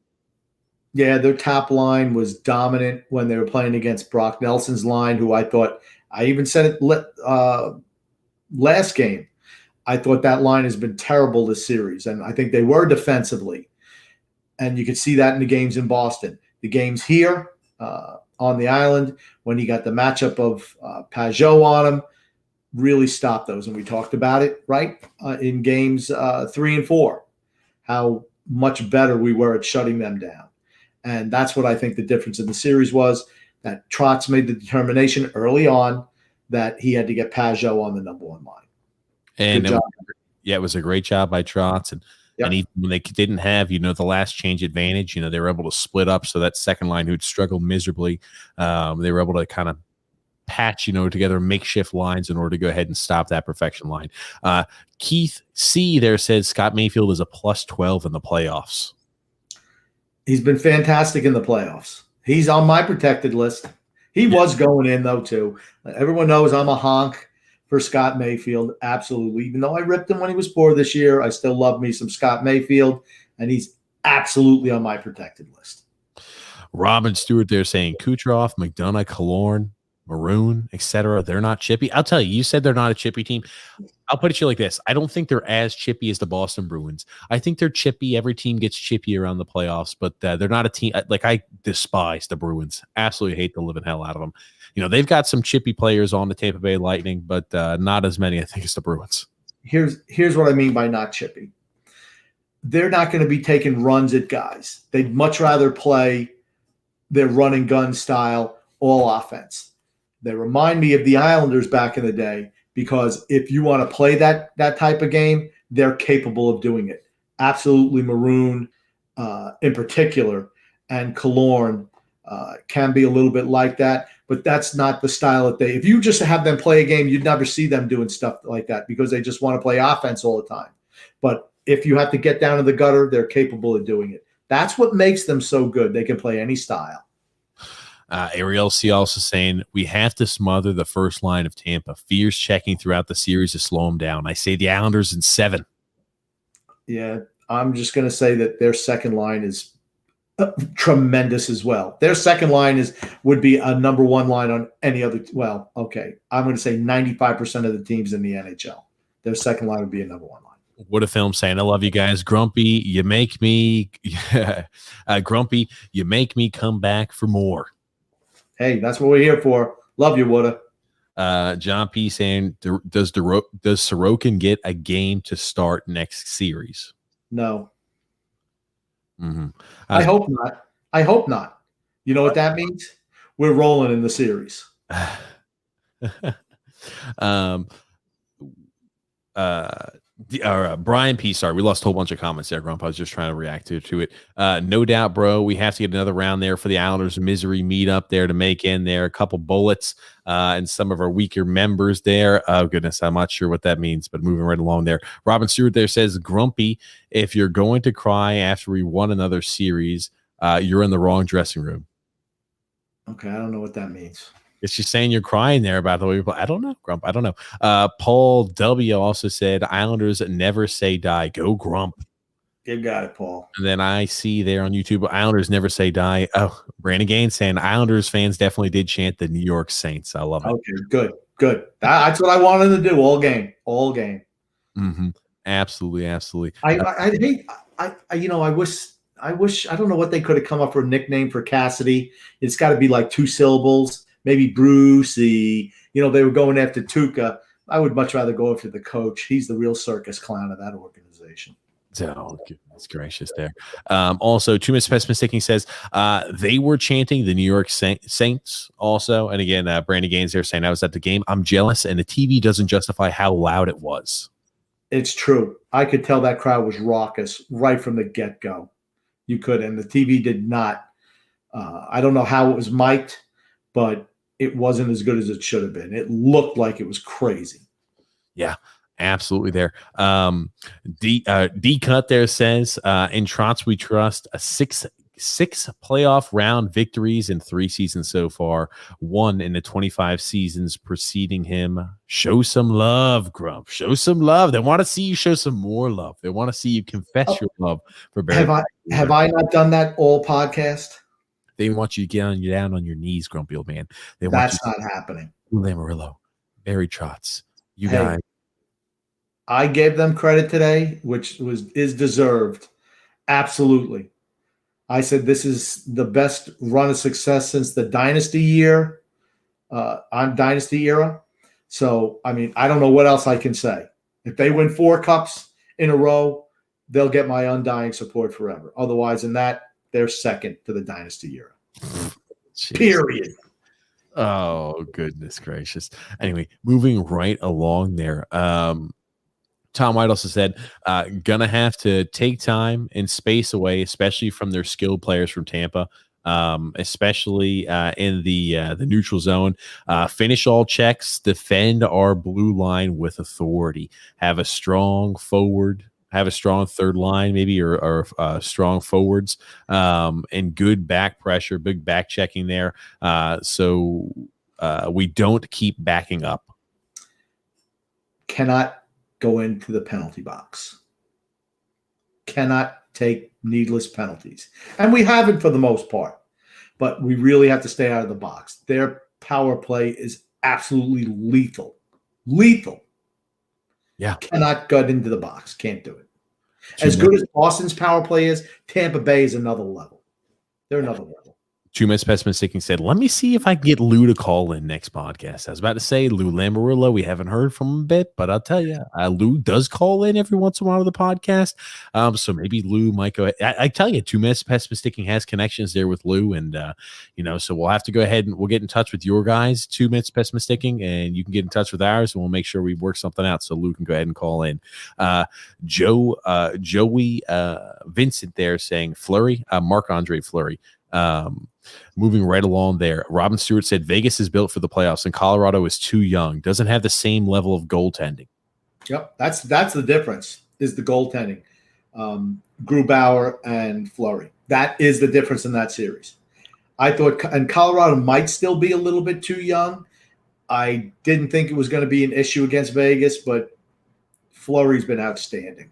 Yeah, their top line was dominant when they were playing against Brock Nelson's line, who I thought – I even said it last game. I thought that line has been terrible this series, and I think they were defensively. And you could see that in the games in Boston. The games here on the island, when you got the matchup of Pajot on him, really stopped those. And we talked about it, right, in games 3 and 4, how much better we were at shutting them down. And that's what I think the difference in the series was, that Trotz made the determination early on that he had to get Pajot on the number one line. And it was a great job by Trotz. And even when they didn't have, the last change advantage, they were able to split up. So that second line who'd struggled miserably, they were able to kind of patch, together makeshift lines in order to go ahead and stop that perfection line. Keith C there says Scott Mayfield is a +12 in the playoffs. He's been fantastic in the playoffs. He's on my protected list. He was going in, though, too. Everyone knows I'm a honk for Scott Mayfield. Absolutely. Even though I ripped him when he was poor this year, I still love me some Scott Mayfield, and he's absolutely on my protected list. Robin Stewart there saying Kucherov, McDonough, Killorn, Maroon, etc. They're not chippy. I'll tell you, you said they're not a chippy team. I'll put it to you like this. I don't think they're as chippy as the Boston Bruins. I think they're chippy. Every team gets chippy around the playoffs, but they're not a team. Like, I despise the Bruins. Absolutely hate the living hell out of them. They've got some chippy players on the Tampa Bay Lightning, but not as many, I think, as the Bruins. Here's what I mean by not chippy. They're not going to be taking runs at guys. They'd much rather play their run and gun style, all offense. They remind me of the Islanders back in the day, because if you want to play that type of game, they're capable of doing it. Absolutely. Maroon in particular, and Killorn can be a little bit like that, but that's not the style that if you just have them play a game, you'd never see them doing stuff like that, because they just want to play offense all the time. But if you have to get down to the gutter, they're capable of doing it. That's what makes them so good. They can play any style. Ariel C also saying we have to smother the first line of Tampa. Fears checking throughout the series to slow them down. I say the Islanders in 7. Yeah, I'm just going to say that their second line is tremendous as well. Their second line would be a number one line on any other. Well, okay, I'm going to say 95% of the teams in the NHL, their second line would be a number one line. What a film saying, I love you guys. Grumpy, you make me Grumpy, you make me come back for more. Hey, that's what we're here for. Love you, Woody. John P saying, does Sorokin get a game to start next series? No. Mm-hmm. I hope not. I hope not. You know what that means? We're rolling in the series. Brian P. Sorry, we lost a whole bunch of comments there, Grump. I was just trying to react to it. No doubt, bro. We have to get another round there for the Islanders misery meetup there to make in there. A couple bullets and some of our weaker members there. Oh, goodness. I'm not sure what that means, but moving right along there. Robin Stewart there says, Grumpy, if you're going to cry after we won another series, you're in the wrong dressing room. Okay, I don't know what that means. It's just saying you're crying there about the way we play. I don't know, Grump. I don't know. Paul W. also said, Islanders never say die. Go Grump. You got it, Paul. And then I see there on YouTube, Islanders never say die. Oh, Brandon Gaines saying Islanders fans definitely did chant the New York Saints. I love it. Okay, good. That's what I wanted to do all game. Mm-hmm. Absolutely. I wish I don't know what they could have come up with a nickname for Cassidy. It's got to be like 2 syllables. Maybe Brucey. They were going after Tuca. I would much rather go after the coach. He's the real circus clown of that organization. Oh, goodness gracious there. Also, Too Much Pessimistic says they were chanting the New York Saints also. And again, Brandon Gaines there saying I was at the game. I'm jealous, and the TV doesn't justify how loud it was. It's true. I could tell that crowd was raucous right from the get-go. You could, and the TV did not. I don't know how it was mic'd, but it wasn't as good as it should have been. It looked like it was crazy. Yeah, absolutely there. D Cut there says, in Trotz we trust, a six playoff round victories in 3 seasons so far, 1 in the 25 seasons preceding him. Show some love, Grump. Show some love. They want to see you show some more love. They want to see you confess your love for Barry. Have I not done that all podcast? They want you to get down on your knees, grumpy old man. That's not happening. Lamarillo, Barry Trotz, you guys. I gave them credit today, which is deserved. Absolutely. I said this is the best run of success since the dynasty year, on dynasty era. So, I mean, I don't know what else I can say. If they win 4 cups in a row, they'll get my undying support forever. Otherwise, in that, they're second to the dynasty era. Jeez. Period. Oh, goodness gracious. Anyway, moving right along there. Tom White also said, gonna have to take time and space away, especially from their skilled players from Tampa, especially in the neutral zone. Finish all checks, defend our blue line with authority. Have a strong third line, maybe, or strong forwards, and good back pressure, big back checking there. So we don't keep backing up. Cannot go into the penalty box. Cannot take needless penalties. And we haven't for the most part, but we really have to stay out of the box. Their power play is absolutely lethal. Lethal. Yeah. Cannot gut into the box. Can't do it. As good as Boston's power play is, Tampa Bay is another level. They're another level. 2 minutes pessimistic said, let me see if I can get Lou to call in next podcast. I was about to say Lou Lamoriello. We haven't heard from him a bit, but I'll tell you, Lou does call in every once in a while to the podcast. So maybe Lou might go. I tell you, 2 minutes pessimistic has connections there with Lou, and so we'll have to go ahead and we'll get in touch with your guys, 2 minutes pessimistic, and you can get in touch with ours, and we'll make sure we work something out so Lou can go ahead and call in. Joey Vincent there saying Fleury, Marc-Andre Fleury. Moving right along there, Robin Stewart said Vegas is built for the playoffs and Colorado is too young, doesn't have the same level of goaltending. Yep, that's the difference, is the goaltending. Grubauer and Fleury. That is the difference in that series. I thought, and Colorado might still be a little bit too young. I didn't think it was going to be an issue against Vegas, but Fleury's been outstanding.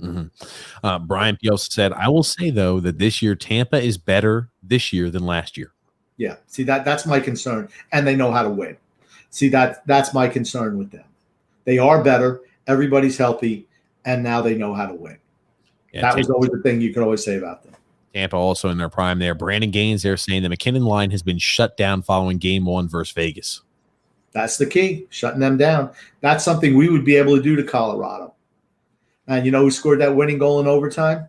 Mm-hmm. Brian P. also said, I will say, though, that this year Tampa is better this year than last year. Yeah. See, that's my concern. And they know how to win. See, that's my concern with them. They are better. Everybody's healthy. And now they know how to win. Yeah, that was always the thing you could always say about them. Tampa also in their prime there. Brandon Gaines there saying the McKinnon line has been shut down following game 1 versus Vegas. That's the key, shutting them down. That's something we would be able to do to Colorado. And you know who scored that winning goal in overtime?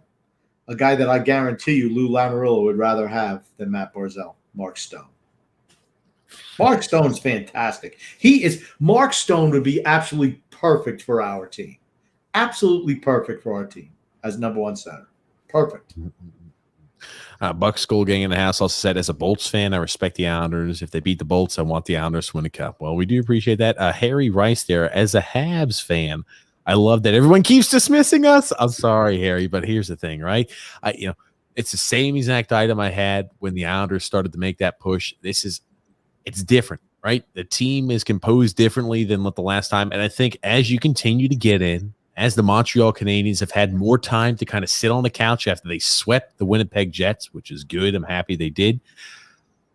A guy that I guarantee you Lou Lamoriello would rather have than Matt Barzal, Mark Stone. Mark Stone's fantastic. Mark Stone would be absolutely perfect for our team. absolutely perfect for our team as number one center. Perfect. Buck Skullgang in the house also said, as a Bolts fan, I respect the Islanders. If they beat the Bolts, I want the Islanders to win a cup. Well, we do appreciate that. Harry Rice there, as a Habs fan, I love that everyone keeps dismissing us. I'm sorry, Harry, but here's the thing, right? It's the same exact item I had when the Islanders started to make that push. It's different, right? The team is composed differently than what the last time. And I think as you continue to get in, as the Montreal Canadiens have had more time to kind of sit on the couch after they swept the Winnipeg Jets, which is good. I'm happy they did.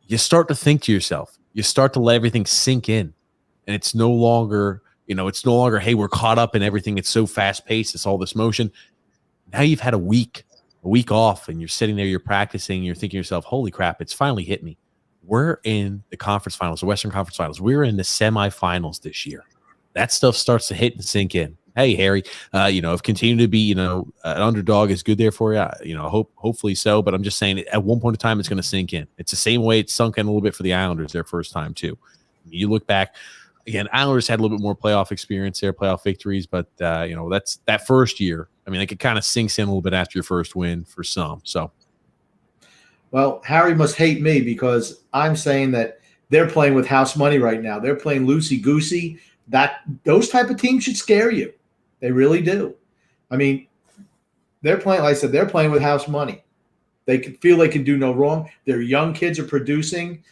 You start to think to yourself, you start to let everything sink in. And it's no longer, hey, we're caught up in everything. It's so fast paced. It's all this motion. Now you've had a week off, and you're sitting there, you're practicing, you're thinking to yourself, holy crap, it's finally hit me. We're in the conference finals, the Western Conference Finals. We're in the semifinals this year. That stuff starts to hit and sink in. Hey, Harry, if continue to be, an underdog is good there for you, hopefully so. But I'm just saying at one point in time, it's going to sink in. It's the same way it sunk in a little bit for the Islanders their first time too. You look back, again, Islanders had a little bit more playoff experience there, playoff victories. But, that's that first year. I mean, it kind of sinks in a little bit after your first win for some. So. Well, Harry must hate me because I'm saying that they're playing with house money right now. They're playing loosey-goosey. Those type of teams should scare you. They really do. I mean, they're playing, like I said, they're playing with house money. They can feel they can do no wrong. Their young kids are producing.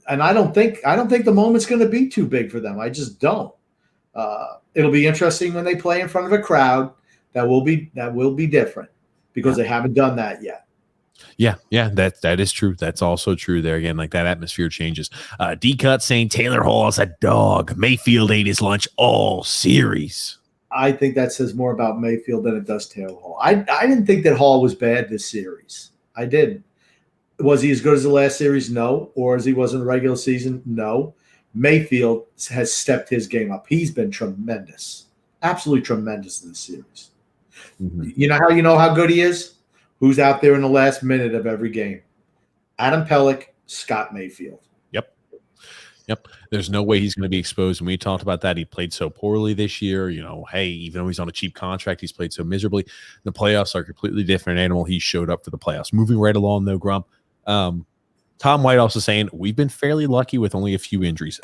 And I don't think the moment's going to be too big for them. I just don't. It'll be interesting when they play in front of a crowd. That will be different because they haven't done that yet. Yeah, that is true. That's also true there. Again, like that atmosphere changes. D-Cut saying Taylor Hall is a dog. Mayfield ate his lunch all series. I think that says more about Mayfield than it does Taylor Hall. I didn't think that Hall was bad this series. I didn't. Was he as good as the last series? No. Or as he was in the regular season? No. Mayfield has stepped his game up. He's been tremendous. Absolutely tremendous in this series. Mm-hmm. You know how good he is? Who's out there in the last minute of every game? Adam Pelech, Scott Mayfield. Yep. There's no way he's going to be exposed. And we talked about that. He played so poorly this year. Hey, even though he's on a cheap contract, he's played so miserably. The playoffs are a completely different animal. He showed up for the playoffs. Moving right along, though, Grump. Tom White also saying, we've been fairly lucky with only a few injuries.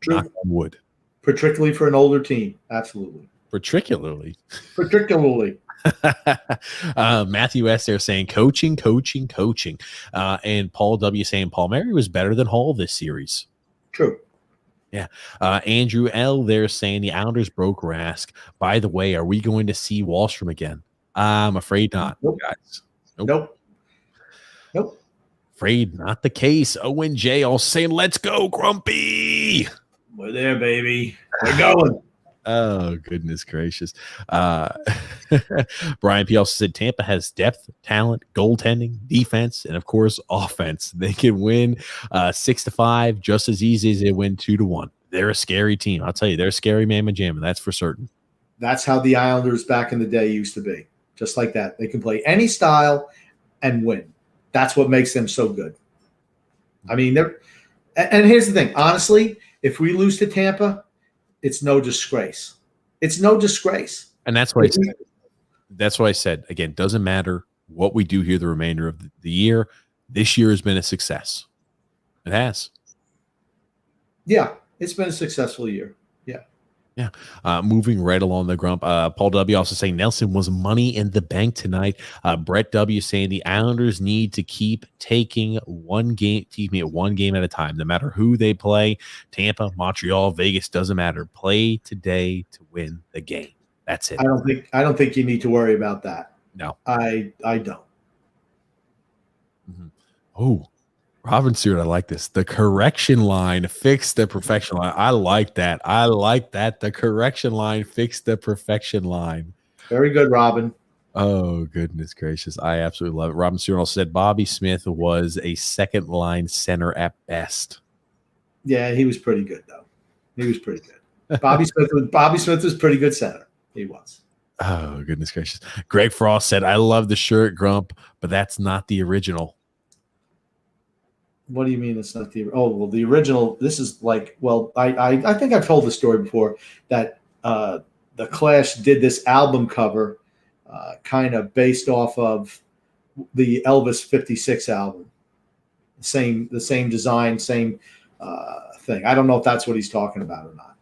True. Knock on wood. Particularly for an older team. Absolutely. Particularly. Matthew S. there saying coaching. And Paul W. saying Paul Mary was better than Hall this series. True. Yeah. Andrew L. there saying the Islanders broke Rask. By the way, are we going to see Wallstrom again? I'm afraid not, guys. Nope. Afraid not the case. Owen J. all saying, let's go, Grumpy. We're there, baby. We're going. Oh, goodness gracious. Brian P. also said Tampa has depth, talent, goaltending, defense, and, of course, offense. They can win 6-5 just as easy as they win 2-1. They're a scary team. I'll tell you, they're a scary mamma jamma. That's for certain. That's how the Islanders back in the day used to be. Just like that. They can play any style and win. That's what makes them so good. I mean, and here's the thing. Honestly, if we lose to Tampa, it's no disgrace. It's no disgrace. And that's why I said, again, doesn't matter what we do here the remainder of the year. This year has been a success. It has. Yeah, it's been a successful year. Yeah. Moving right along the Grump. Paul W. also saying Nelson was money in the bank tonight. Brett W. saying the Islanders need to keep taking one game at a time, no matter who they play. Tampa, Montreal, Vegas, doesn't matter. Play today to win the game. That's it. I don't think you need to worry about that. No. I don't. Mm-hmm. Oh, Robin Stewart, I like this. The correction line fixed the perfection line. I like that. The correction line fixed the perfection line. Very good, Robin. Oh, goodness gracious. I absolutely love it. Robin Stewart also said Bobby Smith was a second line center at best. Yeah, he was pretty good, though. He was pretty good. Bobby Smith was pretty good center. He was. Oh, goodness gracious. Greg Frost said, I love the shirt, Grump, but that's not the original. What do you mean it's not the – oh, well, the original – this is like – well, I think I've told the story before that the Clash did this album cover kind of based off of the Elvis 56 album. The same design, same thing. I don't know if that's what he's talking about or not.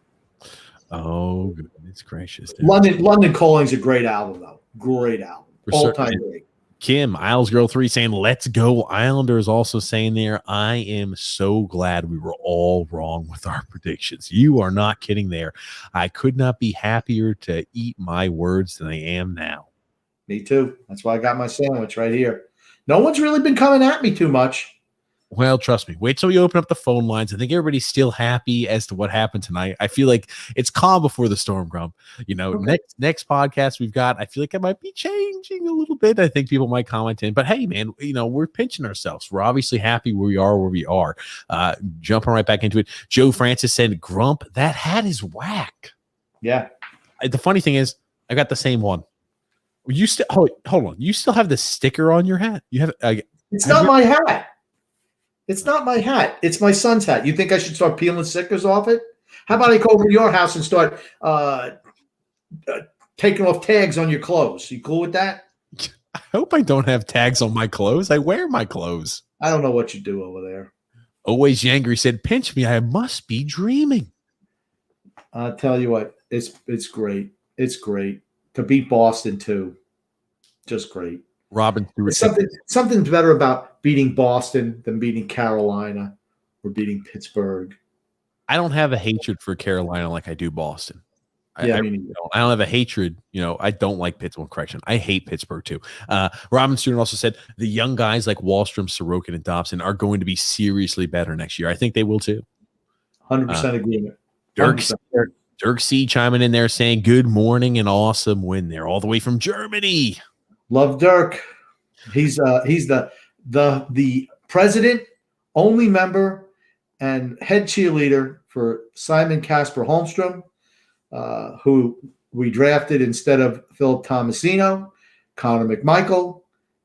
Oh, goodness gracious. London Calling's a great album, though. Great album. All-time great. Kim, Isles Girl 3 saying, let's go. Islanders also saying there, I am so glad we were all wrong with our predictions. You are not kidding there. I could not be happier to eat my words than I am now. Me too. That's why I got my sandwich right here. No one's really been coming at me too much. Well, trust me. Wait till we open up the phone lines. I think everybody's still happy as to what happened tonight. I feel like it's calm before the storm, Grump. Okay. Next podcast we've got, I feel like it might be changing a little bit. I think people might comment in. But hey, man, we're pinching ourselves. We're obviously happy where we are. Jumping right back into it. Joe Francis said, Grump, that hat is whack. Yeah. The funny thing is, I got the same one. You still hold on. You still have the sticker on your hat? You have it's not my hat. It's not my hat. It's my son's hat. You think I should start peeling stickers off it? How about I go over to your house and start taking off tags on your clothes? You cool with that? I hope I don't have tags on my clothes. I wear my clothes. I don't know what you do over there. Always Yangry said, pinch me. I must be dreaming. I'll tell you what. It's great. It's great. To beat Boston, too. Just great. Robin Stewart. Something better about beating Boston than beating Carolina or beating Pittsburgh. I don't have a hatred for Carolina like I do Boston. I don't have a hatred. I don't like Pittsburgh. Correction. I hate Pittsburgh too. Robin Stewart also said the young guys like Wallstrom, Sorokin, and Dobson are going to be seriously better next year. I think they will too. 100% agreement. Dirk C chiming in there saying good morning and awesome win there all the way from Germany. Love Dirk. He's the president, only member, and head cheerleader for Simon Casper Holmstrom, who we drafted instead of Philip Tomasino, Connor McMichael,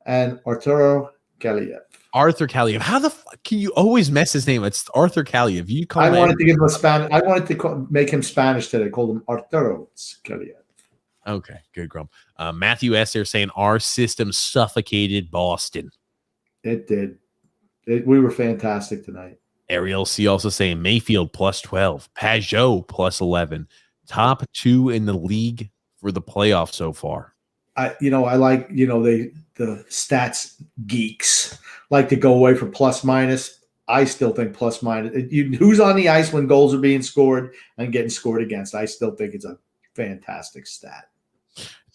and Arturo Kaliev. Arthur Kaliev. How the fuck can you always mess his name? It's Arthur Kaliev. I wanted to give him a Spanish. I wanted to make him Spanish today. I called him Arturo Kaliev. Okay, good, Grump. Matthew S. there saying our system suffocated Boston. It did. We were fantastic tonight. Ariel C. also saying Mayfield plus 12, Pajot plus 11, top 2 in the league for the playoffs so far. I like the stats geeks like to go away for plus minus. I still think plus minus. Who's on the ice when goals are being scored and getting scored against? I still think it's a fantastic stat.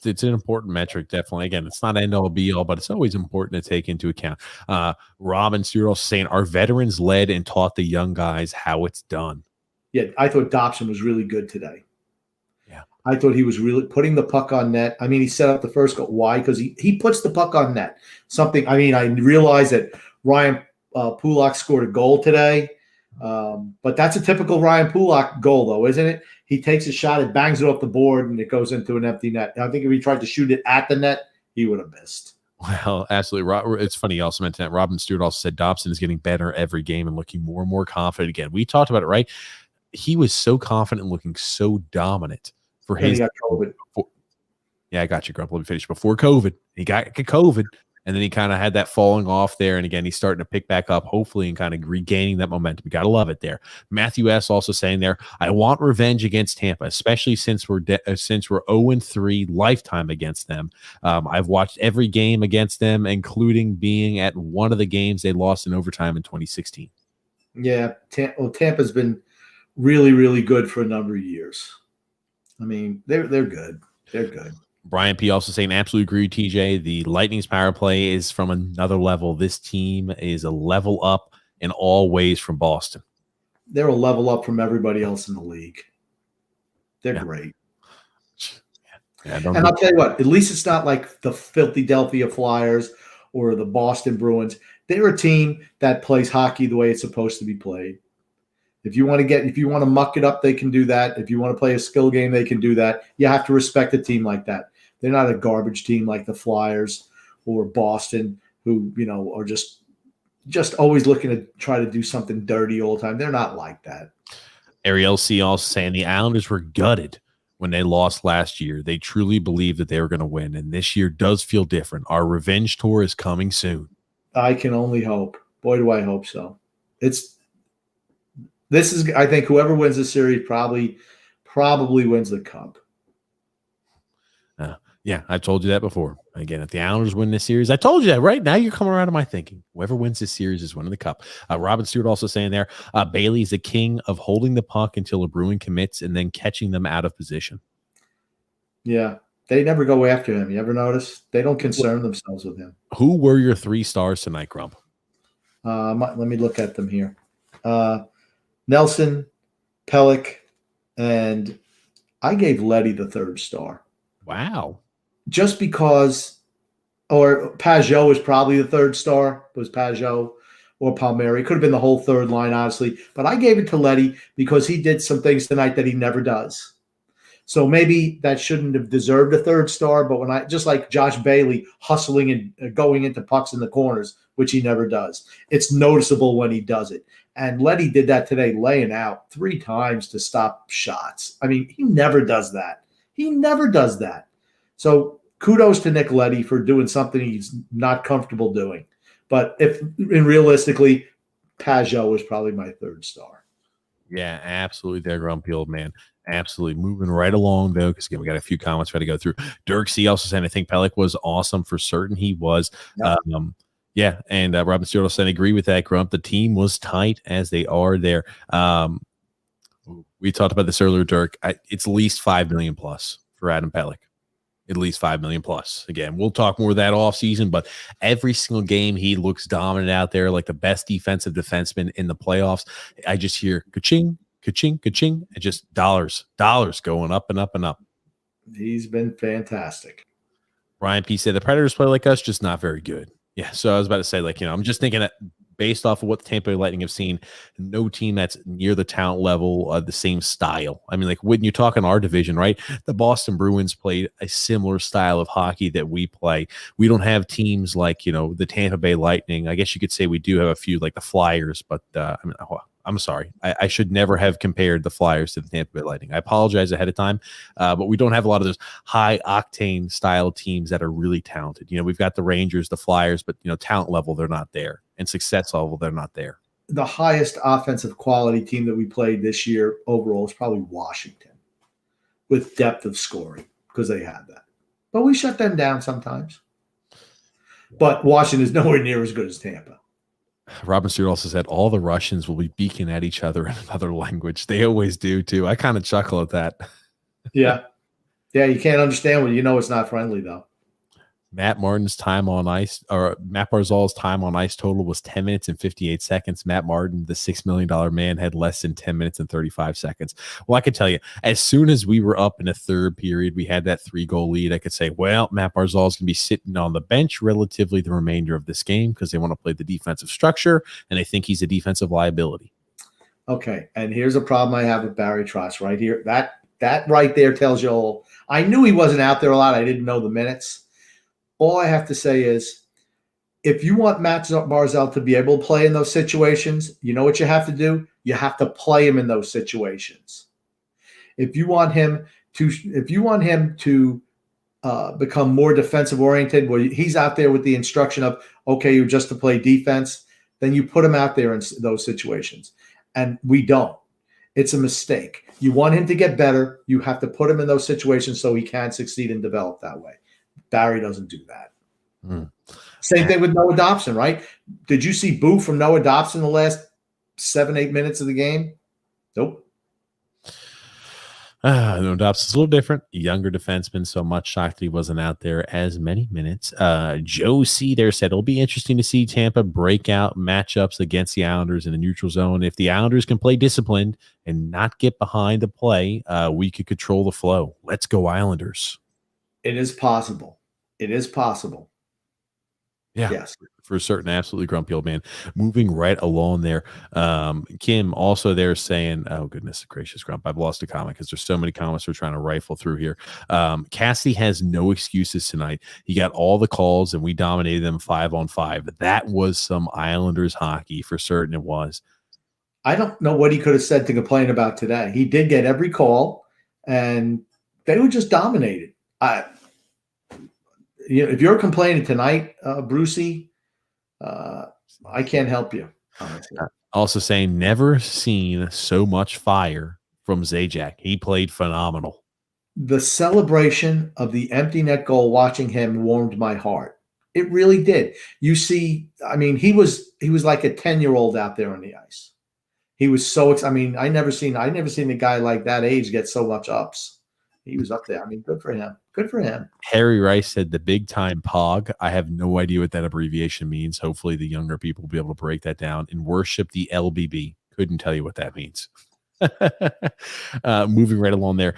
It's an important metric, definitely. Again, it's not end all be all, but it's always important to take into account. Robin Stewart also saying our veterans led and taught the young guys how it's done. Yeah, I thought Dobson was really good today. Yeah, I thought he was really putting the puck on net. I mean, he set up the first goal. Why? Because he puts the puck on net. I realized that Ryan Pulock scored a goal today. But that's a typical Ryan Pulock goal, though, isn't it? He takes a shot, it bangs it off the board, and it goes into an empty net. I think if he tried to shoot it at the net, he would have missed. Well, absolutely. It's funny. You also mentioned that Robin Stewart also said Dobson is getting better every game and looking more and more confident again. We talked about it, right? He was so confident and looking so dominant for his. He got COVID. Yeah, I got you, Grump. Let me finish. Before COVID, he got COVID. And then he kind of had that falling off there. And again, he's starting to pick back up, hopefully, and kind of regaining that momentum. You got to love it there. Matthew S. also saying there, I want revenge against Tampa, especially since we're 0-3 lifetime against them. I've watched every game against them, including being at one of the games they lost in overtime in 2016. Yeah, Tampa's been really, really good for a number of years. I mean, they're good. They're good. Brian P. also saying, absolutely agree, TJ. The Lightning's power play is from another level. This team is a level up in all ways from Boston. They're a level up from everybody else in the league. They're great. Yeah, and I'll tell you what, at least it's not like the Philadelphia Flyers or the Boston Bruins. They're a team that plays hockey the way it's supposed to be played. If you want to muck it up, they can do that. If you want to play a skill game, they can do that. You have to respect a team like that. They're not a garbage team like the Flyers or Boston, who are just always looking to try to do something dirty all the time. They're not like that. Ariel C. also saying the Islanders were gutted when they lost last year. They truly believed that they were going to win, and this year does feel different. Our revenge tour is coming soon. I can only hope. Boy, do I hope so. I think whoever wins the series probably wins the cup. Yeah, I told you that before. Again, if the Islanders win this series, I told you that, right? Now you're coming around to my thinking. Whoever wins this series is winning the cup. Robin Stewart also saying there, Bailey's the king of holding the puck until a Bruin commits and then catching them out of position. Yeah, they never go after him. You ever notice? They don't concern themselves with him. Who were your 3 stars tonight, Grump? Let me look at them here. Nelson, Pelech, and I gave Leddy the 3rd star. Wow. Just because, or Pajot was probably the 3rd star, was Pajot or Palmieri. Could have been the whole 3rd line, honestly. But I gave it to Leddy because he did some things tonight that he never does. So maybe that shouldn't have deserved a 3rd star. But just like Josh Bailey hustling and going into pucks in the corners, which he never does, it's noticeable when he does it. And Leddy did that today, laying out 3 times to stop shots. I mean, he never does that. He never does that. So kudos to Nick Leddy for doing something he's not comfortable doing. But realistically, Pajot was probably my 3rd star. Yeah, absolutely there, grumpy old man. Absolutely. Moving right along, though, because again, we got a few comments we got to go through. Dirk C. also saying, I think Pelech was awesome for certain. He was. Yep. Yeah, and Robin Stewart also saying, agree with that, Grump. The team was tight as they are there. We talked about this earlier, Dirk. It's at least $5 million plus for Adam Pelech. At least $5 million plus. Again, we'll talk more of that off season, but every single game he looks dominant out there, like the best defensive defenseman in the playoffs. I just hear ka-ching, ka-ching, ka-ching, and just dollars going up and up and up. He's been fantastic. Ryan P said the Predators play like us, just not very good. Yeah, so I was about to say, I'm just thinking that based off of what the Tampa Bay Lightning have seen, no team that's near the talent level of the same style. I mean, when you're talking our division, right? The Boston Bruins played a similar style of hockey that we play. We don't have teams like, the Tampa Bay Lightning. I guess you could say we do have a few like the Flyers, but I'm sorry. I should never have compared the Flyers to the Tampa Bay Lightning. I apologize ahead of time, but we don't have a lot of those high-octane style teams that are really talented. We've got the Rangers, the Flyers, but, talent level, they're not there. And success level, they're not there. The highest offensive quality team that we played this year overall is probably Washington with depth of scoring because they had that. But we shut them down sometimes. But Washington is nowhere near as good as Tampa. Robin Stewart also said all the Russians will be beaking at each other in another language. They always do, too. I kind of chuckle at that. Yeah. Yeah, you can't understand what it's not friendly, though. Matt Barzal's time on ice total was 10 minutes and 58 seconds. Matt Martin, the $6 million man, had less than 10 minutes and 35 seconds. Well, I can tell you, as soon as we were up in the 3rd period, we had that 3-goal lead. I could say, well, Matt Barzal is going to be sitting on the bench relatively the remainder of this game because they want to play the defensive structure, and they think he's a defensive liability. Okay, and here's a problem I have with Barry Trotz right here. That right there tells you all. I knew he wasn't out there a lot. I didn't know the minutes. All I have to say is, if you want Matt Barzal to be able to play in those situations, you know what you have to do? You have to play him in those situations. If you want him to become more defensive oriented, where he's out there with the instruction of, okay, you're just to play defense, then you put him out there in those situations. And we don't. It's a mistake. You want him to get better. You have to put him in those situations so he can succeed and develop that way. Barry doesn't do that. Same thing with Noah Dobson, right? Did you see boo from Noah Dobson the last 7-8 minutes of the game? Nope. No, Dobson's a little different. Younger defenseman, so much shocked that he wasn't out there as many minutes. Joe C. there said it'll be interesting to see Tampa break out matchups against the Islanders in the neutral zone. If the Islanders can play disciplined and not get behind the play, we could control the flow. Let's go Islanders. It is possible. It is possible. Yeah, yes, for certain. Absolutely, grumpy old man. Moving right along there. Kim also there saying, oh, goodness gracious, Grump. I've lost a comment because there's so many comments we're trying to rifle through here. Cassidy has no excuses tonight. He got all the calls, and we dominated them 5-on-5. That was some Islanders hockey for certain it was. I don't know what he could have said to complain about today. He did get every call, and they were just dominated. If you're complaining tonight, Brucey, I can't help you. Honestly. Also saying never seen so much fire from Zajac. He played phenomenal. The celebration of the empty net goal, watching him, warmed my heart. It really did. You see, I mean, he was like a 10-year-old out there on the ice. He was so. I mean, I never seen a guy like that age get so much ups. He was up there. I mean, good for him. Good for him. Harry Rice said the big time POG. I have no idea what that abbreviation means. Hopefully, the younger people will be able to break that down and worship the LBB. Couldn't tell you what that means. Moving right along there.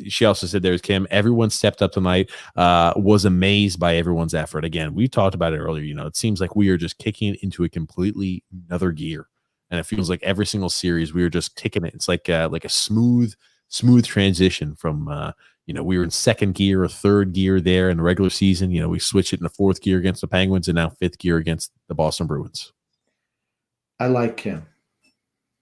She also said there's Kim. Everyone stepped up tonight. Was amazed by everyone's effort. Again, we talked about it earlier. You know, it seems like we are just kicking it into a completely another gear, and it feels like every single series we are just kicking it. It's like a smooth transition from we were in second gear or third gear there in the regular season. You know, we switched it into fourth gear against the Penguins and now fifth gear against the Boston Bruins. I like Kim.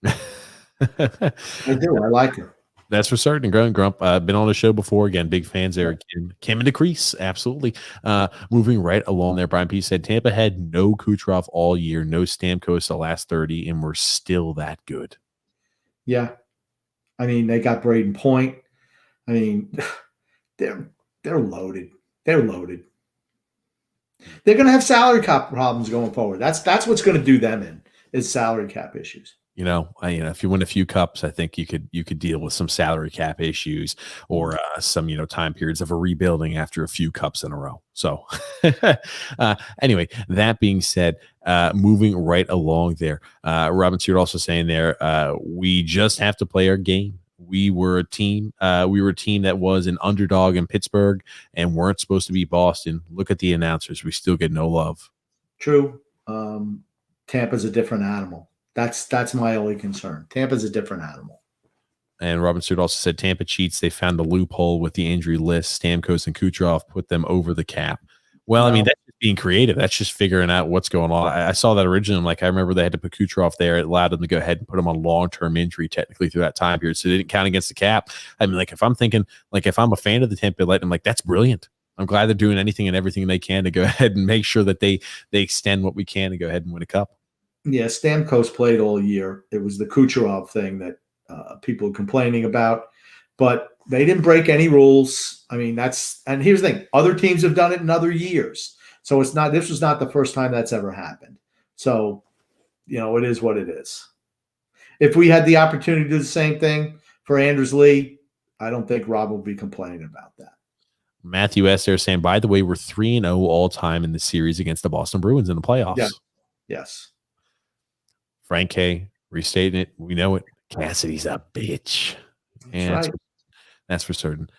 I do. I like her. That's for certain. Grump. Been on the show before. Again, big fans there. Kim in the crease. Absolutely. Moving right along there. Brian P said Tampa had no Kucherov all year, no Stamkos the last 30, and we're still that good. Yeah. I mean, they got Braden Point. I mean, they're loaded. They're loaded. They're going to have salary cap problems going forward. That's what's going to do them in is salary cap issues. If you win a few cups, I think you could deal with some salary cap issues or some time periods of a rebuilding after a few cups in a row. So anyway, that being said, moving right along there, Robin Stewart also saying there, we just have to play our game. We were a team. That was an underdog in Pittsburgh and weren't supposed to beat Boston. Look at the announcers. We still get no love. True. Tampa's a different animal. That's my only concern. Tampa's a different animal. And Robin Stewart also said Tampa cheats. They found a loophole with the injury list. Stamkos and Kucherov put them over the cap. Well, I mean, that's just being creative. That's just figuring out what's going on. I saw that originally. I remember they had to put Kucherov there. It allowed them to go ahead and put him on long-term injury technically through that time period. So they didn't count against the cap. I mean, if I'm a fan of the Tampa Lightning, that's brilliant. I'm glad they're doing anything and everything they can to go ahead and make sure that they extend what we can to go ahead and win a cup. Yeah, Stamkos played all year. It was the Kucherov thing that people are complaining about, but they didn't break any rules. I mean, and here's the thing: other teams have done it in other years, so this was not the first time that's ever happened. So, it is what it is. If we had the opportunity to do the same thing for Anders Lee, I don't think Rob will be complaining about that. Matthew S. there saying, by the way, we're 3-0 all time in the series against the Boston Bruins in the playoffs. Yeah. Yes. Frank K. restating it. We know it. Cassidy's a bitch. And that's for certain.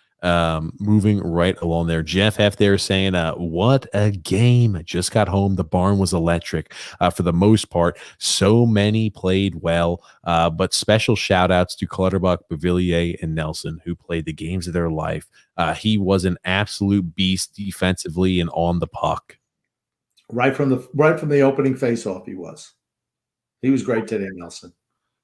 Moving right along there. Jeff F. there saying, what a game. Just got home. The barn was electric for the most part. So many played well, but special shout outs to Clutterbuck, Beauvillier, and Nelson, who played the games of their life. He was an absolute beast defensively and on the puck. Right from the opening faceoff, he was. He was great today, Nelson.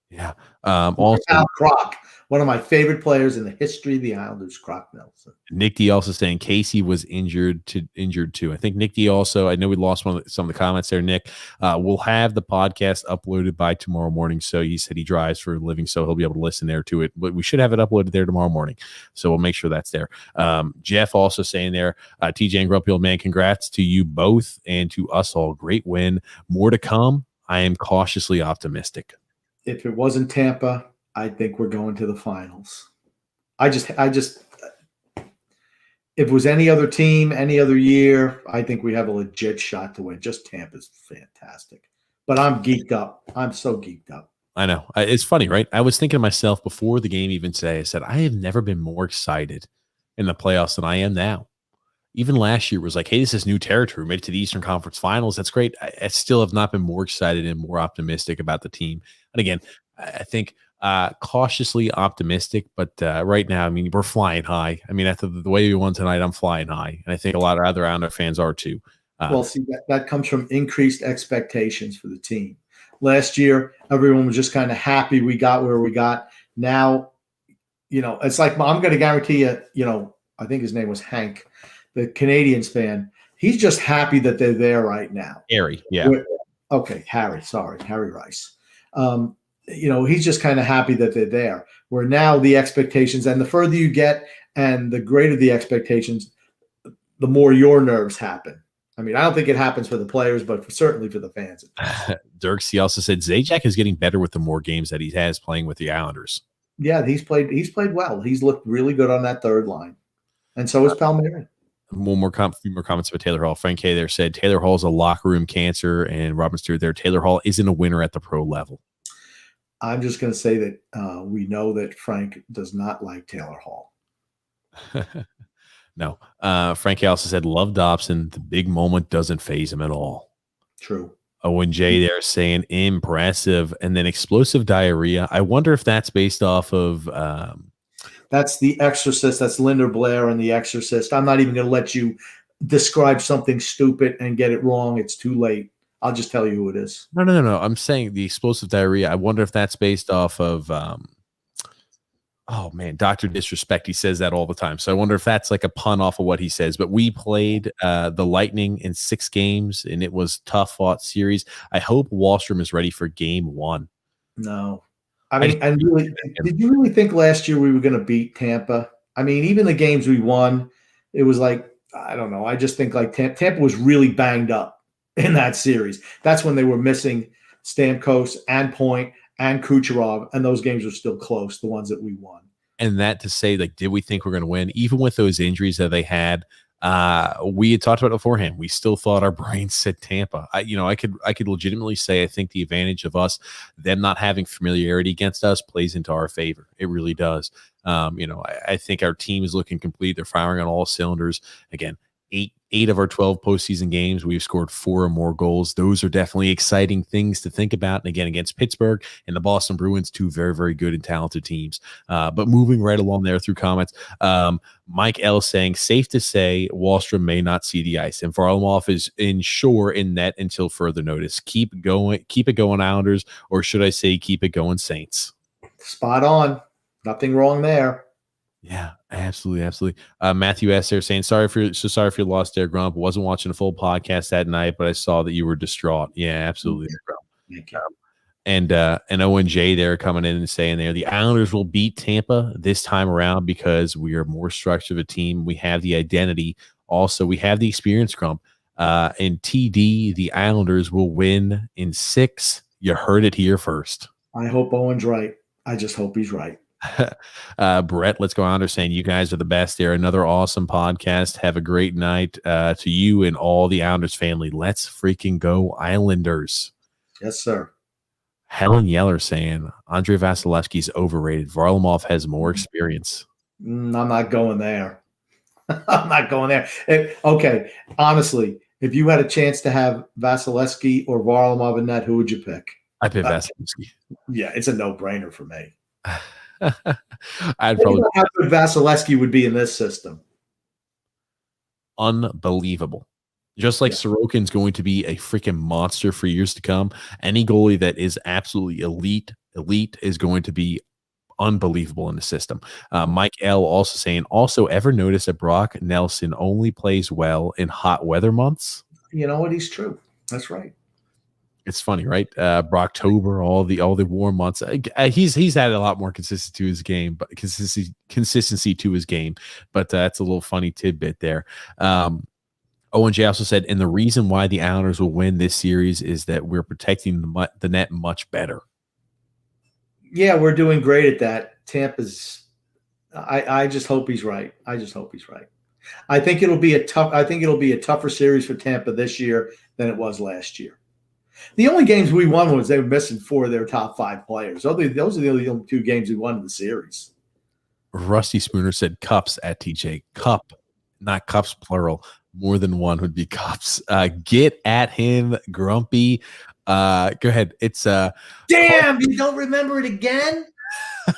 Yeah. Also, Croc, one of my favorite players in the history of the Islanders, Croc Nelson. Nick D also saying Casey was injured too. I think Nick D also, I know we lost some of the comments there, Nick. We'll have the podcast uploaded by tomorrow morning. So he said he drives for a living, so he'll be able to listen there to it. But we should have it uploaded there tomorrow morning. So we'll make sure that's there. Jeff also saying there, TJ and Grumpy Old Man, congrats to you both and to us all. Great win. More to come. I am cautiously optimistic. If it wasn't Tampa, I think we're going to the finals. If it was any other team, any other year, I think we have a legit shot to win. Just Tampa's fantastic. But I'm geeked up. I'm so geeked up. I know. It's funny, right? I was thinking to myself before the game even today, I said, I have never been more excited in the playoffs than I am now. Even last year was like, hey, this is new territory. We made it to the Eastern Conference Finals. That's great. I still have not been more excited and more optimistic about the team. And again, I think cautiously optimistic, but right now, I mean, we're flying high. I mean, after the way we won tonight, I'm flying high. And I think a lot of other Islander fans are too. Well, see, that comes from increased expectations for the team. Last year, everyone was just kind of happy we got where we got. Now, it's like I'm going to guarantee you, I think his name was Hank, the Canadians fan. He's just happy that they're there right now. Harry, yeah. Okay, Harry. Sorry, Harry Rice. He's just kind of happy that they're there. Where now the expectations, and the further you get, and the greater the expectations, the more your nerves happen. I mean, I don't think it happens for the players, but certainly for the fans. Dirks, he also said Zajac is getting better with the more games that he has playing with the Islanders. Yeah, he's played well. He's looked really good on that third line, and so is Palmieri. Few more comments about Taylor Hall. Frank K there said Taylor Hall is a locker room cancer, and Robin Stewart there. Taylor Hall isn't a winner at the pro level. I'm just going to say that we know that Frank does not like Taylor Hall. No. Frank K also said love Dobson. The big moment doesn't faze him at all. True. Owen J there saying impressive, and then explosive diarrhea. I wonder if that's based off of that's The Exorcist. That's Linda Blair and The Exorcist. I'm not even going to let you describe something stupid and get it wrong. It's too late. I'll just tell you who it is. No. I'm saying the explosive diarrhea. I wonder if that's based off of oh man, Dr. Disrespect. He says that all the time. So I wonder if that's like a pun off of what he says. But we played the Lightning in 6 games, and it was tough fought series. I hope Wallstrom is ready for game 1. No. I mean, did you really think last year we were going to beat Tampa? I mean, even the games we won, it was like, I don't know. I just think like Tampa was really banged up in that series. That's when they were missing Stamkos and Point and Kucherov, and those games were still close, the ones that we won. And that to say, like, did we think we're going to win? Even with those injuries that they had, we had talked about it beforehand. We still thought our brains said Tampa. I could legitimately say I think the advantage of them not having familiarity against us plays into our favor. It really does. I think our team is looking complete. They're firing on all cylinders. Again, eight of our 12 postseason games, we've scored 4 or more goals. Those are definitely exciting things to think about. And again, against Pittsburgh and the Boston Bruins, 2 very, very good and talented teams. But moving right along there through comments, Mike L saying, safe to say Wallstrom may not see the ice. And Varlamov is in net until further notice. Keep it going, Islanders, or should I say keep it going, Saints? Spot on. Nothing wrong there. Yeah, absolutely. Matthew S. there saying, sorry for your loss there, Grump. Wasn't watching a full podcast that night, but I saw that you were distraught. Yeah, absolutely. Thank you. And Owen J there coming in and saying there, the Islanders will beat Tampa this time around because we are more structured of a team. We have the identity. Also, we have the experience, Grump. And TD, the Islanders will win in 6. You heard it here first. I hope Owen's right. I just hope he's right. Brett, let's go on there saying you guys are the best there. Another awesome podcast. Have a great night to you and all the Islanders family. Let's freaking go Islanders. Yes, sir. Helen Yeller saying Andrei Vasilevsky's overrated. Varlamov has more experience. I'm not going there. I'm not going there. Okay, honestly, if you had a chance to have Vasilevsky or Varlamov in that, who would you pick? I pick Vasilevsky. Yeah, it's a no-brainer for me. I'd probably how good Vasilevsky would be in this system. Unbelievable. Just like Sorokin's going to be a freaking monster for years to come. Any goalie that is absolutely elite is going to be unbelievable in the system. Mike L also saying, also ever notice that Brock Nelson only plays well in hot weather months? You know what? He's true. That's right. It's funny, right? Brocktober, all the warm months. He's had a lot more consistency to his game, but consistency to his game. But that's a little funny tidbit there. Owen J also said, and the reason why the Islanders will win this series is that we're protecting the net much better. Yeah, we're doing great at that. Tampa's. I just hope he's right. I think it'll be a tougher series for Tampa this year than it was last year. The only games we won was they were missing 4 of their top 5 players. Those are the only 2 games we won in the series. Rusty Spooner said cups at TJ. Cup, not cups plural. More than one would be cups. Get at him, Grumpy. Go ahead. It's damn, you don't remember it again?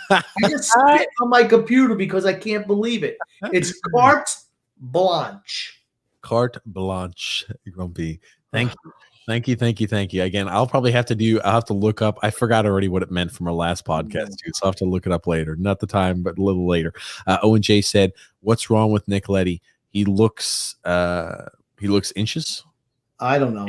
I just spit on my computer because I can't believe it. It's carte blanche. Carte blanche, Grumpy. Thank you. Thank you, thank you, thank you. Again, I'll have to look up. I forgot already what it meant from our last podcast, too, so I'll have to look it up later. Not the time, but a little later. Owen J said, "What's wrong with Nick Leddy? He looks inches." I don't know.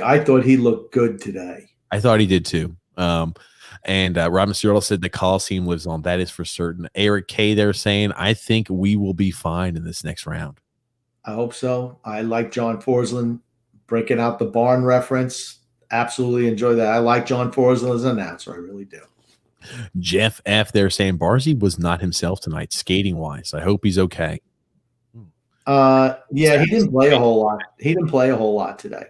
I thought he looked good today. I thought he did too. And Robin Stewart said the Coliseum lives on. That is for certain. Eric K. They're saying, I think we will be fine in this next round. I hope so. I like John Forsland breaking out the barn reference. Absolutely enjoy that. I like John Forsland as an announcer. I really do. Jeff F. They're saying Barzy was not himself tonight, skating wise. I hope he's okay. Yeah, he didn't play a whole lot. He didn't play a whole lot today.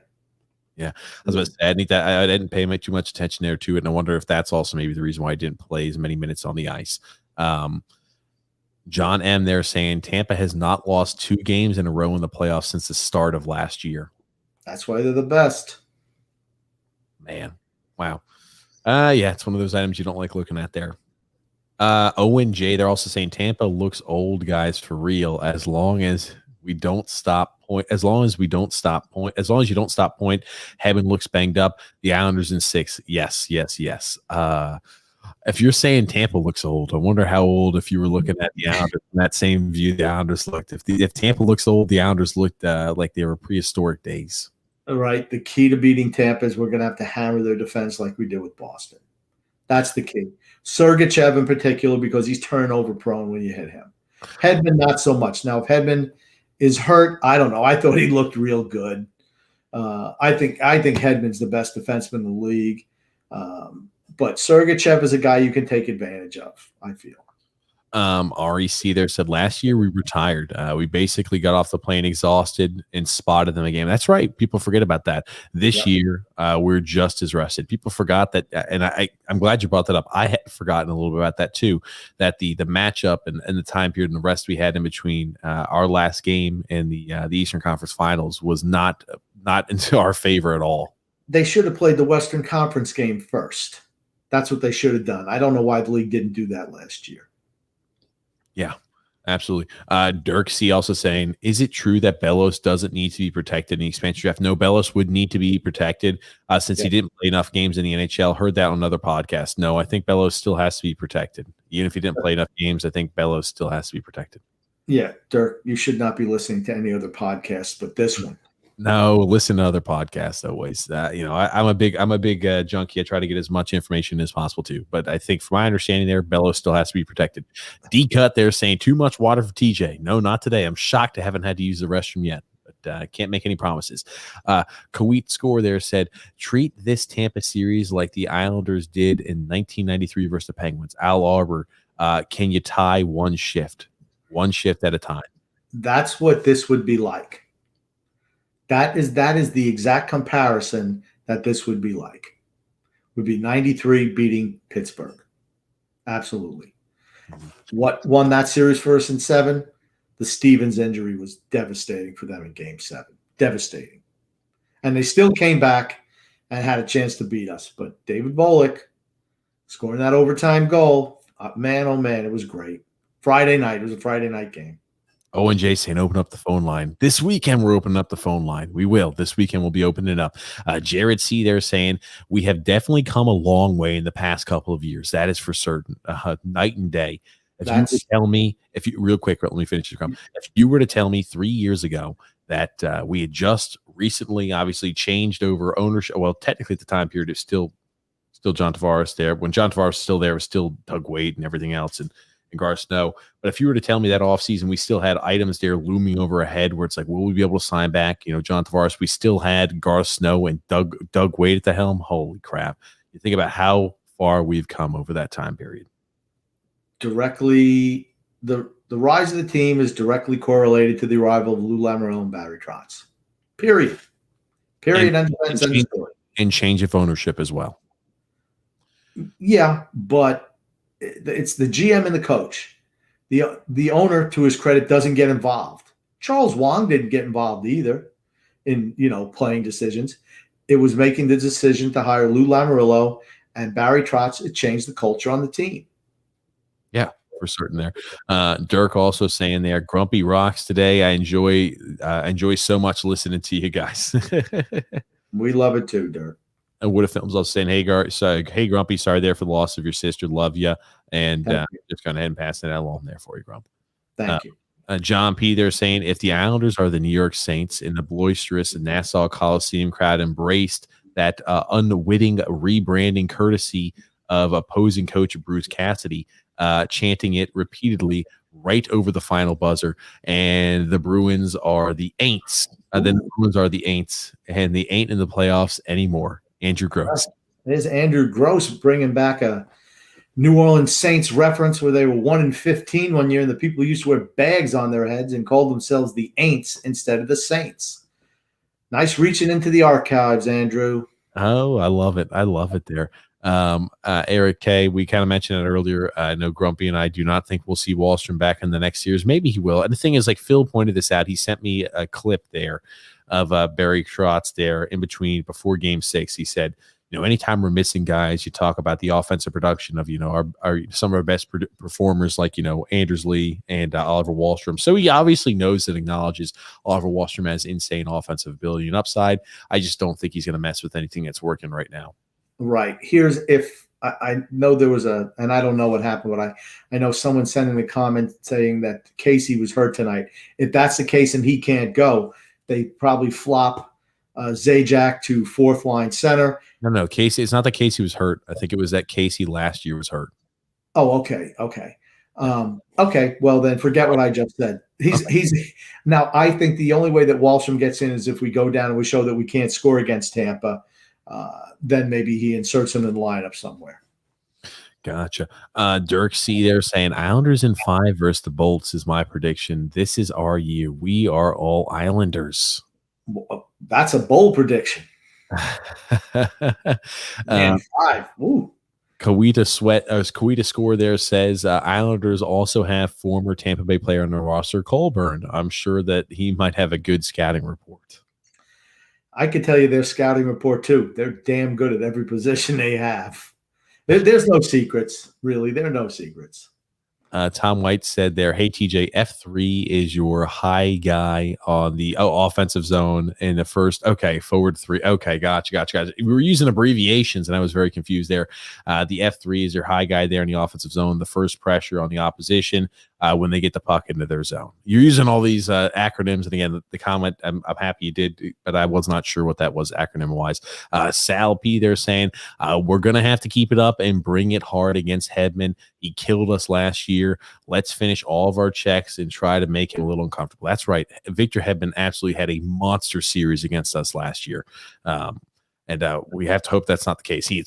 Yeah, I was about to say, I didn't pay too much attention there to it, and I wonder if that's also maybe the reason why I didn't play as many minutes on the ice. John M. They're saying Tampa has not lost 2 games in a row in the playoffs since the start of last year. That's why they're the best. Man, wow. Yeah, it's one of those items you don't like looking at there. Owen J. They're also saying Tampa looks old, guys, for real. As long as you don't stop point, Hedman looks banged up. The Islanders in 6. Yes. If you're saying Tampa looks old, I wonder how old, if you were looking at the Islanders in that same view, the Islanders looked. If Tampa looks old, the Islanders looked like they were prehistoric days. All right. The key to beating Tampa is we're going to have to hammer their defense like we did with Boston. That's the key. Sergachev in particular, because he's turnover prone when you hit him. Hedman, not so much. Now, if Hedman is hurt, I don't know. I thought he looked real good. I think Hedman's the best defenseman in the league. But Sergachev is a guy you can take advantage of, I feel. REC there said last year we retired. We basically got off the plane exhausted and spotted them again. That's right. People forget about that. This year, we're just as rested. People forgot that, and I'm glad you brought that up. I had forgotten a little bit about that too, that the matchup and the time period and the rest we had in between our last game and the Eastern Conference Finals was not into our favor at all. They should have played the Western Conference game first. That's what they should have done. I don't know why the league didn't do that last year. Yeah, absolutely. Dirk C also saying, is it true that Bellows doesn't need to be protected in the expansion draft? No, Bellows would need to be protected since he didn't play enough games in the NHL. Heard that on another podcast. No, I think Bellows still has to be protected. Even if he didn't play enough games, I think Bellows still has to be protected. Yeah, Dirk, you should not be listening to any other podcasts but this one. No, listen to other podcasts always. I'm a big junkie. I try to get as much information as possible too. But I think, from my understanding, there, Bellows still has to be protected. D-Cut, they're saying too much water for TJ. No, not today. I'm shocked I haven't had to use the restroom yet, but I can't make any promises. Kawit Score there said, treat this Tampa series like the Islanders did in 1993 versus the Penguins. Al Arbor, can you tie one shift at a time? That's what this would be like. That is the exact comparison that this would be like. Would be 93 beating Pittsburgh. Absolutely. What won that series for us in 7? The Stevens injury was devastating for them in Game 7. Devastating. And they still came back and had a chance to beat us. But David Volek scoring that overtime goal, man, oh man, it was great. Friday night. It was a Friday night game. Owen J saying, open up the phone line. This weekend, we're opening up the phone line. We will. This weekend, we'll be opening it up. Jared C. there saying, we have definitely come a long way in the past couple of years. That is for certain. Night and day. If you were to tell me, real quick, let me finish your comment. If you were to tell me 3 years ago that we had just recently, obviously, changed over ownership. Well, technically, at the time period, it's still John Tavares there. When John Tavares was still there, it was still Doug Wade and everything else. And Garth Snow. But if you were to tell me that offseason we still had items there looming over ahead where it's like, will we be able to sign back, John Tavares? We still had Garth Snow and Doug Wade at the helm. Holy crap. You think about how far we've come over that time period. Directly, the rise of the team is directly correlated to the arrival of Lou Lamoriello and Barry Trotz. Period. And change of ownership as well. Yeah, but it's the GM and the coach. The owner, to his credit, doesn't get involved. Charles Wang didn't get involved either in playing decisions. It was making the decision to hire Lou Lamoriello and Barry Trotz. It changed the culture on the team. Yeah, for certain there. Dirk also saying there, Grumpy rocks today. I enjoy so much listening to you guys. We love it too, Dirk. And Wood of Films also saying, hey, Grumpy, sorry there for the loss of your sister. Love you. And Thank you. just going ahead and passing that along there for you, Grump. Thank you. John P. there saying, if the Islanders are the New York Saints and the boisterous Nassau Coliseum crowd embraced that unwitting rebranding courtesy of opposing coach Bruce Cassidy, chanting it repeatedly right over the final buzzer, and the Bruins are the Aints, then the Bruins are the Aints, and they ain't in the playoffs anymore. Andrew Gross. There's Andrew Gross bringing back a New Orleans Saints reference where they were 1-15 one year, and the people used to wear bags on their heads and called themselves the Aints instead of the Saints. Nice reaching into the archives, Andrew. Oh, I love it. I love it there. Eric K., we kind of mentioned it earlier. I know Grumpy and I do not think we'll see Wallstrom back in the next series. Maybe he will. And the thing is, like Phil pointed this out, he sent me a clip there of Barry Trotz there in between before Game 6. He said, anytime we're missing guys, you talk about the offensive production of, our some of our best performers like, Anders Lee and Oliver Wahlstrom. So he obviously knows and acknowledges Oliver Wahlstrom has insane offensive ability and upside. I just don't think he's going to mess with anything that's working right now. Right. Here's if I know there was and I don't know what happened, but I know someone sending a comment saying that Casey was hurt tonight. If that's the case and he can't go, they probably flop Zajac to fourth line center. No, Casey. It's not that Casey was hurt. I think it was that Casey last year was hurt. Oh, okay. Okay. Well, then forget what I just said. He's now. I think the only way that Wahlstrom gets in is if we go down and we show that we can't score against Tampa. Then maybe he inserts him in the lineup somewhere. Gotcha. Dirk C. there saying Islanders in 5 versus the Bolts is my prediction. This is our year. We are all Islanders. That's a bold prediction. And 5. Ooh. Kawita Score there says Islanders also have former Tampa Bay player on their roster, Colburn. I'm sure that he might have a good scouting report. I could tell you their scouting report too. They're damn good at every position they have. There's no secrets, really. There are no secrets. Tom White said there, hey, TJ, F3 is your high guy on the offensive zone in the first. Okay, forward 3. Okay, gotcha. We were using abbreviations, and I was very confused there. The F3 is your high guy there in the offensive zone, the first pressure on the opposition when they get the puck into their zone. You're using all these acronyms, and again, the comment, I'm happy you did, but I was not sure what that was acronym-wise. Sal P. there saying, we're going to have to keep it up and bring it hard against Hedman. He killed us last year. Let's finish all of our checks and try to make it a little uncomfortable. That's right. Victor Hedman absolutely had a monster series against us last year. And we have to hope that's not the case. He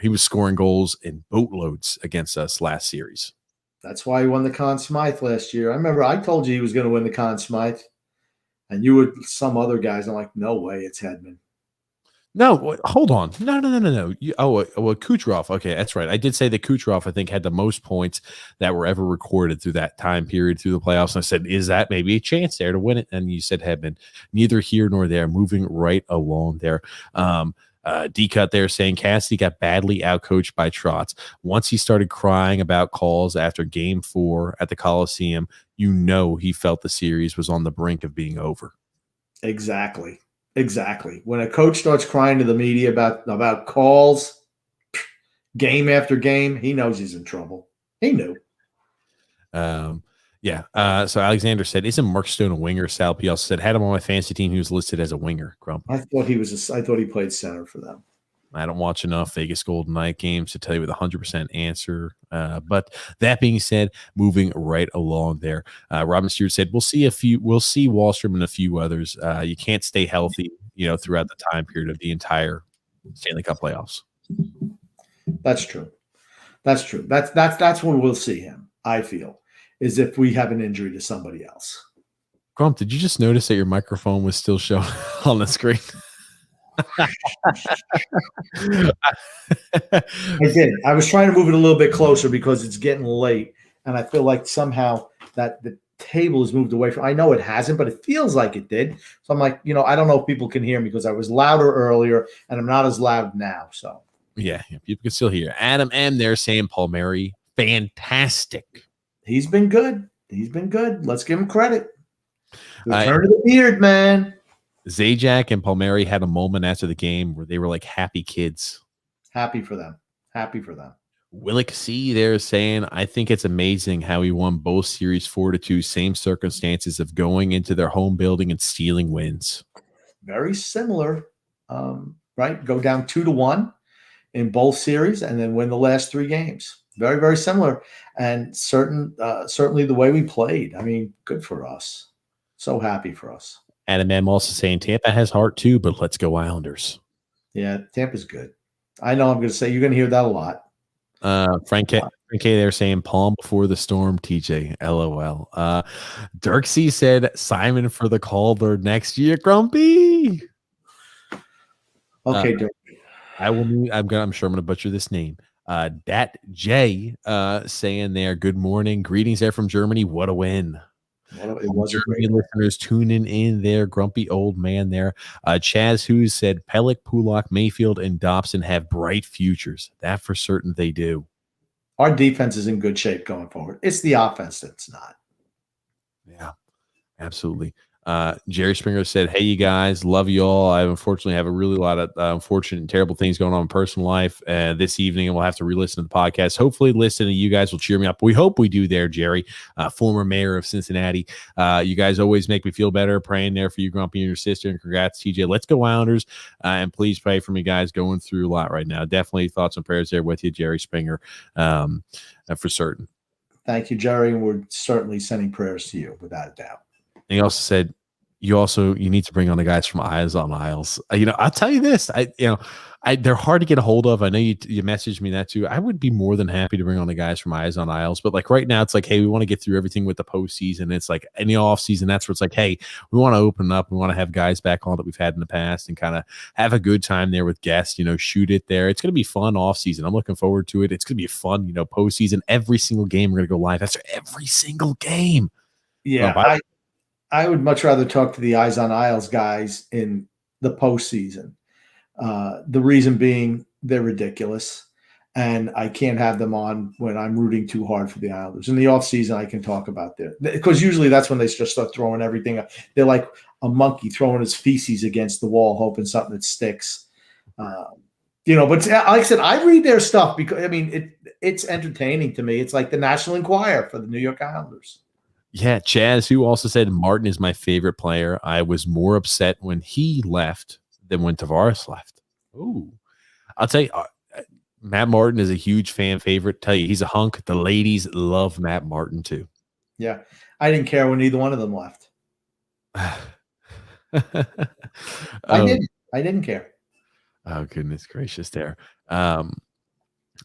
was scoring goals in boatloads against us last series. That's why he won the Conn Smythe last year. I remember I told you he was going to win the Conn Smythe, and you were some other guys. I'm like, no way, it's Hedman. No, hold on. No. Kucherov. Okay, that's right. I did say that Kucherov, I think, had the most points that were ever recorded through that time period through the playoffs. And I said, is that maybe a chance there to win it? And you said Hedman. Neither here nor there. Moving right along there. D-Cut there saying Cassidy got badly outcoached by Trotz. Once he started crying about calls after Game 4 at the Coliseum, he felt the series was on the brink of being over. Exactly. When a coach starts crying to the media about calls, game after game, he knows he's in trouble. He knew. So Alexander said, isn't Mark Stone a winger? Sal P. also said, had him on my fantasy team. He was listed as a winger. Grump. I thought he played center for them. I don't watch enough Vegas Golden Knight games to tell you with 100% answer. But that being said, moving right along there, Robin Stewart said, we'll see Wahlstrom and a few others. You can't stay healthy, throughout the time period of the entire Stanley Cup playoffs. That's true. That's when we'll see him, I feel, is if we have an injury to somebody else. Grump, did you just notice that your microphone was still showing on the screen? I did. I was trying to move it a little bit closer because it's getting late, and I feel like somehow that the table has moved away from. I know it hasn't, but it feels like it did. So I'm like, I don't know if people can hear me because I was louder earlier, and I'm not as loud now. So yeah, people can still hear. Adam M. there saying Palmieri, fantastic. He's been good. Let's give him credit. Return to the beard, man. Zajac and Palmieri had a moment after the game where they were like happy kids. Happy for them. Happy for them. Willick C there saying, I think it's amazing how he won both series 4-2, same circumstances of going into their home building and stealing wins. Very similar, right? Go down 2-1 in both series and then win the last 3 games. Very, very similar. And certainly the way we played. I mean, good for us. So happy for us. Adam M also saying Tampa has heart too, but let's go Islanders. Yeah, Tampa's good. I know I'm going to say you're going to hear that a lot. Frank K there saying palm before the storm, TJ. LOL. Dirk C said Simon for the Calder next year, Grumpy. Okay, Dirk. I'm sure I'm gonna butcher this name. Dat J saying there, good morning. Greetings there from Germany. What a win. Well, it was Germany listeners tuning in there, grumpy old man there. Chaz Hughes said Pellick, Pulak, Mayfield, and Dobson have bright futures. That for certain they do. Our defense is in good shape going forward. It's the offense that's not. Yeah, absolutely. Jerry Springer said, hey, you guys, love you all. I unfortunately have a really lot of unfortunate and terrible things going on in personal life this evening, and we'll have to re-listen to the podcast. Hopefully listening to you guys will cheer me up. We hope we do there, Jerry, former mayor of Cincinnati. You guys always make me feel better. Praying there for you, Grumpy, and your sister, and congrats, TJ. Let's go Islanders, and please pray for me, guys, going through a lot right now. Definitely thoughts and prayers there with you, Jerry Springer, for certain. Thank you, Jerry, and we're certainly sending prayers to you, without a doubt. And he also said, you need to bring on the guys from Eyes on Isles. I'll tell you this. They're hard to get a hold of. I know you messaged me that too. I would be more than happy to bring on the guys from Eyes on Isles. But like right now, it's like, hey, we want to get through everything with the postseason. It's like in the off season, that's where it's like, hey, we want to open up. We want to have guys back on that we've had in the past and kind of have a good time there with guests. Shoot it there. It's going to be fun off season. I'm looking forward to it. It's going to be a fun, postseason. Every single game we're going to go live. That's every single game. Yeah, I would much rather talk to the Eyes on Isles guys in the postseason. The reason being they're ridiculous, and I can't have them on when I'm rooting too hard for the Islanders. In the offseason, I can talk about that because usually that's when they just start throwing everything up. They're like a monkey throwing his feces against the wall, hoping something that sticks. But like I said, I read their stuff because it's entertaining to me. It's like the National Enquirer for the New York Islanders. Yeah, Chaz, who also said Martin is my favorite player. I was more upset when he left than when Tavares left. Ooh, I'll tell you, Matt Martin is a huge fan favorite. Tell you, he's a hunk. The ladies love Matt Martin too. Yeah, I didn't care when either one of them left. I didn't care. Oh, goodness gracious there.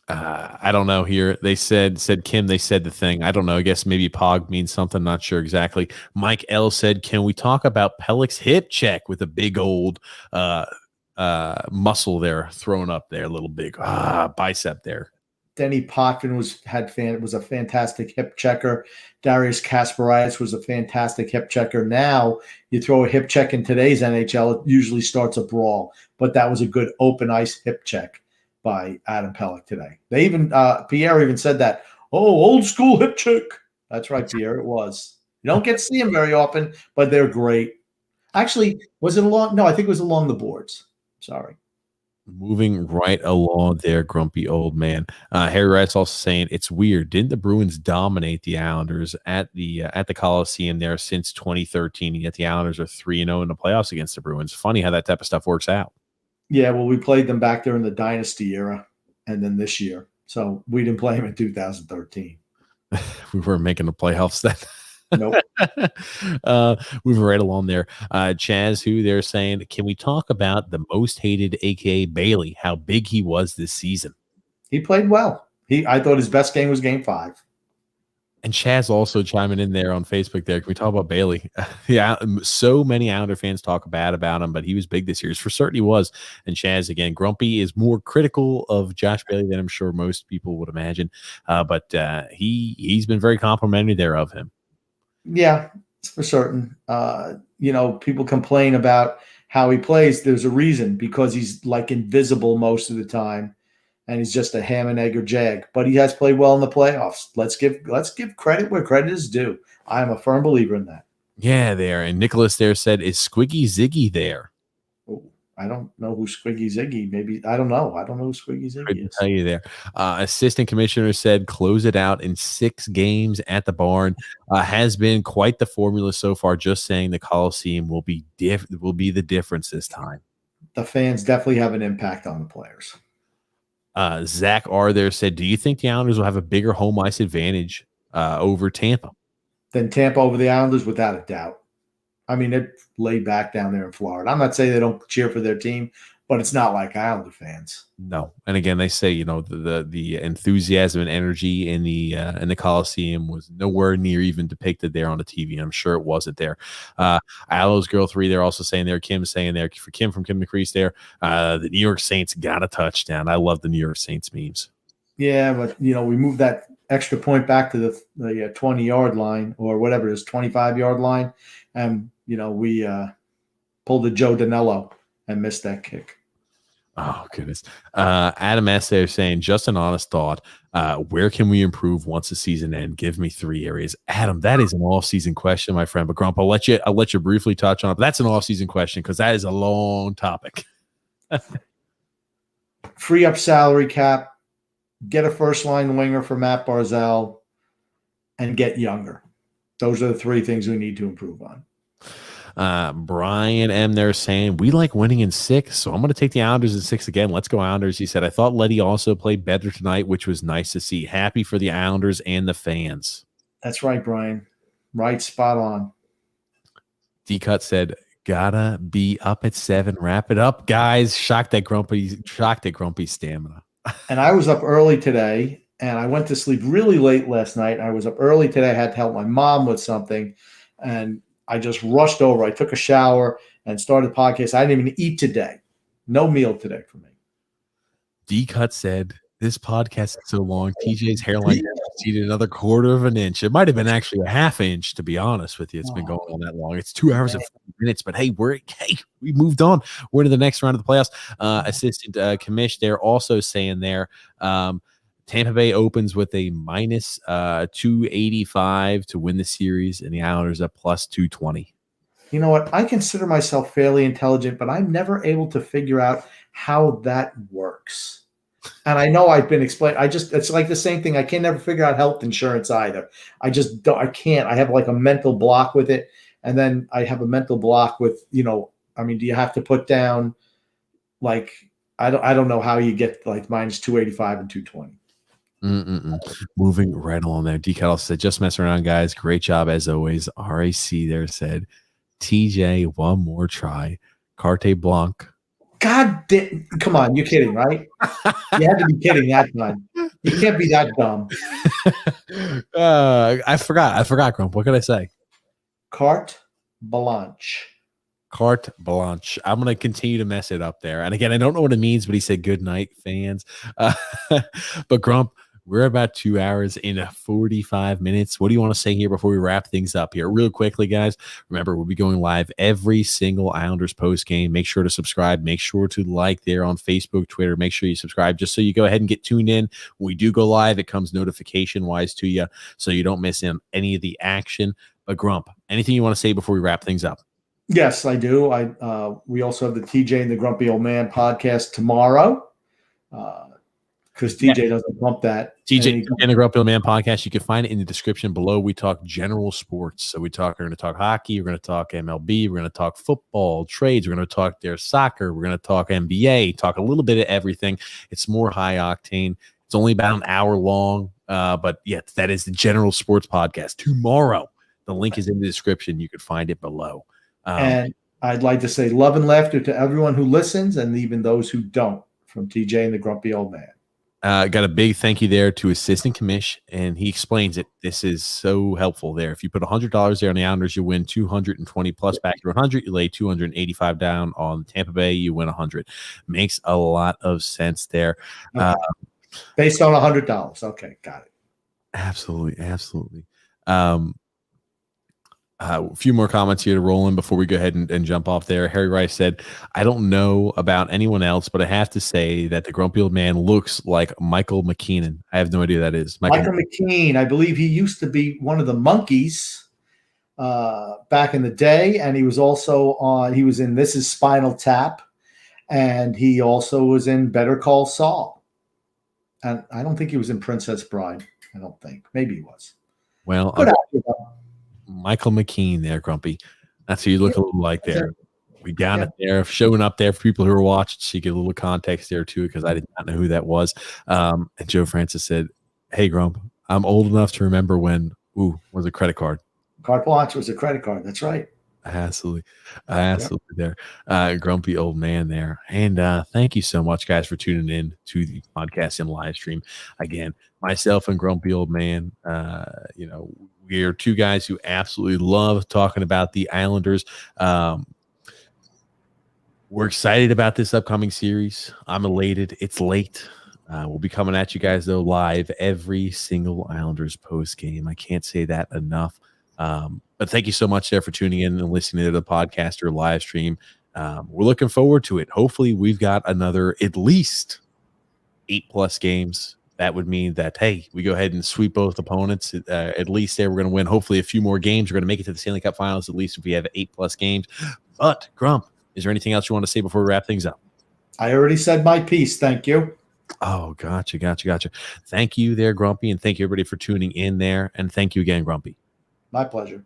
I don't know here. They said Kim, they said the thing. I don't know. I guess maybe Pog means something. Not sure exactly. Mike L said, can we talk about Pellick's hip check with a big old muscle there thrown up there, a little big bicep there. Denny Potvin was a fantastic hip checker. Darius Kasparaitis was a fantastic hip checker. Now you throw a hip check in today's NHL, it usually starts a brawl. But that was a good open ice hip check by Adam Pellick today. They even Pierre even said that. Oh, old school hip check. That's right, Pierre. It was. You don't get to see them very often, but they're great. Actually, was it along? No, I think it was along the boards. Sorry. Moving right along there, grumpy old man. Harry Wright's also saying it's weird. Didn't the Bruins dominate the Islanders at the Coliseum there since 2013? And yet the Islanders are 3-0 in the playoffs against the Bruins. Funny how that type of stuff works out. Yeah, well, we played them back there in the Dynasty era, and then this year. So we didn't play them in 2013. We weren't making the playoffs then. Nope. Moving right along there. Chaz, who they're saying, can we talk about the most hated, aka Bailey, how big he was this season? He played well. I thought his best game was Game 5. And Chaz also chiming in there on Facebook there. Can we talk about Bailey? Yeah, so many Islander fans talk bad about him, but he was big this year. For certain he was. And Chaz, again, Grumpy is more critical of Josh Bailey than I'm sure most people would imagine. But he's been very complimentary there of him. Yeah, for certain. People complain about how he plays. There's a reason, because he's like invisible most of the time. And he's just a ham and egg or jag, but he has played well in the playoffs. Let's give credit where credit is due. I am a firm believer in that. Yeah, there. And Nicholas there said, is Squiggy Ziggy there? Oh, I don't know who Squiggy Ziggy. Maybe I don't know. I don't know who Squiggy Ziggy Couldn't is. tell you there. Assistant commissioner said, close it out in 6 games at the barn. Has been quite the formula so far. Just saying the Coliseum will be the difference this time. The fans definitely have an impact on the players. Zach R there said, do you think the Islanders will have a bigger home ice advantage over Tampa? Then Tampa over the Islanders, without a doubt. I mean, they're laid back down there in Florida. I'm not saying they don't cheer for their team, but it's not like Islander fans. No, and again, they say the enthusiasm and energy in the Coliseum was nowhere near even depicted there on the TV. I'm sure it wasn't there. Aloes Girl 3, they're also saying there. Kim saying there for Kim from Kim McCrease there. The New York Saints got a touchdown. I love the New York Saints memes. Yeah, but we moved that extra point back to the 20-yard line or whatever it is, 25-yard line, and we pulled a Joe Danello and missed that kick. Oh, goodness. Adam S. there saying, just an honest thought. Where can we improve once the season ends? Give me 3 areas. Adam, that is an off-season question, my friend. But Grump, I'll let you briefly touch on it. But that's an off-season question because that is a long topic. Free up salary cap, get a first-line winger for Matt Barzal, and get younger. Those are the 3 things we need to improve on. Brian M. there saying, we like winning in 6, so I'm going to take the Islanders in 6 again. Let's go Islanders. He said, I thought Letty also played better tonight, which was nice to see. Happy for the Islanders and the fans. That's right, Brian. Right, spot on. D-Cut said, gotta be up at 7. Wrap it up, guys. Shocked at Grumpy stamina. And I was up early today, and I went to sleep really late last night. I was up early today. I had to help my mom with something, and I just rushed over. I took a shower and started the podcast. I didn't even eat today. No meal today for me. D-Cut said, this podcast is so long, TJ's hairline exceeded another 1/4 of an inch. It might have been actually a 1/2 inch, to be honest with you. It's been going on that long. It's 2 hours and 40 minutes, but hey, we moved on. We're into the next round of the playoffs. Assistant commish, they're also saying there, Tampa Bay opens with a minus 285 to win the series, and the Islanders at plus 220. You know what? I consider myself fairly intelligent, but I'm never able to figure out how that works. And I know I've been explaining. It's like the same thing. I can never figure out health insurance either. I can't. I have like a mental block with it. And then I have a mental block with, do you have to put down like, I don't know how you get like minus 285 and 220. Moving right along there. DCal said, just mess around, guys. Great job as always. RAC there said, TJ, one more try. Carte Blanc. God damn. Come on. You're kidding, right? You had to be kidding that time. You can't be that dumb. I forgot, Grump. What could I say? Carte Blanche. Carte Blanche. I'm going to continue to mess it up there. And again, I don't know what it means, but he said good night, fans. But Grump, we're about 2 hours and 45 minutes. What do you want to say here before we wrap things up here? Real quickly, guys. Remember, we'll be going live every single Islanders post game. Make sure to subscribe. Make sure to like there on Facebook, Twitter. Make sure you subscribe just so you go ahead and get tuned in. When we do go live, it comes notification-wise to you so you don't miss in any of the action. But Grump, anything you want to say before we wrap things up? Yes, I do. We also have the TJ and the Grumpy Old Man podcast tomorrow. Because TJ doesn't bump that. TJ and the Grumpy Old Man podcast, you can find it in the description below. We talk general sports. So we're going to talk hockey. We're going to talk MLB. We're going to talk football, trades. We're going to talk their soccer. We're going to talk NBA, talk a little bit of everything. It's more high octane. It's only about an hour long. But yeah, that is the general sports podcast tomorrow. The link is in the description. You can find it below. And I'd like to say love and laughter to everyone who listens and even those who don't, from TJ and the Grumpy Old Man. Got a big thank you there to Assistant Commish, and he explains it. This is so helpful there. If you put $100 there on the Islanders, you win 220 plus back to 100. You lay 285 down on Tampa Bay, you win 100. Makes a lot of sense there. Based on $100. Okay, got it. Absolutely. A few more comments here to roll in before we go ahead and jump off there. Harry Rice said, I don't know about anyone else, but I have to say that the Grumpy Old Man looks like Michael McKeenan. I have no idea who that is. Michael McKean. I believe he used to be one of the Monkees. back in the day, and he was also on. He was in This Is Spinal Tap, and he also was in Better Call Saul. And I don't think he was in Princess Bride. I don't think. Maybe he was. Well, Good actor, though. Michael McKean there, Grumpy. That's who you look a little like there. We got Yeah. it there, showing up there for people who are watching, so you get a little context there too, because I did not know who that was. And Joe Francis said, "Hey, Grump, I'm old enough to remember when was a credit card." Carte blanche was a credit card. That's right. Absolutely. There. Grumpy old man there. And thank you so much, guys, for tuning in to the podcast and live stream. Again, myself and Grumpy Old Man, we are two guys who absolutely love talking about the Islanders. We're excited about this upcoming series. I'm elated. It's late. We'll be coming at you guys, though, live every single Islanders post game. I can't say that enough. But thank you so much there for tuning in and listening to the podcast or live stream. We're looking forward to it. Hopefully we've got another at least 8+ games. That would mean that, hey, we go ahead and sweep both opponents. At least there we're going to win hopefully a few more games. We're going to make it to the Stanley Cup Finals, at least if we have 8+ games. But Grump, is there anything else you want to say before we wrap things up? I already said my piece. Thank you. Oh, gotcha. Thank you there, Grumpy, and thank you everybody for tuning in there. And thank you again, Grumpy. My pleasure.